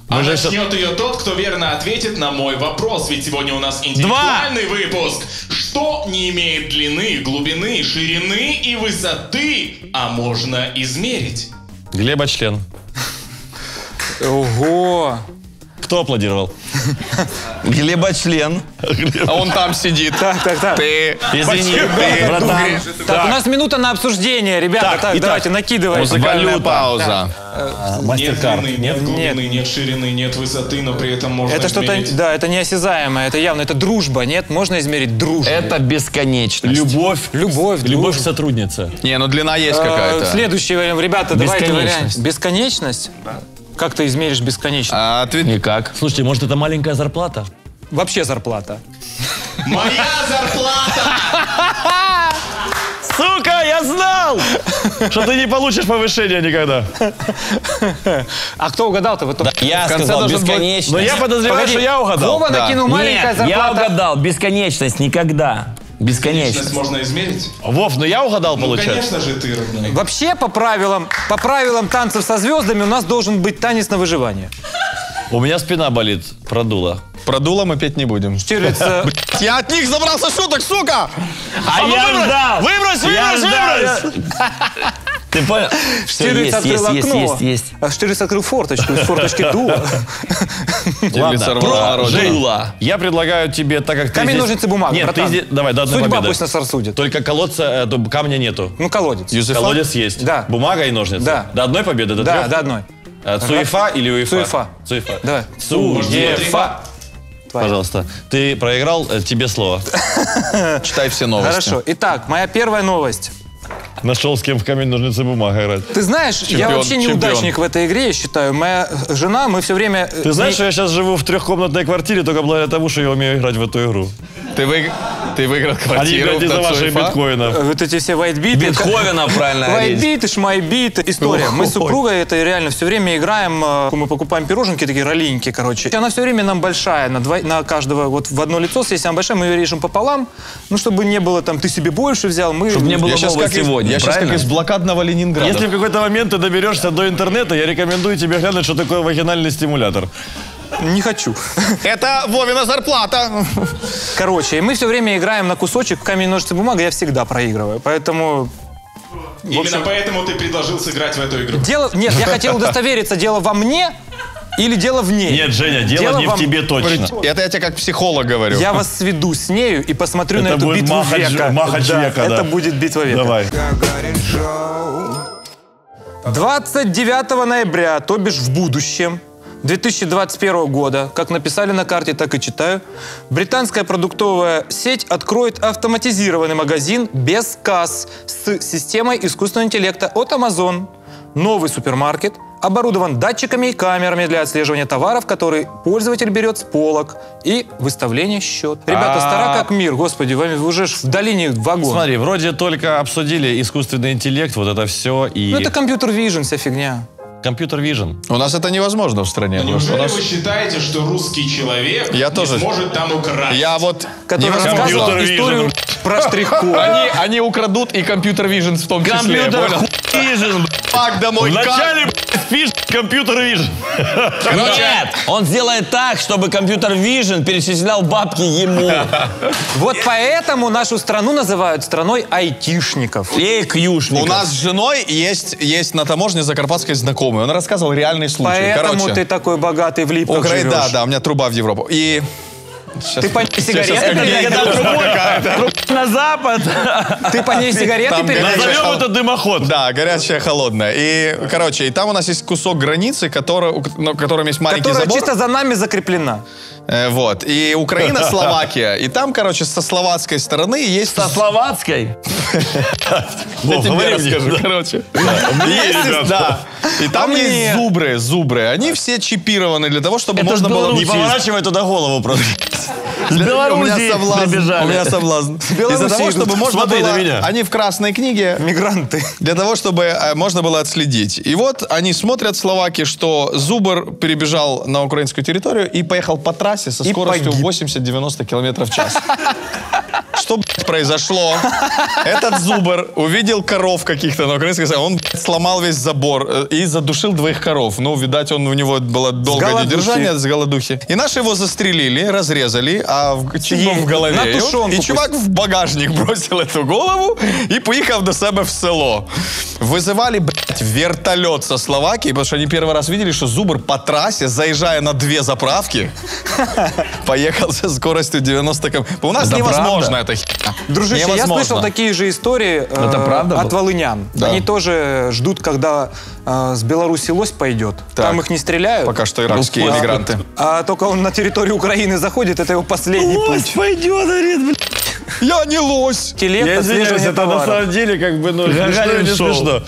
Speaker 5: А начнет ее тот, кто верно ответит на мой вопрос. Ведь сегодня у нас интеллектуальный выпуск. Что не имеет длины, глубины, ширины и высоты, а можно измерить?
Speaker 2: Глеба член.
Speaker 1: Ого.
Speaker 2: Кто аплодировал?
Speaker 9: Глеба-член.
Speaker 4: А он там сидит.
Speaker 1: Так.
Speaker 4: Ты,
Speaker 2: Извини,
Speaker 4: ты,
Speaker 2: братан.
Speaker 1: Так, у нас минута на обсуждение, ребята.
Speaker 2: Так,
Speaker 1: Так,
Speaker 2: итак,
Speaker 1: давайте, накидывай.
Speaker 4: музыкальная
Speaker 2: Валюта.
Speaker 4: пауза.
Speaker 5: Нет
Speaker 2: Мастер-карт.
Speaker 5: длины, нет глубины, нет ширины, нет высоты, но при этом можно
Speaker 1: Это что-то,
Speaker 5: измерить.
Speaker 1: да, это неосязаемое, это явно, это дружба, нет? Можно измерить дружбу.
Speaker 9: Это бесконечность.
Speaker 2: Любовь.
Speaker 1: Любовь,
Speaker 2: Любовь
Speaker 1: дружба.
Speaker 2: сотрудница.
Speaker 4: Не, ну длина есть какая-то.
Speaker 1: Следующий вариант, ребята, давайте
Speaker 2: Бесконечность.
Speaker 1: вариант. Бесконечность? Как ты измеришь бесконечность?
Speaker 4: А ответ...
Speaker 9: Никак.
Speaker 2: Слушайте, может, это маленькая зарплата?
Speaker 1: Вообще зарплата.
Speaker 5: Моя зарплата!
Speaker 2: Сука, я знал, что ты не получишь повышения никогда.
Speaker 1: А кто угадал-то? Вот
Speaker 9: Я
Speaker 1: в конце
Speaker 9: сказал
Speaker 1: должен был-
Speaker 9: бесконечность.
Speaker 2: Но я подозреваю,
Speaker 1: Погоди,
Speaker 2: что я угадал.
Speaker 1: Вова
Speaker 4: Да.
Speaker 1: накинул маленькая
Speaker 9: Нет, я
Speaker 1: зарплата.
Speaker 9: угадал. Бесконечность никогда.
Speaker 5: Бесконечность
Speaker 9: Бесконечность.
Speaker 5: можно измерить?
Speaker 2: Вов, ну я угадал,
Speaker 5: Ну,
Speaker 2: получается.
Speaker 5: конечно же, ты, родной.
Speaker 1: Вообще, по правилам танцев со звездами, у нас должен быть танец на выживание.
Speaker 2: У меня спина болит, продуло.
Speaker 4: Про дуло мы петь не будем.
Speaker 1: Штирлиц,
Speaker 4: Я от них забрался шуток, сука!
Speaker 9: А я ждал!
Speaker 2: Выбрось!
Speaker 9: Ты понял? Всё,
Speaker 1: Штирлиц открыл окно.
Speaker 9: есть.
Speaker 1: А Штирлиц открыл форточку, из форточки дуло.
Speaker 9: Дула.
Speaker 2: Я предлагаю тебе, так как ты
Speaker 1: Камень,
Speaker 2: здесь-
Speaker 1: ножницы, бумага,
Speaker 2: Нет,
Speaker 1: братан.
Speaker 2: ты здесь... Давай, до одной
Speaker 1: Судьба
Speaker 2: победы.
Speaker 1: пусть нас рассудит.
Speaker 2: Только колодца, камня нету.
Speaker 1: Ну, колодец.
Speaker 4: Юзефа?
Speaker 2: Колодец есть.
Speaker 1: Да.
Speaker 2: Бумага и ножницы.
Speaker 1: Да.
Speaker 2: До одной победы, до
Speaker 1: Да,
Speaker 2: трех?
Speaker 1: до одной.
Speaker 2: Цуефа или уефа?
Speaker 1: Цуефа.
Speaker 2: Цуефа.
Speaker 1: Давай.
Speaker 2: Цуефа. Пожалуйста. Ты проиграл, тебе слово.
Speaker 4: Читай все новости.
Speaker 1: Хорошо. Итак, моя первая новость.
Speaker 2: Нашел с кем в камень, ножницы, бумага играть.
Speaker 1: Ты знаешь, я
Speaker 4: Чемпион,
Speaker 1: вообще неудачник в этой игре, я считаю. Моя жена, мы все время...
Speaker 2: Ты знаешь, что я сейчас живу в трехкомнатной квартире только благодаря тому, что я умею играть в эту игру.
Speaker 4: Ты выиграл
Speaker 2: Они
Speaker 4: квартиру
Speaker 2: играют из-за
Speaker 4: в
Speaker 2: ваших
Speaker 4: Цуефа?
Speaker 2: биткоинов.
Speaker 1: Вот эти все вайтбиты.
Speaker 9: Бетховена, правильно говорить.
Speaker 1: Вайтбиты, шмайбиты. История. Мы с супругой это реально все время играем. Мы покупаем пироженки, такие ролинки, короче. Она все время нам большая, на каждого вот в одно лицо, если она большая, мы ее режем пополам. Ну, чтобы не было там, ты себе больше взял, мы...
Speaker 9: Чтобы не было
Speaker 4: Я сейчас
Speaker 9: Вова
Speaker 4: как,
Speaker 9: сегодня,
Speaker 4: я щас как
Speaker 9: правильно?
Speaker 4: из блокадного Ленинграда.
Speaker 2: Если в какой-то момент ты доберешься до интернета, я рекомендую тебе глянуть, что такое вагинальный стимулятор.
Speaker 1: Не хочу.
Speaker 4: Это Вовина зарплата.
Speaker 1: Короче, и мы все время играем на кусочек камень, ножницы, бумага, я всегда проигрываю. Поэтому...
Speaker 5: Именно поэтому ты предложил сыграть в эту игру.
Speaker 1: Дело... Нет, я хотел удостовериться, дело во мне или дело в ней.
Speaker 2: Нет, Женя, дело не в тебе точно.
Speaker 4: Это я тебе как психолог говорю.
Speaker 1: Я вас сведу с нею и посмотрю на
Speaker 2: Это
Speaker 1: эту
Speaker 2: будет
Speaker 1: битву века.
Speaker 2: Махач века, да.
Speaker 1: Это будет битва века.
Speaker 2: Давай.
Speaker 6: Гагарин Шоу.
Speaker 1: 29 ноября, то бишь в будущем, 2021 года, как написали на карте, так и читаю, британская продуктовая сеть откроет автоматизированный магазин без касс с системой искусственного интеллекта от Amazon. Новый супермаркет оборудован датчиками и камерами для отслеживания товаров, которые пользователь берет с полок, и выставление счет. Ребята, стара как мир, господи, вы уже ж в долине вагон.
Speaker 2: Смотри, вроде только обсудили искусственный интеллект, вот это все и...
Speaker 1: Ну это компьютер-вижн, вся фигня.
Speaker 2: Компьютер вижн.
Speaker 4: У нас это невозможно в стране. потому что у
Speaker 5: Неужели
Speaker 4: нас-
Speaker 5: вы считаете, что русский человек
Speaker 4: Я
Speaker 5: не
Speaker 4: тоже.
Speaker 5: сможет там украсть?
Speaker 4: Я вот
Speaker 1: Который
Speaker 4: невозможно.
Speaker 1: рассказывал
Speaker 2: Компьютер-вижн.
Speaker 1: историю про штрих-код.
Speaker 4: Они украдут и компьютер вижн в том числе.
Speaker 9: Компьютер
Speaker 4: понял?
Speaker 9: вижн.
Speaker 4: Пак домой.
Speaker 2: Вначале спишь компьютер вижн.
Speaker 9: Нет, он сделает так, чтобы компьютер Vision перечислял бабки ему.
Speaker 1: Вот поэтому нашу страну называют страной айтишников.
Speaker 9: И кьюшников.
Speaker 4: У нас с женой есть на таможне закарпатской знакомый. Он рассказывал реальный случай.
Speaker 1: Поэтому
Speaker 4: Короче,
Speaker 1: ты такой богатый в липках
Speaker 4: Украина,
Speaker 1: живешь.
Speaker 4: да, у меня труба в Европу. И
Speaker 1: Ты по ней сигареты
Speaker 9: На запад.
Speaker 1: Ты по ней сигареты
Speaker 4: Там
Speaker 1: передаешь?
Speaker 2: Назовем это дымоход.
Speaker 4: да, горячая, холодная. И, короче, и там у нас есть кусок границы, на котором есть маленький
Speaker 1: Которая
Speaker 4: забор.
Speaker 1: чисто за нами закреплена.
Speaker 4: Вот. И Украина, Словакия. И там, короче, со словацкой стороны есть...
Speaker 9: Со словацкой.
Speaker 4: Я тебе
Speaker 2: говори мне.
Speaker 4: расскажу, короче. Есть,
Speaker 2: ребят.
Speaker 4: да. И там
Speaker 1: мне.
Speaker 4: есть зубры. Они все чипированы для того, чтобы можно было...
Speaker 2: Не поворачивай туда голову просто.
Speaker 9: С Белоруссии
Speaker 4: У меня
Speaker 9: прибежали.
Speaker 4: соблазн.
Speaker 1: Белоруссии
Speaker 4: Из-за того,
Speaker 1: идут.
Speaker 4: чтобы можно
Speaker 2: Смотри
Speaker 4: было...
Speaker 2: на меня.
Speaker 4: Они в красной книге
Speaker 1: Мигранты.
Speaker 4: для того, чтобы можно было отследить. И вот они смотрят в Словакии, что зубр перебежал на украинскую территорию и поехал по трассе со
Speaker 1: И
Speaker 4: скоростью
Speaker 1: погиб.
Speaker 4: 80-90 км в час. что произошло? Этот зубр увидел коров каких-то на украинском языке, он сломал весь забор и задушил 2 коров. Ну, видать, у него было долгое недержание с голодухи. И наши его застрелили, разрезали, а чипом в голове. И чувак в багажник бросил эту голову и поехал до себя в село. Вызывали, вертолет со Словакии, потому что они первый раз видели, что зубр по трассе, заезжая на 2 заправки, поехал со скоростью 90 км. У нас невозможно это херня.
Speaker 1: Дружище, я слышал такие же истории от волынян.
Speaker 7: Да.
Speaker 1: Они тоже ждут, когда с Беларуси лось пойдет. Там их не стреляют.
Speaker 4: Пока что иракские иммигранты.
Speaker 1: А только он на территорию Украины заходит, это его последний путь.
Speaker 3: Пойдет, говорит,
Speaker 4: Я не лось.
Speaker 3: Я извиняюсь, это на самом деле как бы, ну, смешно, не смешно.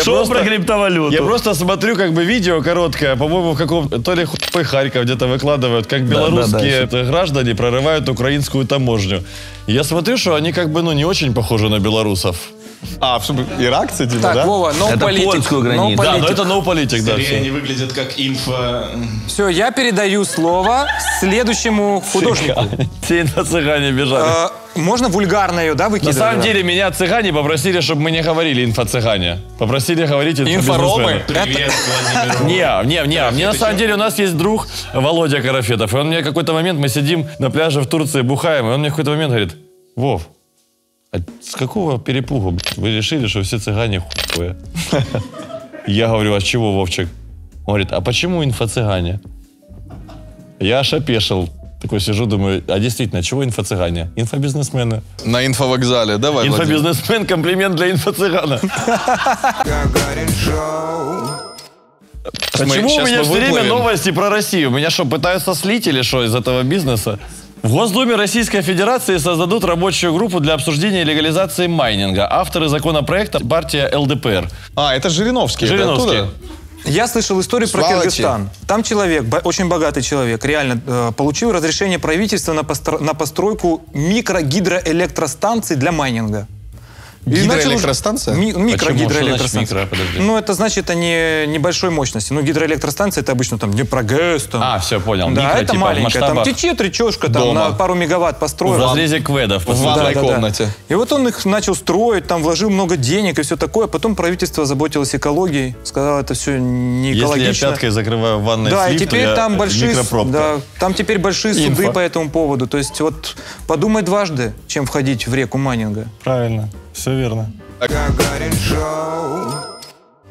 Speaker 3: Шоу про криптовалюту.
Speaker 2: Я просто смотрю как бы видео короткое, по-моему, в каком-то, то ли хуй Харьков где-то выкладывают, как белорусские граждане прорывают украинскую таможню. Я смотрю, что они как бы, ну, не очень похожи на белорусов.
Speaker 4: А, иракцы, типа,
Speaker 1: так,
Speaker 4: да?
Speaker 1: Вова,
Speaker 9: это польскую границу.
Speaker 2: Да, но это no политик, да.
Speaker 5: Скорее они выглядят как инфо...
Speaker 1: Все, я передаю слово следующему художнику.
Speaker 2: Все на цыгане бежали.
Speaker 1: Можно вульгарно ее, да, выкидывать?
Speaker 2: На самом деле меня цыгане попросили, чтобы мы не говорили инфо-цыгане. Попросили говорить
Speaker 4: инфоромы.
Speaker 5: Привет, Владимир.
Speaker 2: Не, мне на самом деле у нас есть друг Володя Карафетов, и он мне в какой-то момент, мы сидим на пляже в Турции, бухаем, и он мне в какой-то момент говорит: Вов, а с какого перепугу вы решили, что все цыгане хуевые? Я говорю: а с чего, Вовчик? Он говорит: а почему инфо-цыгане? Я аж опешил. Такой сижу, думаю, а действительно, чего инфо-цыгане? Инфобизнесмены.
Speaker 4: На инфовокзале, давай,
Speaker 2: инфобизнесмен, комплимент для инфо-цыгана. Почему у меня все время новости про Россию? Меня что, пытаются слить или что из этого бизнеса? В Госдуме Российской Федерации создадут рабочую группу для обсуждения легализации майнинга. Авторы законопроекта – партия ЛДПР.
Speaker 4: А, это Жириновский.
Speaker 2: Жириновский.
Speaker 1: Я слышал историю про Кыргызстан. Там человек, очень богатый человек, реально получил разрешение правительства на постройку микрогидроэлектростанций для майнинга.
Speaker 4: Гидроэлектростанция?
Speaker 1: Микрогидроэлектростанция. Ну, это значит, они небольшой мощности. Ну, гидроэлектростанция — это обычно там Днепрогэс. Там.
Speaker 2: А, все, понял.
Speaker 1: Да,
Speaker 2: Микро,
Speaker 1: это
Speaker 2: типа,
Speaker 1: маленькая. Там течет речушка, там на пару мегаватт построил.
Speaker 2: В разрезе кведов.
Speaker 4: В ванной комнате.
Speaker 1: И вот он их начал строить, там вложил много денег и все такое. Потом правительство заботилось экологией, сказало, это все не экологично.
Speaker 2: Если я пяткой закрываю ванной слив,
Speaker 1: и теперь там большие,
Speaker 2: микропробка.
Speaker 1: там теперь большие суды по этому поводу. То есть вот подумай дважды, чем входить в реку майнинга.
Speaker 2: Правильно, все верно.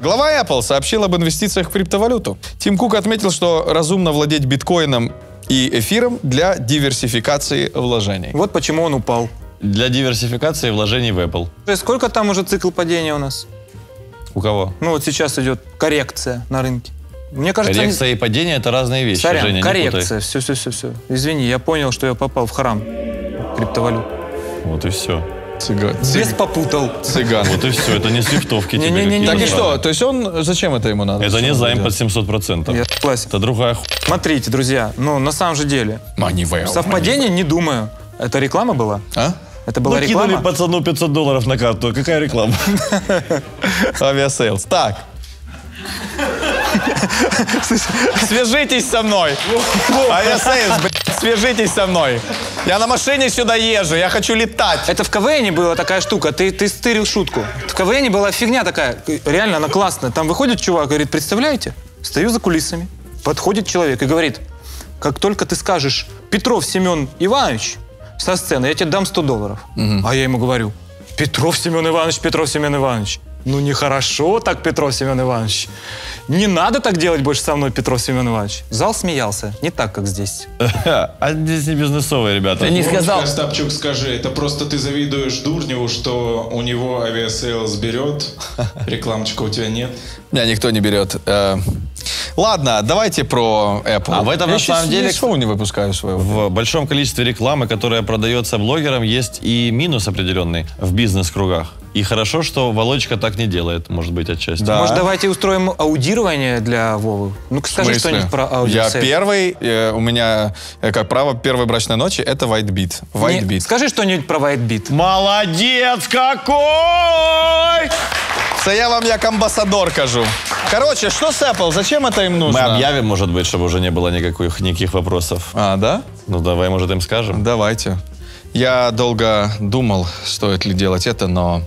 Speaker 4: Глава Apple сообщил об инвестициях в криптовалюту. Тим Кук отметил, что разумно владеть биткоином и эфиром для диверсификации вложений.
Speaker 1: Вот почему он упал.
Speaker 2: Для диверсификации вложений в Apple.
Speaker 1: Сколько там уже цикл падения у нас?
Speaker 2: У кого?
Speaker 1: Ну вот сейчас идет коррекция на рынке. Мне кажется,
Speaker 2: коррекция и падение — это разные вещи.
Speaker 1: Сорян,
Speaker 2: Женя,
Speaker 1: коррекция, все. Извини, я понял, что я попал в храм криптовалют.
Speaker 2: Вот и все.
Speaker 1: Без попутал.
Speaker 4: Цыган.
Speaker 2: Вот и все, это не свифтовки.
Speaker 4: Так и что? То есть он, зачем это ему надо?
Speaker 2: Это не займ под 700%.
Speaker 1: Я согласен.
Speaker 2: Это другая
Speaker 1: Смотрите, друзья, ну на самом же деле. Совпадение не думаю. Это реклама была?
Speaker 4: А?
Speaker 1: Это была реклама?
Speaker 2: Кинули пацану $500 на карту. Какая реклама?
Speaker 4: Авиасейлс. Так. Свяжитесь со мной. Авиасейлс, свяжитесь со мной. Я на машине сюда езжу, я хочу летать.
Speaker 1: Это в КВНе была такая штука, ты стырил шутку. В КВНе была фигня такая, реально она классная. Там выходит чувак, говорит: представляете, стою за кулисами, подходит человек и говорит: как только ты скажешь Петров Семен Иванович со сцены, я тебе дам $100. А я ему говорю: Петров Семен Иванович. Ну, нехорошо так, Петров Семен Иванович. Не надо так делать больше со мной, Петров Семен Иванович. Зал смеялся. Не так, как здесь.
Speaker 2: А здесь не бизнесовые ребята.
Speaker 9: Ты не сказал.
Speaker 5: Остапчук, скажи, это просто ты завидуешь Дурневу, что у него авиасейлс берет, рекламочка у тебя нет?
Speaker 4: Меня никто не берет. Ладно, давайте про Apple.
Speaker 2: А в этом на самом деле
Speaker 4: шоу не выпускаю своего.
Speaker 2: В большом количестве рекламы, которая продается блогерам, есть и минус определенный в бизнес-кругах. И хорошо, что Володечка так не делает, может быть, отчасти.
Speaker 1: Да. Может, давайте устроим аудирование для Вовы? Ну, скажи что-нибудь про аудиосейлс.
Speaker 4: Я первый, у меня, как право, первой брачной ночи, это WhiteBit. WhiteBit.
Speaker 1: Скажи что-нибудь про WhiteBit.
Speaker 2: Молодец какой!
Speaker 4: Це я вам як амбассадор кажу. Короче, что с Apple? Зачем это им нужно?
Speaker 2: Мы объявим, может быть, чтобы уже не было никаких вопросов.
Speaker 4: А, да?
Speaker 2: Ну, давай, может, им скажем.
Speaker 4: Давайте. Я долго думал, стоит ли делать это, но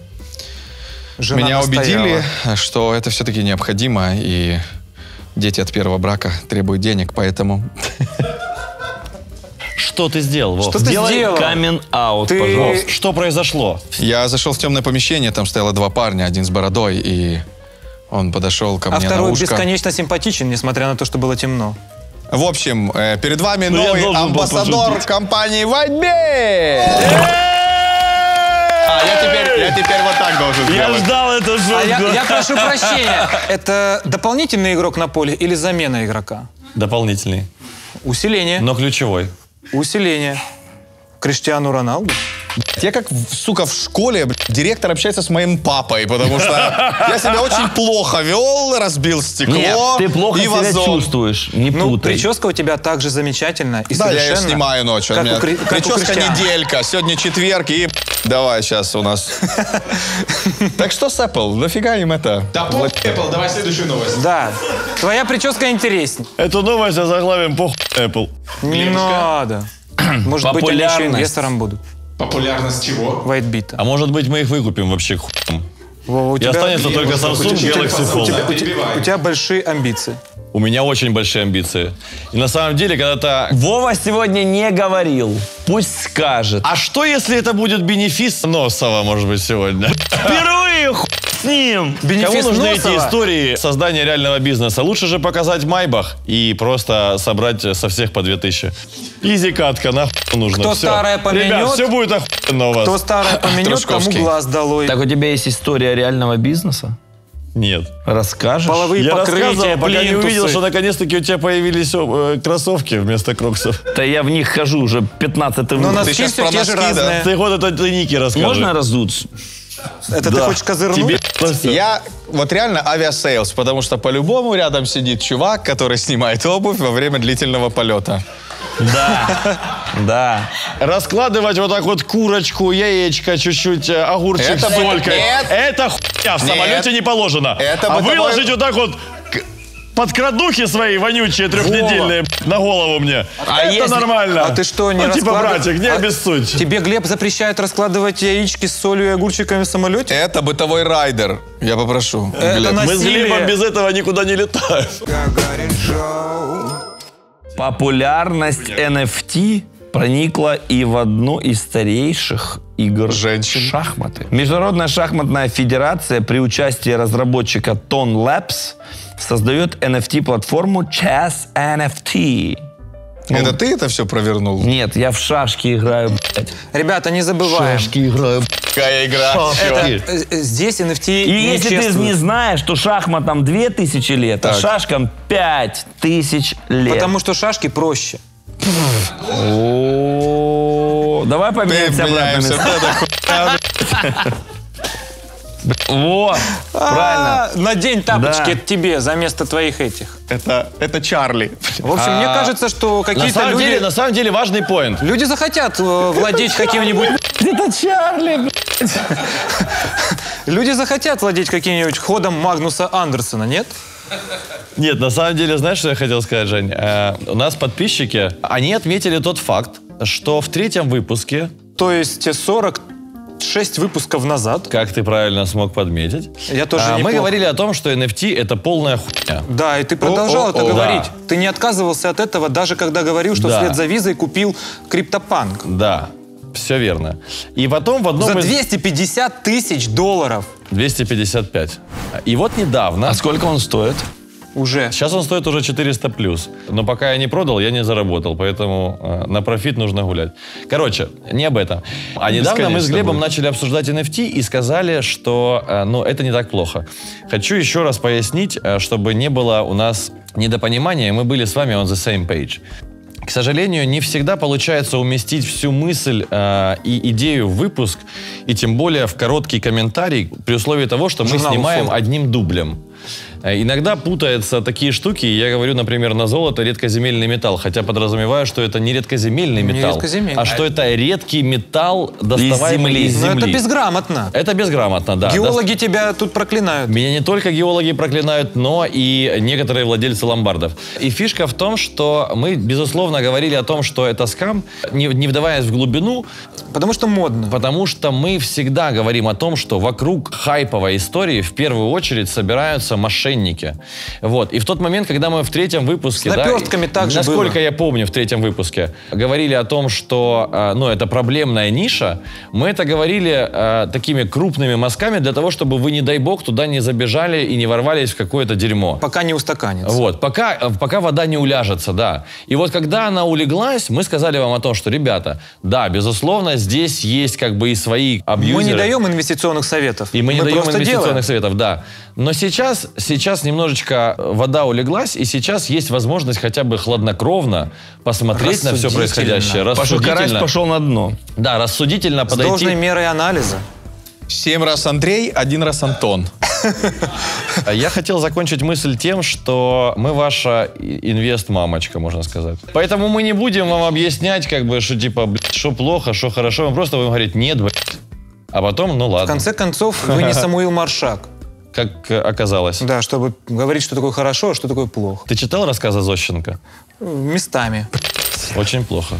Speaker 1: Жена
Speaker 4: меня
Speaker 1: настояла.
Speaker 4: убедили, что это все-таки необходимо, и дети от первого брака требуют денег, поэтому...
Speaker 2: Что ты сделал, Вов?
Speaker 1: Что ты сделал?
Speaker 9: Камин-аут,
Speaker 1: Ты-
Speaker 9: пожалуйста.
Speaker 2: Что произошло?
Speaker 4: Я зашел в темное помещение, там стояло два парня, один с бородой, и он подошел ко
Speaker 1: А
Speaker 4: мне на
Speaker 1: второй
Speaker 4: ушко.
Speaker 1: бесконечно симпатичен, несмотря на то, что было темно.
Speaker 4: В общем, перед вами
Speaker 2: Ну, я
Speaker 4: новый
Speaker 2: должен был
Speaker 4: амбассадор
Speaker 2: пошутить.
Speaker 4: компании Whitebit. А, я теперь вот так должен
Speaker 9: Я
Speaker 4: сделать.
Speaker 9: ждал эту
Speaker 1: А
Speaker 9: шутку.
Speaker 1: я прошу прощения, это дополнительный игрок на поле или замена игрока?
Speaker 2: Дополнительный,
Speaker 1: Усиление.
Speaker 2: но ключевой.
Speaker 1: Усиление. Криштиану Роналду.
Speaker 4: Я как, сука, в школе директор общается с моим папой, потому что я себя очень плохо вел, разбил стекло
Speaker 9: Нет, ты плохо
Speaker 4: и
Speaker 9: себя
Speaker 4: вазон.
Speaker 9: чувствуешь. Не
Speaker 1: Ну,
Speaker 9: путай.
Speaker 1: прическа у тебя также замечательна и
Speaker 4: Да, я ее
Speaker 1: совершенно...
Speaker 4: снимаю ночью.
Speaker 1: как
Speaker 4: У меня
Speaker 1: у как у
Speaker 4: прическа
Speaker 1: Криштиану.
Speaker 4: неделька, сегодня четверг и... Давай сейчас у нас. Так что с Apple? Нафига им это?
Speaker 5: Да похуй, Apple, давай следующую новость.
Speaker 1: Да. Твоя прическа интереснее.
Speaker 2: Эту новость заглавим похуй Apple.
Speaker 1: Не надо. Может быть, они еще
Speaker 9: Популярность.
Speaker 1: инвестором будут.
Speaker 5: Популярность чего?
Speaker 1: Whitebit.
Speaker 2: А может быть, мы их выкупим вообще к хуям.
Speaker 1: Вова, у
Speaker 2: И
Speaker 1: тебя-
Speaker 2: останется только Samsung Galaxy Fold.
Speaker 1: У тебя большие амбиции.
Speaker 2: У меня очень большие амбиции. И на самом деле, когда-то...
Speaker 9: Вова сегодня не говорил. Пусть скажет.
Speaker 2: А что, если это будет бенефис Носова, может быть, сегодня?
Speaker 9: Впервые хуй с ним.
Speaker 2: Кому
Speaker 1: Бенефис
Speaker 2: нужны
Speaker 1: Носова?
Speaker 2: эти истории создания реального бизнеса? Лучше же показать Майбах и просто собрать со всех по 2000. Изи катка, нахуй нужно.
Speaker 1: Кто
Speaker 2: Всё.
Speaker 1: старое поменет,
Speaker 2: Ребят, все будет охуенно у вас.
Speaker 1: Кто старое поменет, тому
Speaker 4: Трушковский.
Speaker 1: глаз долой.
Speaker 9: Так у тебя есть история реального бизнеса?
Speaker 2: Нет.
Speaker 9: Расскажешь?
Speaker 1: Половые
Speaker 2: Я
Speaker 1: покрытия,
Speaker 2: рассказывал, пока не увидел,
Speaker 1: плинтусы.
Speaker 2: что наконец-таки у тебя появились кроссовки вместо кроксов.
Speaker 9: Да я в них хожу уже 15-й
Speaker 1: Но
Speaker 9: выпуск.
Speaker 1: носки
Speaker 4: щас
Speaker 1: все
Speaker 4: про
Speaker 1: те же
Speaker 4: носки, да?
Speaker 1: разные.
Speaker 2: Ты вот это Ники расскажи.
Speaker 9: Можно раздуться?
Speaker 1: Это ты хочешь козырнуть?
Speaker 2: Тебе на всё.
Speaker 4: Я вот реально авиасейлс, потому что по-любому рядом сидит чувак, который снимает обувь во время длительного полета.
Speaker 9: Да. Да.
Speaker 2: Раскладывать вот так вот курочку, яичко, чуть-чуть огурчик
Speaker 4: Это
Speaker 2: с солькой.
Speaker 4: нет.
Speaker 2: Это хуйня, в
Speaker 4: Нет.
Speaker 2: самолете не положено.
Speaker 4: Это
Speaker 2: а
Speaker 4: бытовой-
Speaker 2: выложить вот так вот подкрадухи свои вонючие трехнедельные на голову мне.
Speaker 9: А
Speaker 2: это
Speaker 9: если-
Speaker 2: нормально.
Speaker 1: А ты что, не
Speaker 2: Ну, типа,
Speaker 1: раскладываешь?
Speaker 2: братик, не обессудь.
Speaker 1: Тебе Глеб запрещает раскладывать яички с солью и огурчиками в самолете?
Speaker 4: Это бытовой райдер. Я попрошу. Глеб.
Speaker 1: на-
Speaker 2: Мы с
Speaker 1: насилие.
Speaker 2: Глебом без этого никуда не летаем.
Speaker 6: Гагарин Шоу.
Speaker 9: Популярность NFT проникла и в одну из старейших игр
Speaker 4: Женщин.
Speaker 9: шахматы. Международная шахматная федерация при участии разработчика Ton Labs создает NFT-платформу Chess NFT.
Speaker 4: Это ты это все провернул?
Speaker 9: Нет, я в шашки играю, блядь.
Speaker 1: Ребята, не забываем.
Speaker 9: играю.
Speaker 4: Какая игра?
Speaker 1: Здесь NFT
Speaker 9: И
Speaker 1: не
Speaker 9: если ты
Speaker 1: чествуют.
Speaker 9: не знаешь, что шахматам 2000 лет, а
Speaker 4: Так.
Speaker 9: шашкам 5000 лет.
Speaker 1: Потому что шашки проще.
Speaker 9: О, давай поменяемся обратно.
Speaker 4: Меняемся.
Speaker 9: местами. Вот, правильно.
Speaker 1: Надень тапочки,
Speaker 9: Да.
Speaker 1: это тебе за место твоих этих.
Speaker 4: Это Чарли.
Speaker 1: В общем, мне кажется, что
Speaker 2: На
Speaker 1: какие-то
Speaker 2: самом, деле,
Speaker 1: люди...
Speaker 2: на самом деле важный поинт.
Speaker 1: Люди захотят владеть каким-нибудь...
Speaker 9: Это Чарли, блядь.
Speaker 1: Люди захотят владеть каким-нибудь ходом Магнуса Андерсона, нет?
Speaker 2: Нет, на самом деле, знаешь, что я хотел сказать, Жень? У нас подписчики, они отметили тот факт, что в 3-м выпуске,
Speaker 1: То есть 46 выпусков назад,
Speaker 2: как ты правильно смог подметить,
Speaker 1: я тоже
Speaker 2: мы
Speaker 1: неплохо.
Speaker 2: говорили о том, что NFT — это полная хуйня.
Speaker 1: Да, и ты продолжал это
Speaker 4: О-о-о.
Speaker 1: говорить.
Speaker 2: Да.
Speaker 1: Ты не отказывался от этого, даже когда говорил, что
Speaker 2: Да.
Speaker 1: вслед за визой купил криптопанк.
Speaker 2: Да, все верно. И потом в одном
Speaker 1: За
Speaker 2: из...
Speaker 1: 250 тысяч долларов
Speaker 2: 255. И вот недавно...
Speaker 9: А сколько он стоит?
Speaker 1: уже.
Speaker 2: Сейчас он стоит уже 400 плюс. Но пока я не продал, я не заработал. Поэтому на профит нужно гулять. Короче, не об этом. А недавно мы с
Speaker 4: Бесконечно
Speaker 2: Глебом
Speaker 4: будет.
Speaker 2: начали обсуждать NFT и сказали, что это не так плохо. Хочу еще раз пояснить, чтобы не было у нас недопонимания. Мы были с вами on the same page. К сожалению, не всегда получается уместить всю мысль и идею в выпуск, и тем более в короткий комментарий, при условии того, что мы
Speaker 1: Журнал
Speaker 2: снимаем
Speaker 1: «Фото».
Speaker 2: одним дублем. Иногда путаются такие штуки. Я говорю, например, на золото редкоземельный металл, хотя подразумеваю, что это не редкоземельный металл,
Speaker 1: редкоземельный.
Speaker 2: а что это редкий металл, доставаемый из земли.
Speaker 1: Но это безграмотно.
Speaker 2: Это безграмотно, да.
Speaker 1: Геологи тебя тут проклинают.
Speaker 2: Меня не только геологи проклинают, но и некоторые владельцы ломбардов. И фишка в том, что мы, безусловно, говорили о том, что это скам, не вдаваясь в глубину.
Speaker 1: Потому что модно.
Speaker 2: Потому что мы всегда говорим о том, что вокруг хайповой истории в первую очередь собираются мошенники. Вот. И в тот момент, когда мы в 3-м выпуске...
Speaker 1: С наперстками так же
Speaker 2: насколько
Speaker 1: было.
Speaker 2: я помню, в 3-м выпуске говорили о том, что это проблемная ниша, мы это говорили такими крупными мазками для того, чтобы вы, не дай бог, туда не забежали и не ворвались в какое-то дерьмо.
Speaker 1: Пока не устаканится.
Speaker 2: Вот, пока вода не уляжется, да. И вот когда она улеглась, мы сказали вам о том, что, ребята, да, безусловно, здесь есть как бы и свои абьюзеры.
Speaker 1: Мы не даем инвестиционных советов.
Speaker 2: И мы не даем инвестиционных
Speaker 1: делаем.
Speaker 2: советов, да. Но сейчас немножечко вода улеглась, и сейчас есть возможность хотя бы хладнокровно посмотреть на все происходящее.
Speaker 9: Паша Карась пошел на дно.
Speaker 2: Да, рассудительно
Speaker 1: С
Speaker 2: подойти.
Speaker 1: должной мерой анализа.
Speaker 4: 7 раз Андрей, 1 раз Антон.
Speaker 2: Я хотел закончить мысль тем, что мы ваша инвест-мамочка, можно сказать. Поэтому мы не будем вам объяснять, как бы, что типа, что плохо, что хорошо. Мы просто будем говорить, нет, а потом, ну ладно.
Speaker 1: В конце концов, вы не Самуил Маршак.
Speaker 2: Как оказалось.
Speaker 1: Да, чтобы говорить, что такое хорошо, а что такое плохо.
Speaker 2: Ты читал рассказы Зощенко?
Speaker 1: Местами.
Speaker 2: Очень плохо.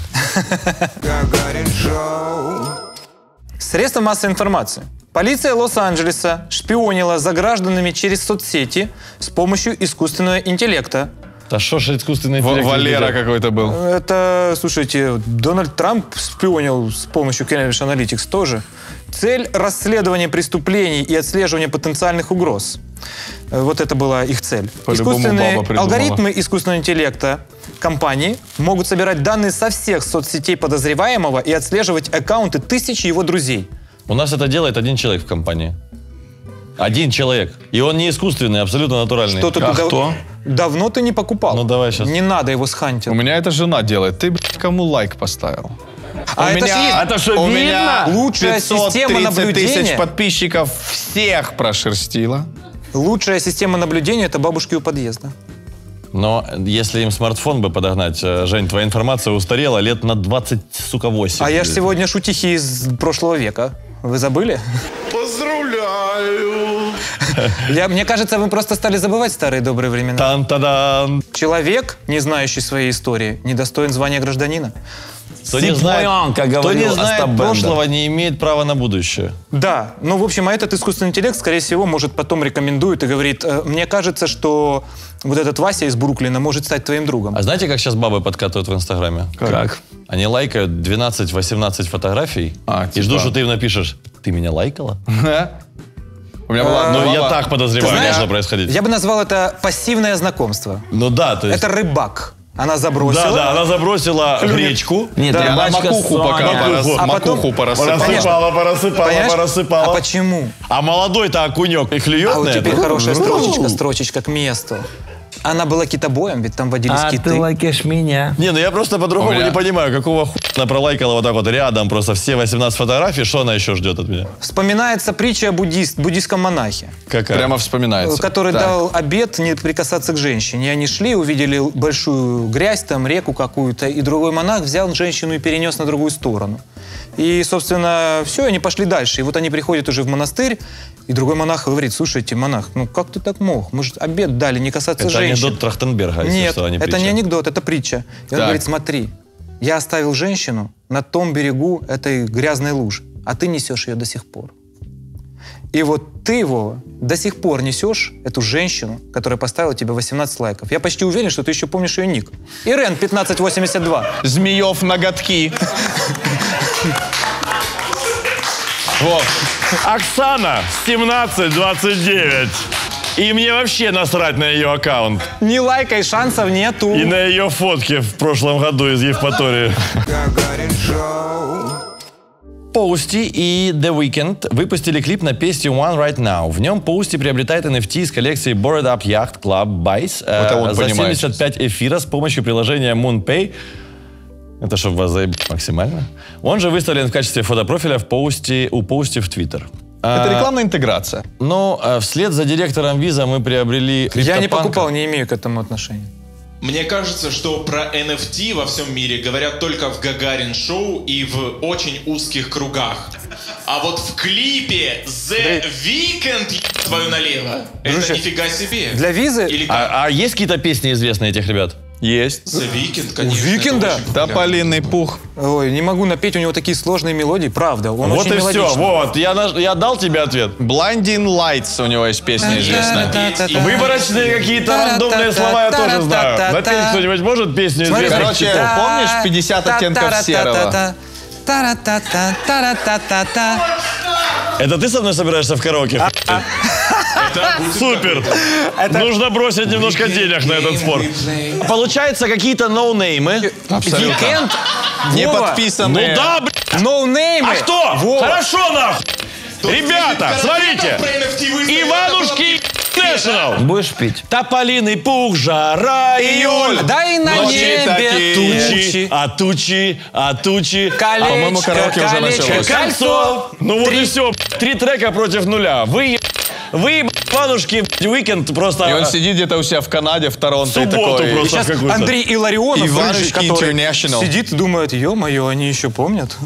Speaker 1: Средства массовой информации. Полиция Лос-Анджелеса шпионила за гражданами через соцсети с помощью искусственного интеллекта.
Speaker 2: Да что ж искусственный интеллект?
Speaker 4: Валера какой-то был.
Speaker 1: Это, слушайте, Дональд Трамп шпионил с помощью Cambridge Analytics тоже. Цель – расследования преступлений и отслеживания потенциальных угроз. Вот это была их цель. Искусственные алгоритмы искусственного интеллекта компании могут собирать данные со всех соцсетей подозреваемого и отслеживать аккаунты тысяч его друзей.
Speaker 2: У нас это делает один человек в компании. Один человек. И он не искусственный, абсолютно натуральный.
Speaker 1: Что ты
Speaker 2: кто?
Speaker 1: Давно ты не покупал.
Speaker 2: Ну давай сейчас.
Speaker 1: Не надо его схантить.
Speaker 4: У меня это жена делает. Ты, кому лайк поставил?
Speaker 1: А это
Speaker 9: Это что,
Speaker 4: У
Speaker 9: видно?
Speaker 4: меня
Speaker 1: лучшая система
Speaker 4: 530
Speaker 1: наблюдения.
Speaker 4: тысяч подписчиков всех прошерстила.
Speaker 1: Лучшая система наблюдения – это бабушки у подъезда.
Speaker 2: Но если им смартфон бы подогнать, Жень, твоя информация устарела лет на 20, сука, 8.
Speaker 1: А я ж сегодня шутихи из прошлого века. Вы забыли?
Speaker 6: Поздравляю!
Speaker 1: Мне кажется, вы просто стали забывать старые добрые времена.
Speaker 2: Тан-та-дан!
Speaker 1: Человек, не знающий своей истории, недостоин звания гражданина.
Speaker 2: Кто не знает,
Speaker 9: как
Speaker 2: кто
Speaker 9: говорил
Speaker 2: не знает
Speaker 9: Остап
Speaker 2: прошлого,
Speaker 9: Бендер.
Speaker 2: не имеет права на будущее.
Speaker 1: Да, ну, в общем, а этот искусственный интеллект, скорее всего, может потом рекомендует и говорит, мне кажется, что вот этот Вася из Бруклина может стать твоим другом.
Speaker 2: А знаете, как сейчас бабы подкатывают в Инстаграме?
Speaker 9: Как?
Speaker 2: Они лайкают 12-18 фотографий и ждут, что ты им напишешь, ты меня лайкала?
Speaker 4: У меня была...
Speaker 2: Ну, я
Speaker 4: баба-
Speaker 2: так подозреваю,
Speaker 1: знаешь,
Speaker 2: должно происходить.
Speaker 1: Я бы назвал это пассивное знакомство.
Speaker 2: Ну да, то есть...
Speaker 1: Это рыбак. Она забросила.
Speaker 2: Да, она забросила гречку.
Speaker 9: Нет,
Speaker 1: Да,
Speaker 4: Она
Speaker 9: рыбачка
Speaker 4: макуху
Speaker 9: с
Speaker 4: пока
Speaker 9: Соней.
Speaker 1: А потом-
Speaker 4: макуху порассыпала.
Speaker 1: Понимаешь?
Speaker 2: порассыпала.
Speaker 1: А почему?
Speaker 2: А молодой-то окунек и клюет
Speaker 1: А вот
Speaker 2: на
Speaker 1: теперь
Speaker 2: это?
Speaker 1: хорошая строчечка к месту. Она была китобоем, ведь там водились
Speaker 9: А
Speaker 1: киты.
Speaker 9: ты лайкаешь меня.
Speaker 2: Не, ну я просто по-другому
Speaker 4: У меня-
Speaker 2: не понимаю, какого хуя она пролайкала вот так вот рядом просто все 18 фотографий, что она еще ждет от меня?
Speaker 1: Вспоминается притча о буддийском монахе,
Speaker 2: Какая?
Speaker 4: Прямо вспоминается.
Speaker 1: который
Speaker 4: Так.
Speaker 1: дал обет не прикасаться к женщине. И они шли, увидели большую грязь, там реку какую-то, и другой монах взял женщину и перенес на другую сторону. И, собственно, все, они пошли дальше. И вот они приходят уже в монастырь, и другой монах говорит, слушайте, монах, ну как ты так мог? Мы же обет дали не касаться
Speaker 2: Это
Speaker 1: женщин.
Speaker 2: анекдот Трахтенберга, если
Speaker 1: Нет,
Speaker 2: что, а не
Speaker 1: это
Speaker 2: притча.
Speaker 1: не анекдот, это притча. И он
Speaker 4: Так.
Speaker 1: говорит, смотри, я оставил женщину на том берегу этой грязной лужи, а ты несешь ее до сих пор. И вот ты, Вова, до сих пор несешь эту женщину, которая поставила тебе 18 лайков. Я почти уверен, что ты еще помнишь ее ник. Ирен 1582.
Speaker 4: Змеев ноготки. Вот.
Speaker 2: Оксана, 1729. И мне вообще насрать на ее аккаунт.
Speaker 1: Не лайкай, шансов нету.
Speaker 2: И на ее фотки в прошлом году из Евпатории.
Speaker 6: Гагарин Шоу.
Speaker 2: Пости и The Weeknd выпустили клип на песню One Right Now. В нем Пости приобретает NFT из коллекции Bored Up Yacht Club Buys
Speaker 4: он
Speaker 2: за
Speaker 4: понимает
Speaker 2: 75 эфира с помощью приложения MoonPay. Это чтобы вас заебать максимально. Он же выставлен в качестве фотопрофиля у Пости в Twitter.
Speaker 4: Это рекламная интеграция.
Speaker 2: Ну, вслед за директором Visa мы приобрели
Speaker 1: Я не
Speaker 2: CryptoPunk.
Speaker 1: покупал, не имею к этому отношения.
Speaker 5: Мне кажется, что про NFT во всем мире говорят только в Гагарин Шоу и в очень узких кругах. А вот в клипе The Weeknd, твою налево,
Speaker 1: Дружище,
Speaker 5: это нифига себе.
Speaker 1: Для визы...
Speaker 5: Или как?
Speaker 2: А есть какие-то песни известные этих ребят?
Speaker 4: Есть.
Speaker 5: The Weeknd, конечно.
Speaker 1: Weeknd?
Speaker 5: это очень популярно.
Speaker 4: Тополиный пух.
Speaker 1: Ой, не могу напеть, у него такие сложные мелодии, правда. Он
Speaker 2: Вот
Speaker 1: очень
Speaker 2: и все,
Speaker 1: мелодичный.
Speaker 2: вот, я дал тебе ответ.
Speaker 4: Blinding Lights у него есть песня известная.
Speaker 2: Выборочные какие-то рандомные слова я тоже знаю. Напеть кто-нибудь может песню известную?
Speaker 4: Короче, помнишь 50 оттенков серого?
Speaker 2: Это ты со мной собираешься в караоке? Супер! Нужно бросить немножко денег на этот спор. Получается, какие-то ноунеймы.
Speaker 1: Weeknd?
Speaker 4: Не
Speaker 1: Вова,
Speaker 2: Ну
Speaker 4: подписанные.
Speaker 2: да, блядь.
Speaker 1: ноунеймы.
Speaker 2: А кто?
Speaker 1: Вова.
Speaker 2: Хорошо, нахуй. Ребята, смотрите. Иванушки National.
Speaker 9: Будешь пить?
Speaker 2: Тополиный пух, жара, июль.
Speaker 1: Да и на
Speaker 4: Ночи
Speaker 1: небе
Speaker 4: такие.
Speaker 1: тучи.
Speaker 2: тучи.
Speaker 4: По-моему, караоке уже началось.
Speaker 2: Кольцо. Ну вот и все. 3 трека против 0. Вы, Иванушки, Weeknd просто...
Speaker 4: И он сидит где-то у себя в Канаде, в Торонто, и
Speaker 2: Субботу
Speaker 4: такой...
Speaker 2: просто.
Speaker 1: Сейчас
Speaker 2: какой-то.
Speaker 1: Андрей Илларионов,
Speaker 4: Иванушки
Speaker 1: рыжий, который
Speaker 4: International.
Speaker 1: сидит и думает, ё-моё, они еще помнят.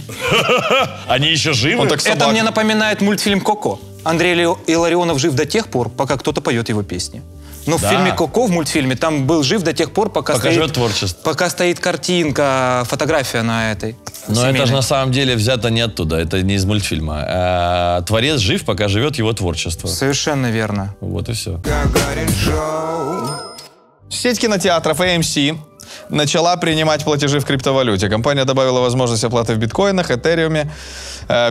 Speaker 2: Они еще живы?
Speaker 4: Он так
Speaker 1: Это
Speaker 4: собак.
Speaker 1: мне напоминает мультфильм «Коко». Андрей Илларионов жив до тех пор, пока кто-то поет его песни. Но в
Speaker 2: Да.
Speaker 1: фильме «Коко», в мультфильме, там был жив до тех пор, пока
Speaker 2: живет творчество.
Speaker 1: пока стоит картинка, фотография на этой.
Speaker 2: Но
Speaker 1: семейной.
Speaker 2: это же на самом деле взято не оттуда, это не из мультфильма. Творец жив, пока живет его творчество.
Speaker 1: Совершенно верно.
Speaker 2: Вот и все.
Speaker 6: Гагарин Шоу.
Speaker 4: Сеть кинотеатров AMC начала принимать платежи в криптовалюте. Компания добавила возможность оплаты в биткоинах, этериуме,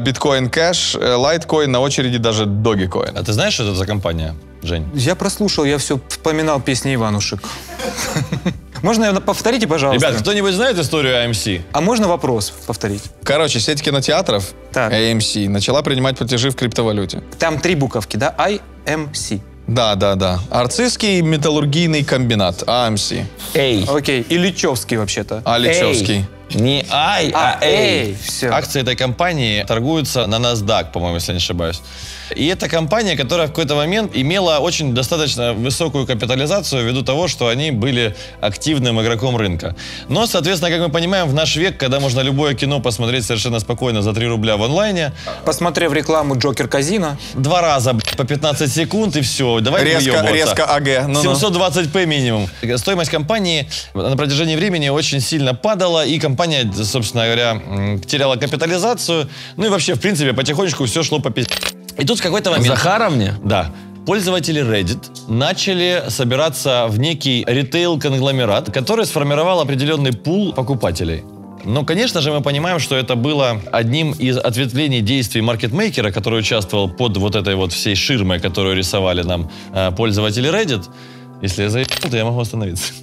Speaker 4: биткоин кэш, лайткоин, на очереди даже Dogecoin.
Speaker 2: А ты знаешь, что это за компания, Жень?
Speaker 1: Я прослушал, я все вспоминал песни Иванушек. Можно ее повторите, пожалуйста?
Speaker 2: Ребят, кто-нибудь знает историю AMC?
Speaker 1: А можно вопрос повторить?
Speaker 4: Короче, сеть кинотеатров
Speaker 1: Так.
Speaker 4: AMC начала принимать платежи в криптовалюте.
Speaker 1: Там 3 буковки, да? IMC.
Speaker 4: Да. Арцизский металлургийный комбинат, AMC.
Speaker 9: Эй.
Speaker 1: Окей. И Личевский вообще-то.
Speaker 4: Аличевский.
Speaker 9: Не ай, а эй.
Speaker 1: Все.
Speaker 2: Акции этой компании торгуются на NASDAQ, по-моему, если я не ошибаюсь. И это компания, которая в какой-то момент имела очень достаточно высокую капитализацию ввиду того, что они были активным игроком рынка. Но, соответственно, как мы понимаем, в наш век, когда можно любое кино посмотреть совершенно спокойно за 3 рубля в онлайне,
Speaker 1: Посмотрев рекламу Джокер Казино.
Speaker 2: 2 раза по 15 секунд и все. Давай
Speaker 4: Резко АГ. Ну-ну.
Speaker 2: 720p минимум. Стоимость компании на протяжении времени очень сильно падала, и компания, собственно говоря, теряла капитализацию. Ну и вообще, в принципе, потихонечку все шло по пизде. И тут в какой-то момент...
Speaker 9: Захаровне?
Speaker 2: Да. Пользователи Reddit начали собираться в некий ритейл-конгломерат, который сформировал определенный пул покупателей. Но, конечно же, мы понимаем, что это было одним из ответвлений действий маркетмейкера, который участвовал под вот этой вот всей ширмой, которую рисовали нам пользователи Reddit. Если я заебал, то я могу остановиться.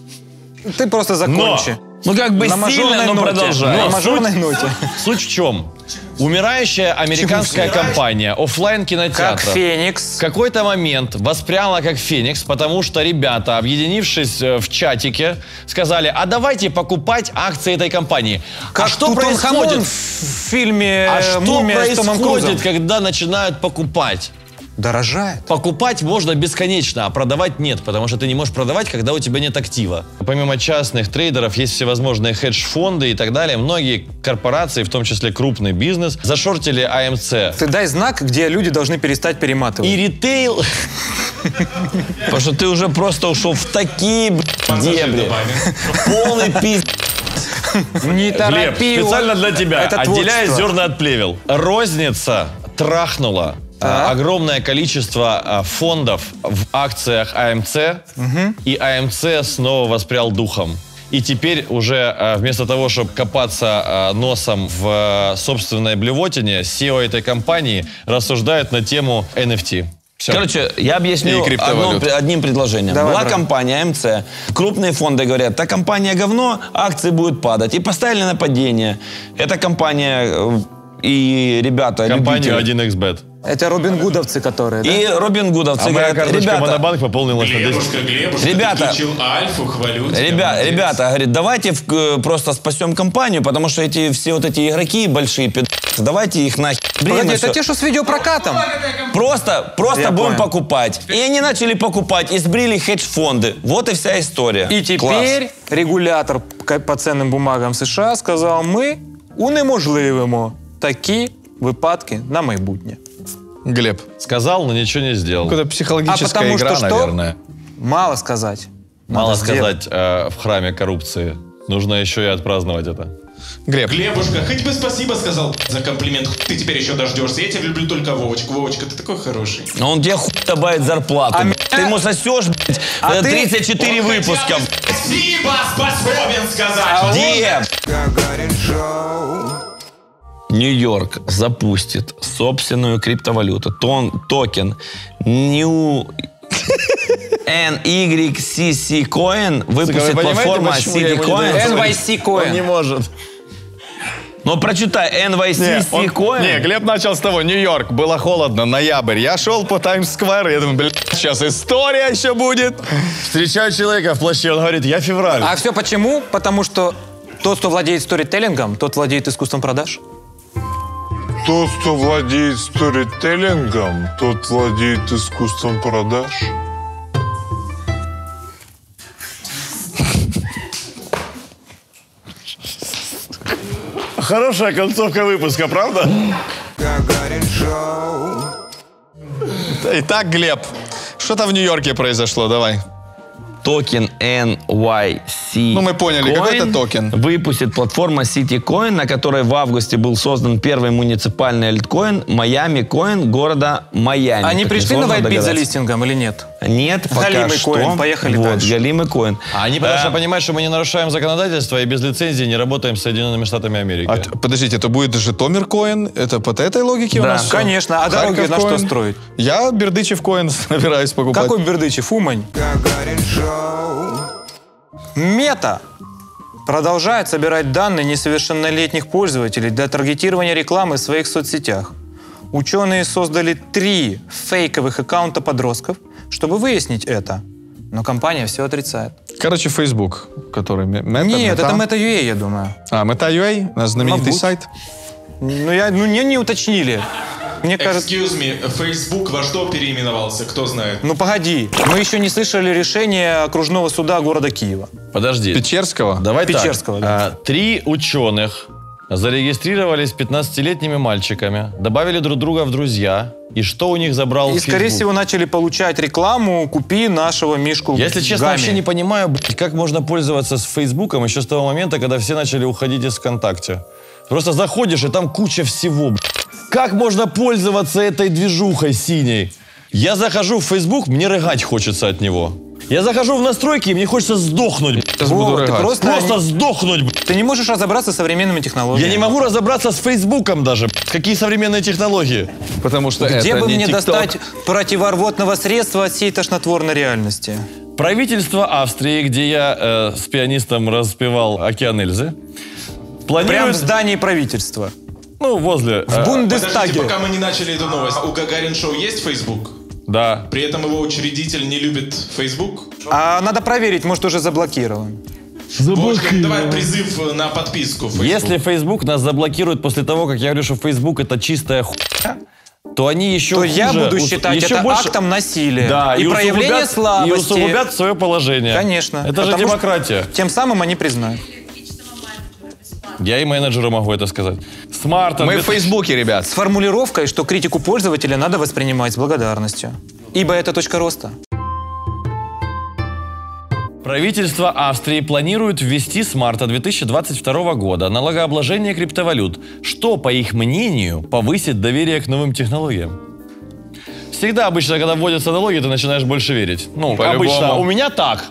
Speaker 1: Ты просто закончи.
Speaker 9: Ну как бы
Speaker 1: На
Speaker 9: сильно,
Speaker 1: мажорной
Speaker 9: но
Speaker 1: ноте.
Speaker 9: продолжай.
Speaker 1: На мажорной ноте.
Speaker 2: Суть в чем? Умирающая американская компания оффлайн
Speaker 1: Как
Speaker 2: кинотеатров
Speaker 1: Феникс.
Speaker 2: в какой-то момент воспряла как Феникс, потому что ребята, объединившись в чатике, сказали, а давайте покупать акции этой компании.
Speaker 1: Как
Speaker 2: что
Speaker 1: Тутанхамон
Speaker 2: происходит?
Speaker 1: в фильме
Speaker 2: А что
Speaker 1: «Мумия» с Томом Крузом?
Speaker 2: происходит, когда начинают покупать?
Speaker 1: Дорожает.
Speaker 2: Покупать можно бесконечно, а продавать нет, потому что ты не можешь продавать, когда у тебя нет актива. Помимо частных трейдеров есть всевозможные хедж-фонды и так далее. Многие корпорации, в том числе крупный бизнес, зашортили AMC.
Speaker 1: Ты дай знак, где люди должны перестать перематывать.
Speaker 2: И ритейл...
Speaker 9: Потому что ты уже просто ушел в такие дебри. Полный пиздец.
Speaker 1: Не
Speaker 2: Глеб,
Speaker 1: торопи.
Speaker 2: специально для тебя,
Speaker 1: Это
Speaker 2: отделяя
Speaker 1: творчество.
Speaker 2: зерна от плевел. Розница трахнула огромное количество фондов в акциях AMC, и AMC снова воспрял духом. И теперь уже вместо того, чтобы копаться носом в собственной блевотине, SEO этой компании рассуждает на тему NFT. Все.
Speaker 9: Короче, я объясню
Speaker 4: И криптовалют.
Speaker 9: одним предложением.
Speaker 1: Давай,
Speaker 9: Была
Speaker 1: брат.
Speaker 9: компания АМЦ, крупные фонды говорят, та компания говно, акции будут падать. И поставили на падение. Эта компания и ребята,
Speaker 2: Компанию
Speaker 9: любители.
Speaker 2: 1xBet.
Speaker 1: Это Робин Гудовцы, которые, да?
Speaker 9: И Робин Гудовцы
Speaker 2: А моя
Speaker 9: говорят,
Speaker 2: карточка
Speaker 9: ребята,
Speaker 2: Монобанк пополнилась на 10.
Speaker 5: Глебушка,
Speaker 9: Ребята.
Speaker 5: ты включил альфу, хвалю тебя, молодец.
Speaker 9: ребята, говорит, давайте просто спасем компанию, потому что все вот эти игроки большие давайте их нахер.
Speaker 1: Погоди, это те, что с видеопрокатом?
Speaker 9: Просто
Speaker 1: Я
Speaker 9: будем
Speaker 1: понял.
Speaker 9: покупать. И они начали покупать, и сбрили хедж-фонды. Вот и вся история.
Speaker 1: И теперь регулятор по ценным бумагам США сказав, ми унеможливимо такі випадки на майбутнє.
Speaker 4: Глеб.
Speaker 2: Сказал, но ничего не сделал.
Speaker 4: Какая-то психологическая
Speaker 1: потому
Speaker 4: игра,
Speaker 1: что что?
Speaker 4: наверное.
Speaker 1: Мало сказать.
Speaker 2: Мало
Speaker 1: Надо сделать.
Speaker 2: сказать в храме коррупции. Нужно еще и отпраздновать это.
Speaker 4: Глеб.
Speaker 5: Глебушка, хоть бы спасибо сказал за комплимент. Ты теперь еще дождешься. Я тебя люблю только Вовочку. Вовочка, ты такой хороший.
Speaker 9: Но он тебе хуй добавит зарплату. Ты ему сосешь, блядь,
Speaker 1: А ты-
Speaker 9: 34 выпуска.
Speaker 5: Спасибо способен сказать.
Speaker 9: Где?
Speaker 6: Гагарин Шоу.
Speaker 9: Нью-Йорк запустит собственную криптовалюту. Токен New NYCC Coin выпустит платформа City Coin.
Speaker 1: NYC Coin.
Speaker 2: Он не может.
Speaker 9: Но прочитай NYCC Coin.
Speaker 4: Не, Глеб начал с того, Нью-Йорк, было холодно, ноябрь. Я шел по Таймс-скверу, я думаю, блядь, сейчас история еще будет.
Speaker 2: Встречаю человека в плаще, он говорит, я февраль.
Speaker 1: А все почему? Потому что тот, кто владеет сторителлингом, тот владеет искусством продаж.
Speaker 6: Тот, кто владеет сторителлингом, тот владеет искусством продаж.
Speaker 2: Хорошая концовка выпуска, правда?
Speaker 6: Гагарин Шоу.
Speaker 4: Итак, Глеб, что-то в Нью-Йорке произошло, давай.
Speaker 9: Токен NYC
Speaker 4: Ну, мы поняли,
Speaker 9: Coin
Speaker 4: какой это токен?
Speaker 9: выпустит платформа City Coin, на которой в августе был создан первый муниципальный альткоин Майами Коин города Майами.
Speaker 1: Они
Speaker 9: Как
Speaker 1: пришли на
Speaker 9: несложно
Speaker 1: Whitebit за
Speaker 9: догадаться.
Speaker 1: листингом или нет?
Speaker 9: Нет, пока
Speaker 1: Галимый
Speaker 9: что.
Speaker 1: Коин, поехали
Speaker 9: вот,
Speaker 1: дальше.
Speaker 9: Галимый Коин.
Speaker 2: А они потому что понимают, что мы не нарушаем законодательство и без лицензии не работаем с Соединенными Штатами Америки.
Speaker 4: Подождите, это будет Житомир Коин? Это по этой логике у
Speaker 9: Да.
Speaker 4: нас всё?
Speaker 1: Конечно. А дороги
Speaker 4: Харьков
Speaker 1: на что
Speaker 4: Коин?
Speaker 1: строить?
Speaker 4: Я Бердычев Коин собираюсь покупать.
Speaker 1: Какой Бердычев? Умань.
Speaker 6: Гагарин Шоу.
Speaker 1: Мета продолжает собирать данные несовершеннолетних пользователей для таргетирования рекламы в своих соцсетях. Ученые создали 3 фейковых аккаунта подростков, чтобы выяснить это. Но компания все отрицает.
Speaker 4: Короче, Facebook, который... Meta,
Speaker 1: Нет,
Speaker 4: Meta.
Speaker 1: это Meta.ua, я думаю.
Speaker 4: А, Meta.ua, наш знаменитый
Speaker 1: Мабуть.
Speaker 4: сайт.
Speaker 1: Не уточнили. Мне кажется...
Speaker 5: Excuse me, Facebook во что переименовался, кто знает?
Speaker 1: Ну погоди, мы еще не слышали решения окружного суда города Киева.
Speaker 2: Подожди.
Speaker 4: Печерского.
Speaker 2: Давай
Speaker 1: Печерского,
Speaker 2: так. 3 ученых зарегистрировались 15-летними мальчиками, добавили друг друга в друзья. И что у них забрал
Speaker 1: И, скорее
Speaker 2: Facebook?
Speaker 1: всего, начали получать рекламу «Купи нашего Мишку
Speaker 2: Если честно,
Speaker 1: Гамми».
Speaker 2: вообще не понимаю, как можно пользоваться с Фейсбуком еще с того момента, когда все начали уходить из ВКонтакте. Просто заходишь, и там куча всего. Как можно пользоваться этой движухой синей? Я захожу в Facebook, мне рыгать хочется от него. Я захожу в настройки, и мне хочется сдохнуть.
Speaker 4: Сейчас буду
Speaker 1: Вова, ты
Speaker 4: рыгать.
Speaker 2: Просто сдохнуть.
Speaker 1: Ты не можешь разобраться с современными технологиями.
Speaker 2: Я не могу разобраться с Фейсбуком даже. Какие современные технологии?
Speaker 4: Потому что
Speaker 1: Где
Speaker 4: это
Speaker 1: бы
Speaker 4: не
Speaker 1: мне
Speaker 4: TikTok.
Speaker 1: достать противорвотного средства от всей тошнотворной реальности?
Speaker 2: Правительство Австрии, где я с пианистом распевал «Океан Эльзы»,
Speaker 1: Прямо
Speaker 2: планирует...
Speaker 1: в здании правительства.
Speaker 2: Ну, возле...
Speaker 1: В Бундестаге.
Speaker 5: Подождите, пока мы не начали эту новость. У Гагарин Шоу есть Facebook?
Speaker 2: Да.
Speaker 5: При этом его учредитель не любит Facebook?
Speaker 1: А надо проверить, может, уже заблокирован.
Speaker 5: Вовочка, давай призыв на подписку в Facebook.
Speaker 2: Если Facebook нас заблокирует после того, как я говорю, что Facebook это чистая хуйня, то они еще
Speaker 1: То
Speaker 2: хуже,
Speaker 1: я буду считать
Speaker 2: еще
Speaker 1: это
Speaker 2: больше-
Speaker 1: актом насилия.
Speaker 2: Да,
Speaker 1: и проявление
Speaker 2: усугубят-
Speaker 1: слабости.
Speaker 2: И усугубят свое положение.
Speaker 1: Конечно.
Speaker 2: Это же
Speaker 1: Потому что
Speaker 2: демократия.
Speaker 1: Тем самым они признают.
Speaker 2: Я и менеджеру могу это сказать. С марта...
Speaker 4: Мы в Фейсбуке, ребят.
Speaker 1: С формулировкой, что критику пользователя надо воспринимать с благодарностью. Ибо это точка роста.
Speaker 2: Правительство Австрии планирует ввести с марта 2022 года налогообложение криптовалют, что, по их мнению, повысит доверие к новым технологиям. Всегда обычно, когда вводятся налоги, ты начинаешь больше верить. Ну,
Speaker 4: По-любому.
Speaker 2: обычно у меня так.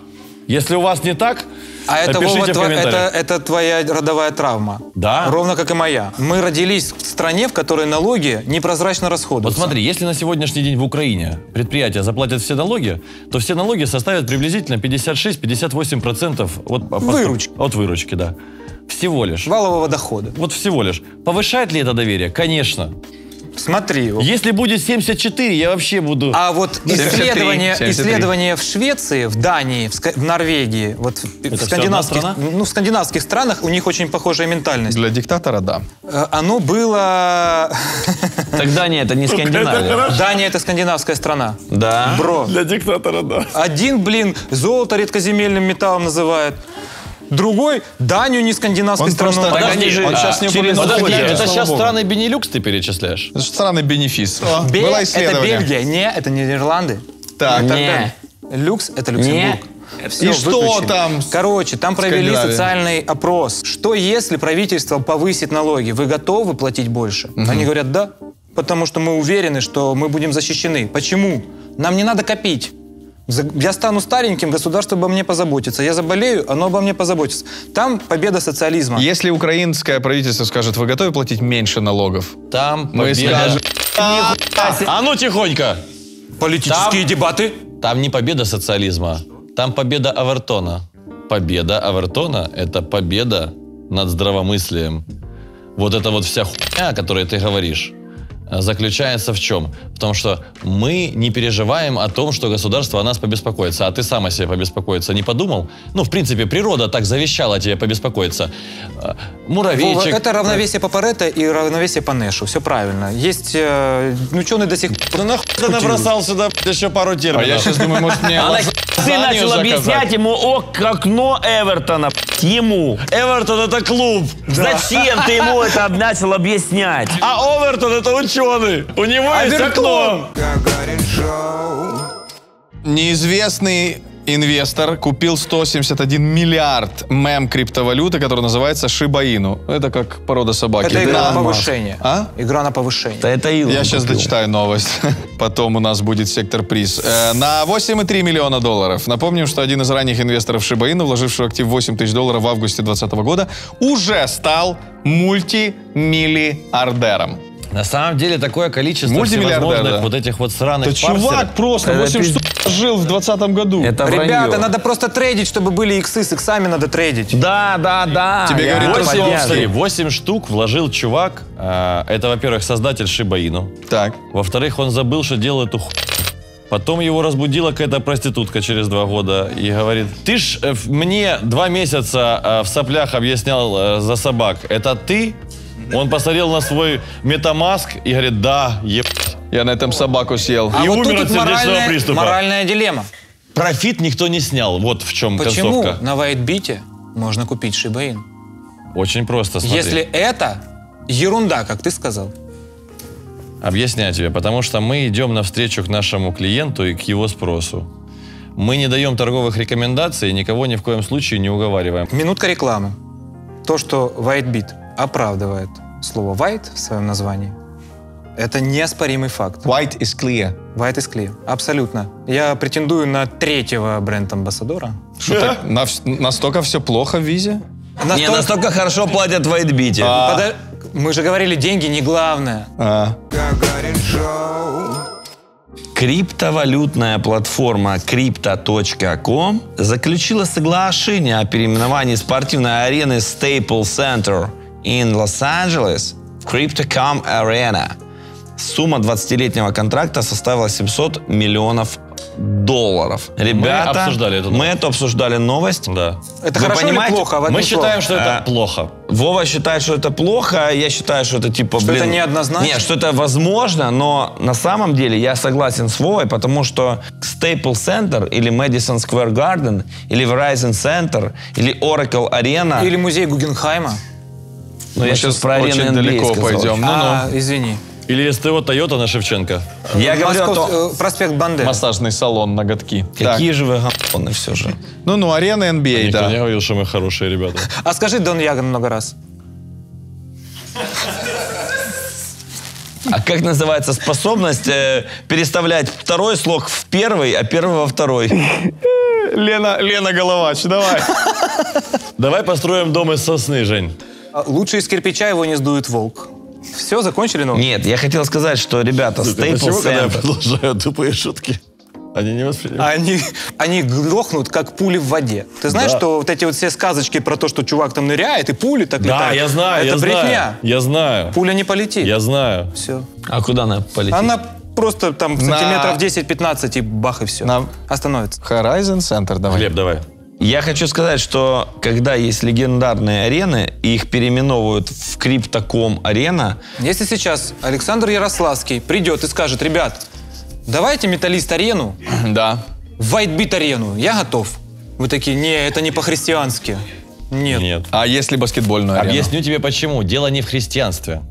Speaker 2: Если у вас не так,
Speaker 1: А это,
Speaker 2: пишите
Speaker 1: Вова,
Speaker 2: в комментариях.
Speaker 1: это твоя родовая травма.
Speaker 2: Да.
Speaker 1: Ровно как и моя. Мы родились в стране, в которой налоги непрозрачно
Speaker 2: Вот
Speaker 1: расходуются.
Speaker 2: смотри, если на сегодняшний день в Украине предприятия заплатят все налоги, то все налоги составят приблизительно 56-58%
Speaker 1: Выручки.
Speaker 2: От выручки, да. Всего лишь.
Speaker 1: Валового дохода.
Speaker 2: Вот всего лишь. Повышает ли это доверие? Конечно.
Speaker 1: Смотри.
Speaker 2: Если будет 74, я вообще буду...
Speaker 1: А вот
Speaker 4: 73.
Speaker 1: исследования в Швеции, в Дании, в Норвегии, вот в скандинавских странах у них очень похожая ментальность.
Speaker 4: Для диктатора, да.
Speaker 1: Оно было...
Speaker 9: Так Дания это не Скандинавия.
Speaker 1: Дания — это скандинавская страна.
Speaker 9: Да.
Speaker 1: Бро.
Speaker 2: Для диктатора, да.
Speaker 1: Один, золото редкоземельным металлом называет. Другой Данию не скандинавской страной.
Speaker 2: Подожди,
Speaker 4: он сейчас не
Speaker 2: Подожди,
Speaker 4: упомянул.
Speaker 2: это сейчас страны Бенилюкс ты перечисляешь?
Speaker 4: Это странный бенефис. Было
Speaker 1: Это
Speaker 4: исследование.
Speaker 1: Бельгия, это Нидерланды.
Speaker 4: Так,
Speaker 9: Не.
Speaker 1: Люкс — это Люксембург.
Speaker 4: И что там?
Speaker 1: Короче, там провели
Speaker 4: Скандинавия?
Speaker 1: социальный опрос. Что если правительство повысит налоги? Вы готовы платить больше? Они говорят, да. Потому что мы уверены, что мы будем защищены. Почему? Нам не надо копить. Я стану стареньким, государство обо мне позаботится. Я заболею, оно обо мне позаботится. Там победа социализма.
Speaker 4: Если украинское правительство скажет, вы готовы платить меньше налогов?
Speaker 2: Там
Speaker 4: Мы скажем...
Speaker 2: А ну тихонько!
Speaker 1: Политические дебаты.
Speaker 2: Там не победа социализма, там победа Авертона. Победа Авертона – это победа над здравомыслием. Вот эта вот вся хуйня, о которой ты говоришь, заключается в чем? В том, что мы не переживаем о том, что государство о нас побеспокоится. А ты сам о себе побеспокоиться не подумал? Ну, в принципе, природа так завещала тебе побеспокоиться. Муравейчик.
Speaker 1: Вова, это равновесие по Парето и равновесие по Нэшу. Все правильно. Есть ученые до сих пор...
Speaker 2: Да нахуй ты набросал сюда еще пару терминов.
Speaker 4: А я сейчас думаю, может мне
Speaker 3: Ты начал объяснять ему окно Эвертона. Ему.
Speaker 2: Эвертон — это клуб.
Speaker 3: Зачем ты ему это начал объяснять?
Speaker 2: А Овертон — это ученый. У него есть окно.
Speaker 6: Гагарин Шоу.
Speaker 4: Неизвестный инвестор купил 171 миллиард мем-криптовалюты, который называется Shiba Ину. Это как порода собаки.
Speaker 1: Это игра
Speaker 4: Да.
Speaker 1: на повышение.
Speaker 4: А?
Speaker 1: Игра на повышение.
Speaker 3: Да это Илон
Speaker 4: Я сейчас
Speaker 3: купил.
Speaker 4: дочитаю новость. Потом у нас будет сектор приз. На 8,3 миллиона долларов. Напомним, что один из ранних инвесторов Shiba Inu, вложивший в актив $8 тысяч в августе 2020 года, уже стал мультимиллиардером.
Speaker 2: На самом деле такое количество
Speaker 4: Мультимиллиардер,
Speaker 2: всевозможных
Speaker 4: да.
Speaker 2: вот этих вот сраных парсеров.
Speaker 4: Чувак просто 8 штук жил в 2020 году.
Speaker 3: Это вранье.
Speaker 1: Ребята, надо просто трейдить, чтобы были иксы. С иксами надо трейдить.
Speaker 3: Да.
Speaker 4: Тебе
Speaker 3: Я
Speaker 4: говорит,
Speaker 3: поддерживаю.
Speaker 4: Трусов,
Speaker 2: Смотри, 8 штук вложил чувак. Это, во-первых, создатель Shiba Inu.
Speaker 4: Так.
Speaker 2: Во-вторых, он забыл, что делал эту хуйню. Потом его разбудила какая-то проститутка через 2 года и говорит: ты ж мне 2 месяца в соплях объяснял за собак. Это ты? Он посмотрел на свой метамаск и говорит: да,
Speaker 4: Я на этом собаку съел.
Speaker 1: А
Speaker 2: И
Speaker 1: вот
Speaker 2: умер
Speaker 1: тут
Speaker 2: от сердечного приступа.
Speaker 1: моральная дилемма.
Speaker 2: Профит никто не снял. Вот в чем
Speaker 1: Почему
Speaker 2: концовка.
Speaker 1: на Whitebit можно купить Shiba Inu?
Speaker 2: Очень просто, смотри.
Speaker 1: Если это ерунда, как ты сказал.
Speaker 2: Объясняю тебе, потому что мы идем навстречу к нашему клиенту и к его спросу. Мы не даем торговых рекомендаций и никого ни в коем случае не уговариваем.
Speaker 1: Минутка рекламы. То, что Whitebit оправдывает слово white в своем названии, это неоспоримый факт.
Speaker 4: White is clear.
Speaker 1: White is clear. Абсолютно. Я претендую на 3-го бренд-амбассадора.
Speaker 4: Что так? Настолько все плохо в визе?
Speaker 9: Не, настолько хорошо платят в Whitebit.
Speaker 1: Мы же говорили, деньги не главное.
Speaker 6: Гагарин Шоу.
Speaker 9: Криптовалютная платформа Crypto.com заключила соглашение о переименовании спортивной арены Staples Center in Los-Angeles в Crypto.com Arena. Сумма 20-летнего контракта составила $700 миллионов. Ребята,
Speaker 2: обсуждали эту новость.
Speaker 9: мы эту обсуждали новость.
Speaker 2: Да.
Speaker 1: Это
Speaker 9: Вы
Speaker 1: хорошо
Speaker 9: понимаете?
Speaker 1: или плохо? В
Speaker 2: Мы
Speaker 1: одних
Speaker 2: считаем,
Speaker 1: словах?
Speaker 2: что это плохо.
Speaker 9: Вова считает, что это плохо, я считаю, что это типа,
Speaker 1: Что это неоднозначно?
Speaker 9: Нет, что это возможно, но на самом деле я согласен с Вовой, потому что Staples Center или Madison Square Garden или Verizon Center или Oracle Arena...
Speaker 1: Или музей Гугенхайма.
Speaker 9: Ну, я сейчас про арену
Speaker 4: очень
Speaker 9: NBA
Speaker 4: далеко
Speaker 9: сказал.
Speaker 4: пойдем.
Speaker 1: Извини.
Speaker 2: Или СТО Toyota на Шевченко.
Speaker 9: Я говорю о том,
Speaker 1: Проспект Бандеры.
Speaker 4: Массажный салон ноготки.
Speaker 9: какие же вы гандоны все же.
Speaker 4: Ну, арена NBA,
Speaker 2: Никто
Speaker 4: да.
Speaker 2: не говорил, что мы хорошие ребята.
Speaker 1: А скажи Дон Яган много раз.
Speaker 9: А как называется способность переставлять второй слог в первый, а первый во второй?
Speaker 4: Лена Головач, давай.
Speaker 2: Давай построим дом из сосны, Жень.
Speaker 1: Лучше из кирпича его не сдует волк. Все, закончили новость?
Speaker 9: Нет, я хотел сказать, что, ребята, Staples
Speaker 2: Почему, когда я
Speaker 9: Center...
Speaker 2: продолжаю тупые шутки? Они не воспринимают.
Speaker 1: Они глохнут, как пули в воде. Ты знаешь,
Speaker 2: Да.
Speaker 1: что вот эти вот все сказочки про то, что чувак там ныряет, и пули так
Speaker 2: Да,
Speaker 1: летают?
Speaker 2: я знаю,
Speaker 1: Это
Speaker 2: я
Speaker 1: брехня.
Speaker 2: знаю. Я знаю.
Speaker 1: Пуля не полетит.
Speaker 2: Я знаю.
Speaker 1: Все.
Speaker 9: А куда она полетит?
Speaker 1: Она просто там сантиметров 10-15 и бах, и все. Остановится.
Speaker 4: Horizon Center, давай.
Speaker 2: Глеб, давай.
Speaker 9: Я хочу сказать, что когда есть легендарные арены, и их переименовывают в Криптоком арена.
Speaker 1: Если сейчас Александр Ярославский придет и скажет: ребят, давайте Металлист арену,
Speaker 4: Да.
Speaker 1: Whitebit арену, я готов. Вы такие: не, это не по-христиански. Нет.
Speaker 2: Нет.
Speaker 4: А если баскетбольную арену?
Speaker 2: Объясню тебе почему. Дело не в христианстве.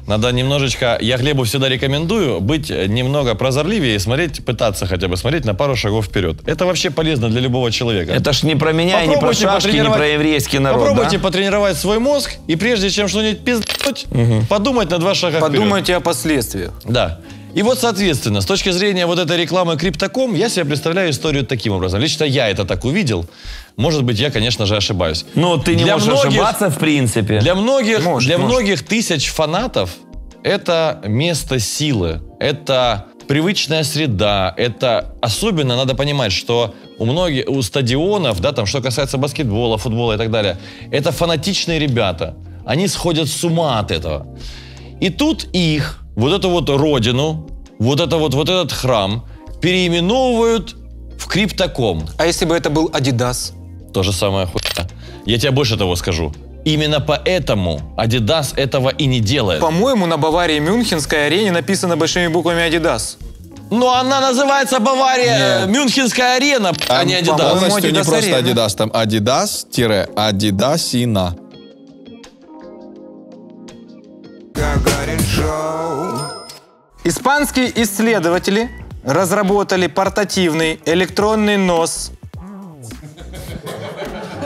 Speaker 2: Надо немножечко, я Глебу всегда рекомендую быть немного прозорливее и смотреть, пытаться хотя бы смотреть на пару шагов вперед. Это вообще полезно для любого человека.
Speaker 9: Это ж не про меня, и не про шашки, не про еврейский народ.
Speaker 2: Попробуйте
Speaker 9: да?
Speaker 2: потренировать свой мозг, и прежде чем что-нибудь пиздуть, подумать на 2 шага вперед.
Speaker 1: Подумайте о последствиях.
Speaker 2: Да. И вот, соответственно, с точки зрения вот этой рекламы Криптоком, я себе представляю историю таким образом. Лично я это так увидел. Может быть, я, конечно же, ошибаюсь.
Speaker 9: Но ты не
Speaker 2: Для
Speaker 9: можешь
Speaker 2: многих-
Speaker 9: ошибаться, в принципе.
Speaker 2: Для многих,
Speaker 1: Может.
Speaker 2: многих тысяч фанатов это место силы, это привычная среда, это особенно надо понимать, что у стадионов, да, там, что касается баскетбола, футбола и так далее, это фанатичные ребята. Они сходят с ума от этого. И тут их, вот эту вот родину, вот этот храм переименовывают в Криптоком.
Speaker 1: А если бы это был Adidas?
Speaker 2: То же самое хуйня. Я тебе больше того скажу. Именно поэтому Adidas этого и не делает.
Speaker 1: По-моему, на Баварии Мюнхенской арене написано большими буквами Adidas.
Speaker 2: Но она называется Бавария Мюнхенская арена, а не Adidas.
Speaker 4: Полностью не
Speaker 1: Adidas
Speaker 4: просто
Speaker 1: арена.
Speaker 4: Adidas, там Adidas-Адидасина.
Speaker 6: Гагарин Шоу.
Speaker 1: Испанские исследователи разработали портативный электронный нос.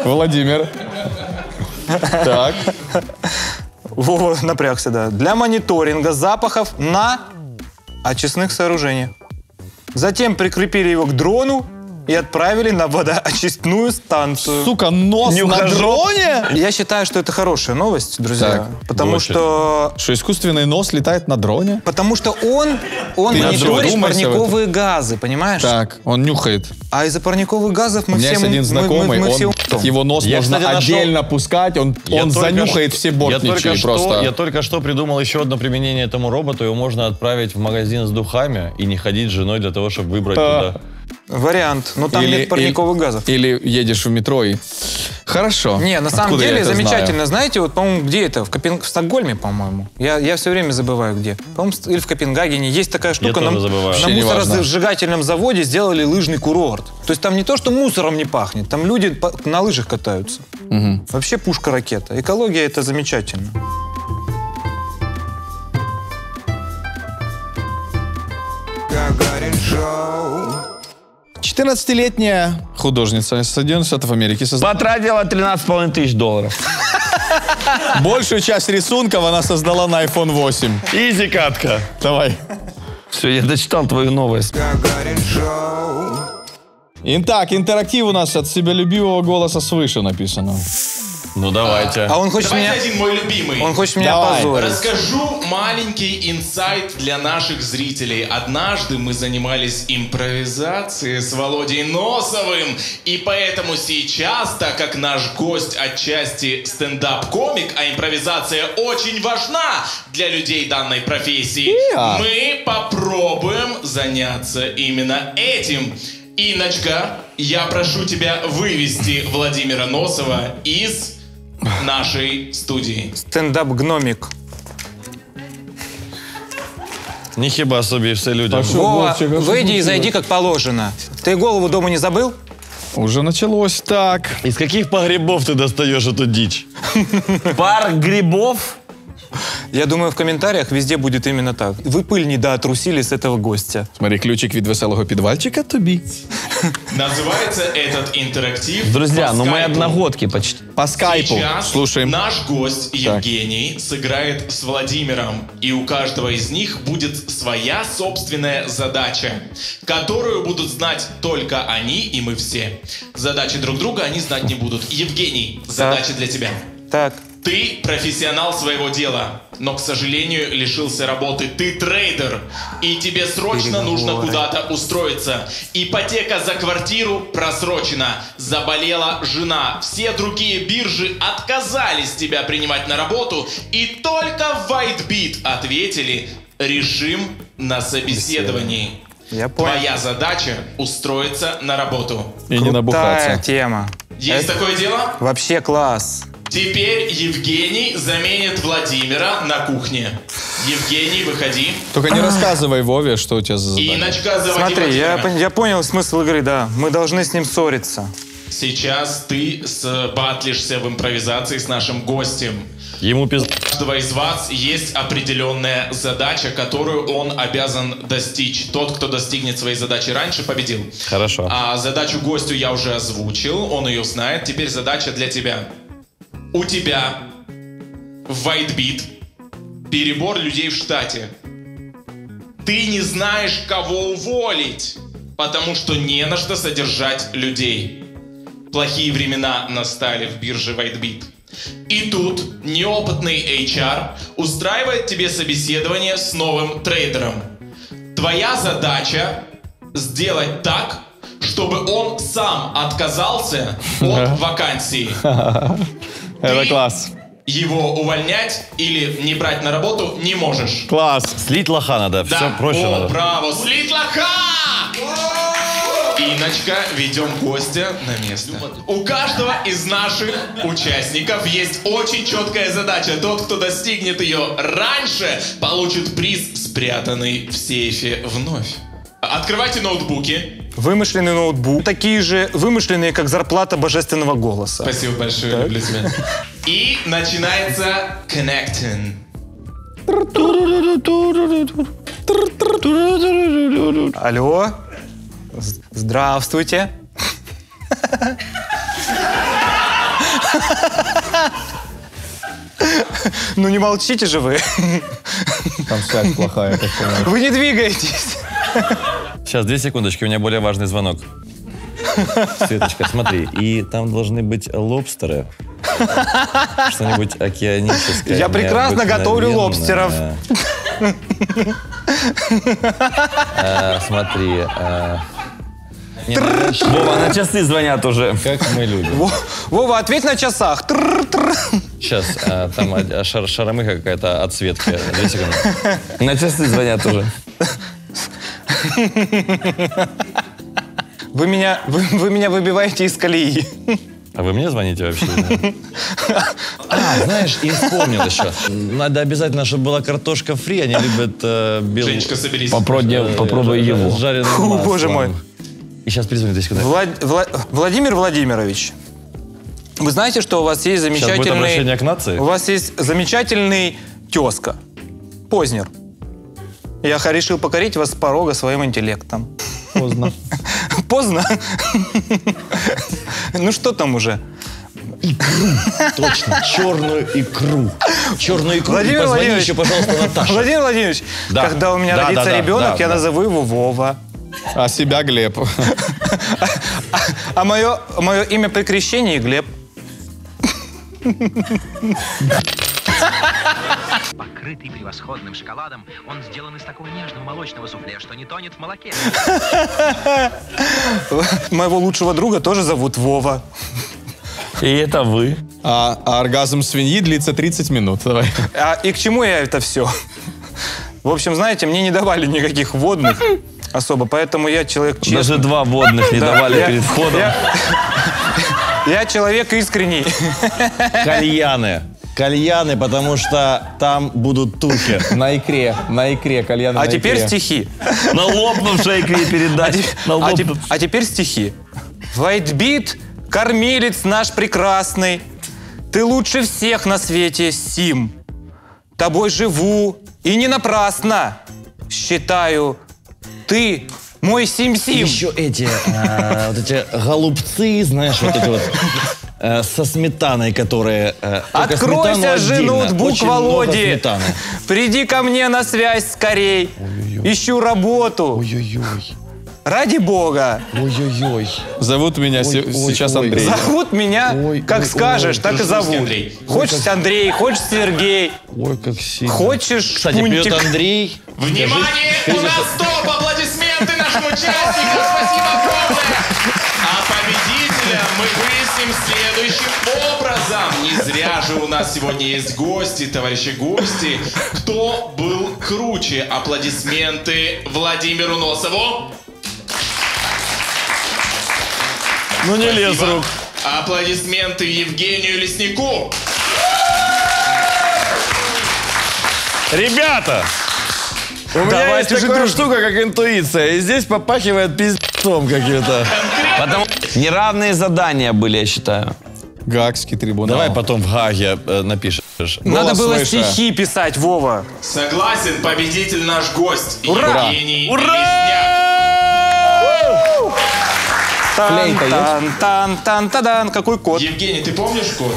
Speaker 4: Владимир. Так.
Speaker 1: Вова напрягся, да. Для мониторинга запахов на очистных сооружениях. Затем прикрепили его к дрону и отправили на водоочистную станцию.
Speaker 4: Сука, нос на дроне?
Speaker 1: Я считаю, что это хорошая новость, друзья.
Speaker 4: Так.
Speaker 1: Потому
Speaker 2: Очень.
Speaker 1: что...
Speaker 4: Что искусственный нос летает на дроне?
Speaker 1: Потому что он
Speaker 4: Ты
Speaker 1: мониторит
Speaker 4: задумайся в
Speaker 1: парниковые газы, понимаешь?
Speaker 4: Так, он нюхает.
Speaker 1: А из-за парниковых газов
Speaker 4: У
Speaker 1: мы
Speaker 4: меня
Speaker 1: все...
Speaker 4: есть один знакомый,
Speaker 1: мы все
Speaker 4: он, его нос
Speaker 2: Я,
Speaker 4: можно
Speaker 2: кстати, нашел-
Speaker 4: отдельно пускать, он
Speaker 2: Я только
Speaker 4: занюхает
Speaker 2: что-
Speaker 4: все бортничьи просто.
Speaker 2: Я только что придумал еще одно применение этому роботу. Его можно отправить в магазин с духами и не ходить с женой для того, чтобы выбрать туда.
Speaker 1: Вариант. Но там нет парниковых газов.
Speaker 4: Или едешь в метро и... Хорошо.
Speaker 1: Не, на самом
Speaker 4: Откуда я
Speaker 1: деле
Speaker 4: это
Speaker 1: замечательно.
Speaker 4: знаю?
Speaker 1: Знаете, вот, по-моему, где это? В Стокгольме, по-моему. Я все время забываю, где. По-моему, или в Копенгагене. Есть такая штука.
Speaker 2: тоже забываю.
Speaker 1: На
Speaker 4: Вообще не
Speaker 1: мусоросжигательном заводе сделали лыжный курорт. То есть там не то, что мусором не пахнет, там люди на лыжах катаются. Вообще пушка-ракета. Экология — это замечательно.
Speaker 6: Гагарин Шоу.
Speaker 4: 14-летняя художница из Соединенных Штатов Америки создала...
Speaker 9: Потратила 13,5 тысяч долларов.
Speaker 4: Большую часть рисунков она создала на iPhone 8.
Speaker 2: Изи катка.
Speaker 4: Давай.
Speaker 9: Все, я дочитал твою новость.
Speaker 6: Гагарин Шоу.
Speaker 4: Итак, интерактив у нас от себялюбивого голоса свыше написано.
Speaker 2: Ну давайте.
Speaker 1: А он хочет
Speaker 5: Давайте
Speaker 1: меня...
Speaker 5: один мой любимый.
Speaker 1: Он хочет меня
Speaker 4: Давай.
Speaker 1: опозорить.
Speaker 5: Расскажу маленький инсайт для наших зрителей. Однажды мы занимались импровизацией с Володей Носовым. И поэтому сейчас, так как наш гость отчасти стендап-комик, а импровизация очень важна для людей данной профессии, мы попробуем заняться именно этим. Инночка, я прошу тебя вывести Владимира Носова из нашей студии.
Speaker 1: Стендап-гномик.
Speaker 2: Не хиба собі все людям.
Speaker 1: Вова, выйди и зайди как положено. Ты голову дома не забыл?
Speaker 4: Уже началось так.
Speaker 2: Из каких погребов ты достаешь эту дичь?
Speaker 9: Парк грибов.
Speaker 1: Я думаю, в комментариях везде будет именно так. Вы пыль не доотрусили с этого гостя.
Speaker 4: Смотри, ключик від веселого підвальчика тобі.
Speaker 5: Называется этот интерактив
Speaker 9: Друзья,
Speaker 5: по
Speaker 9: ну мы
Speaker 5: скайпу.
Speaker 9: одногодки почти.
Speaker 4: По скайпу.
Speaker 5: Сейчас
Speaker 4: Слушаем.
Speaker 5: наш гость Евгений сыграет с Владимиром, и у каждого из них будет своя собственная задача, которую будут знать только они и мы все. Задачи друг друга они знать не будут. Евгений, задача для тебя.
Speaker 1: Так,
Speaker 5: Ты профессионал своего дела, но, к сожалению, лишился работы. Ты трейдер, и тебе срочно нужно куда-то устроиться. Ипотека за квартиру просрочена. Заболела жена. Все другие биржи отказались тебя принимать на работу, и только в WhiteBit ответили: решим на собеседовании.
Speaker 1: Я понял.
Speaker 5: Твоя задача устроиться на работу.
Speaker 4: И не набухаться.
Speaker 1: Крутая тема.
Speaker 5: Есть такое дело?
Speaker 1: Вообще класс.
Speaker 5: Теперь Евгений заменит Владимира на кухне. Евгений, выходи.
Speaker 4: Только не рассказывай Вове, что у тебя за задание.
Speaker 5: Иночка, заводи
Speaker 1: Смотри,
Speaker 5: Владимира.
Speaker 1: я понял смысл игры, да. Мы должны с ним ссориться.
Speaker 5: Сейчас ты батлишься в импровизации с нашим гостем.
Speaker 2: Ему пизд...
Speaker 5: У каждого из вас есть определенная задача, которую он обязан достичь. Тот, кто достигнет своей задачи раньше, победил.
Speaker 2: Хорошо.
Speaker 5: А задачу гостю я уже озвучил, он ее знает. Теперь задача для тебя. У тебя в WhiteBit перебор людей в штате. Ты не знаешь, кого уволить, потому что не на что содержать людей. Плохие времена настали в бирже WhiteBit. И тут неопытный HR устраивает тебе собеседование с новым трейдером. Твоя задача сделать так, чтобы он сам отказался от вакансии.
Speaker 4: Это класс.
Speaker 5: Его увольнять или не брать на работу не можешь.
Speaker 4: Класс.
Speaker 2: Слить лоха надо,
Speaker 5: Да,
Speaker 2: все проще надо.
Speaker 5: браво, слить лоха! Иночка, ведем гостя на место. У каждого из наших участников есть очень четкая задача. Тот, кто достигнет ее раньше, получит приз, спрятанный в сейфе вновь. Открывайте ноутбуки.
Speaker 1: Вымышленный ноутбук. Такие же вымышленные, как зарплата божественного голоса.
Speaker 5: Спасибо большое, люблю тебя. И начинается connecting.
Speaker 1: Алло? Здравствуйте. Ну не молчите же вы.
Speaker 4: Там связь плохая.
Speaker 1: Вы не двигаетесь.
Speaker 2: Сейчас, 2 секундочки, у меня более важный звонок. Светочка, смотри, и там должны быть лобстеры. Что-нибудь океаническое.
Speaker 1: Я прекрасно готовлю лобстеров.
Speaker 2: Смотри.
Speaker 3: Вова, на часы звонят уже.
Speaker 2: Как мы любим.
Speaker 1: Вова, ответь на часах.
Speaker 2: Сейчас, там шаромыха какая-то отсветка. 2 секунды.
Speaker 3: На часы звонят уже.
Speaker 1: Вы меня выбиваете из колеи.
Speaker 2: А вы мне звоните вообще? Знаешь, и вспомнил еще. Надо обязательно, чтобы была картошка фри. Они любят белую.
Speaker 5: Женечка, соберись.
Speaker 3: Попробуй его.
Speaker 2: Жареным
Speaker 1: Фу,
Speaker 2: маслом.
Speaker 1: боже мой.
Speaker 2: И сейчас перезвоню 2 секунды.
Speaker 1: Владимир Владимирович, вы знаете, что у вас есть
Speaker 2: Сейчас будет обращение к нации?
Speaker 1: У вас есть замечательный тезка. Познер. Я решил покорить вас с порога своим интеллектом.
Speaker 4: Поздно.
Speaker 1: Поздно? Ну что там уже?
Speaker 2: Икру. Точно, черную икру. Черную икру.
Speaker 1: Владимир
Speaker 2: И позвони
Speaker 1: Владимирович,
Speaker 2: еще, пожалуйста, Наташе.
Speaker 1: Владимир Владимирович,
Speaker 2: Да.
Speaker 1: когда у меня
Speaker 2: Да,
Speaker 1: родится
Speaker 2: да,
Speaker 1: ребенок,
Speaker 2: да,
Speaker 1: я
Speaker 2: да.
Speaker 1: назову его Вова.
Speaker 4: А себя Глеб.
Speaker 1: А мое имя при крещении Глеб.
Speaker 11: Покрытый превосходным шоколадом, он сделан из такого нежного молочного суфле, что не тонет в молоке.
Speaker 1: Моего лучшего друга тоже зовут Вова.
Speaker 3: И это вы.
Speaker 4: А оргазм свиньи длится 30 минут. Давай.
Speaker 1: И к чему я это все? В общем, знаете, мне не давали никаких водных особо, поэтому я человек честный.
Speaker 3: Даже 2 водных не
Speaker 1: Да,
Speaker 3: давали
Speaker 1: я-
Speaker 3: перед входом.
Speaker 1: Я человек искренний.
Speaker 2: Кальяны, потому что там будут турки.
Speaker 4: На икре, кальян
Speaker 1: А теперь стихи.
Speaker 3: На лопнувшей икре передать.
Speaker 1: А теперь стихи. WhiteBit, кормилец наш прекрасный, ты лучше всех на свете, Сим. Тобой живу, и не напрасно. Считаю, ты мой Сим-Сим.
Speaker 2: Еще эти, вот эти голубцы, знаешь, вот эти вот со сметаной, которые... только сметану
Speaker 1: Откройся же,
Speaker 2: отдельно.
Speaker 1: ноутбук
Speaker 2: Очень много
Speaker 1: Володи.
Speaker 2: сметаны.
Speaker 1: Приди ко мне на связь скорей. Ищу работу. ради бога.
Speaker 4: Ой-ой-ой. Зовут меня сейчас Андрей.
Speaker 1: Зовут меня, как скажешь, так и зовут.
Speaker 5: Андрей.
Speaker 1: Хочешь Андрей, хочешь Сергей.
Speaker 4: Ой, как сильно.
Speaker 1: Хочешь
Speaker 2: Кстати,
Speaker 1: Пунтик.
Speaker 2: пьет Андрей.
Speaker 5: Внимание! У нас топ! Аплодисменты нашим участникам! Спасибо огромное! А победителя мы выясним следующим образом. Не зря же у нас сегодня есть гости, товарищи гости. Кто был круче? Аплодисменты Владимиру Носову.
Speaker 2: Ну не лез
Speaker 5: Спасибо.
Speaker 2: рук.
Speaker 5: Аплодисменты Евгению Леснику.
Speaker 2: Ребята! У меня есть такая штука, как интуиция, и здесь попахивает пиздцом каким-то.
Speaker 9: Потому неравные задания были, я считаю.
Speaker 4: Гаагский трибунал.
Speaker 2: Давай потом в Гааге напишешь.
Speaker 1: Надо
Speaker 4: Голос
Speaker 1: было
Speaker 4: выше.
Speaker 1: стихи писать, Вова.
Speaker 5: Согласен, победитель наш гость.
Speaker 1: Ура!
Speaker 5: Евгений
Speaker 2: Ура!
Speaker 5: Лесняк.
Speaker 1: Тан-тан-тан-тан-тан. Какой код?
Speaker 5: Евгений, ты помнишь код?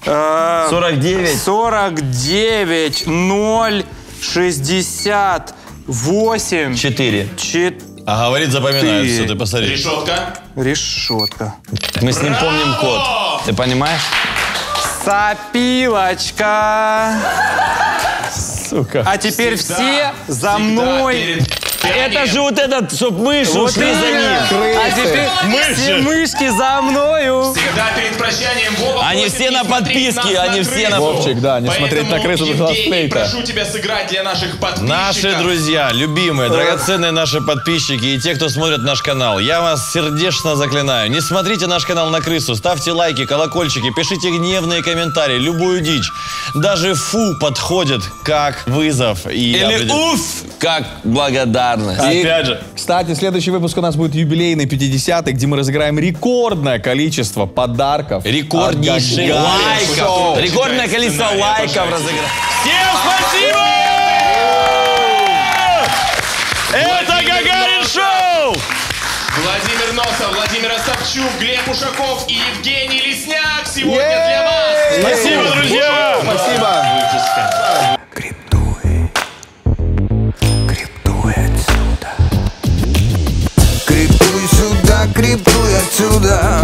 Speaker 9: 49.
Speaker 1: 49 0 68
Speaker 9: 4.
Speaker 2: А говорит, запоминает все, ты посмотри.
Speaker 5: Решетка.
Speaker 1: Решетка.
Speaker 9: Мы с ним помним код. Ты понимаешь?
Speaker 1: Сопилочка.
Speaker 2: Сука.
Speaker 1: А теперь все за мной.
Speaker 2: Это же вот этот, чтоб мыши ушли за ним.
Speaker 1: А теперь все мышки за мною.
Speaker 5: Всегда перед прощанием Вова
Speaker 9: Они
Speaker 5: просит
Speaker 9: все
Speaker 5: не
Speaker 9: на
Speaker 5: смотреть
Speaker 9: подписке,
Speaker 5: нас
Speaker 9: они
Speaker 5: на
Speaker 9: все на-
Speaker 5: крысу.
Speaker 4: Вовчик, да, не смотреть на крысу,
Speaker 5: Поэтому,
Speaker 4: это
Speaker 5: Евгений,
Speaker 4: класс-плейта.
Speaker 5: прошу тебя сыграть для наших подписчиков.
Speaker 2: Наши друзья, любимые, драгоценные наши подписчики и те, кто смотрит наш канал, я вас сердечно заклинаю, не смотрите наш канал на крысу, ставьте лайки, колокольчики, пишите гневные комментарии, любую дичь. Даже фу подходит как вызов.
Speaker 9: Или уф, как благодарность.
Speaker 2: Опять же.
Speaker 4: Кстати, следующий выпуск у нас будет юбилейный 50-й, где мы разыграем рекордное количество подарков.
Speaker 2: Рекорднейший
Speaker 4: от Гагарин
Speaker 2: лайков.
Speaker 4: Шоу.
Speaker 9: Рекордное количество лайков разыграть.
Speaker 2: Всем спасибо! Это Гагарин Шоу!
Speaker 5: Владимир Носов, Владимир Остапчук, Глеб Ушаков и Евгений Лесняк сегодня для вас.
Speaker 2: Спасибо, друзья!
Speaker 4: Спасибо.
Speaker 6: Криптуй сюда, криптуй отсюда.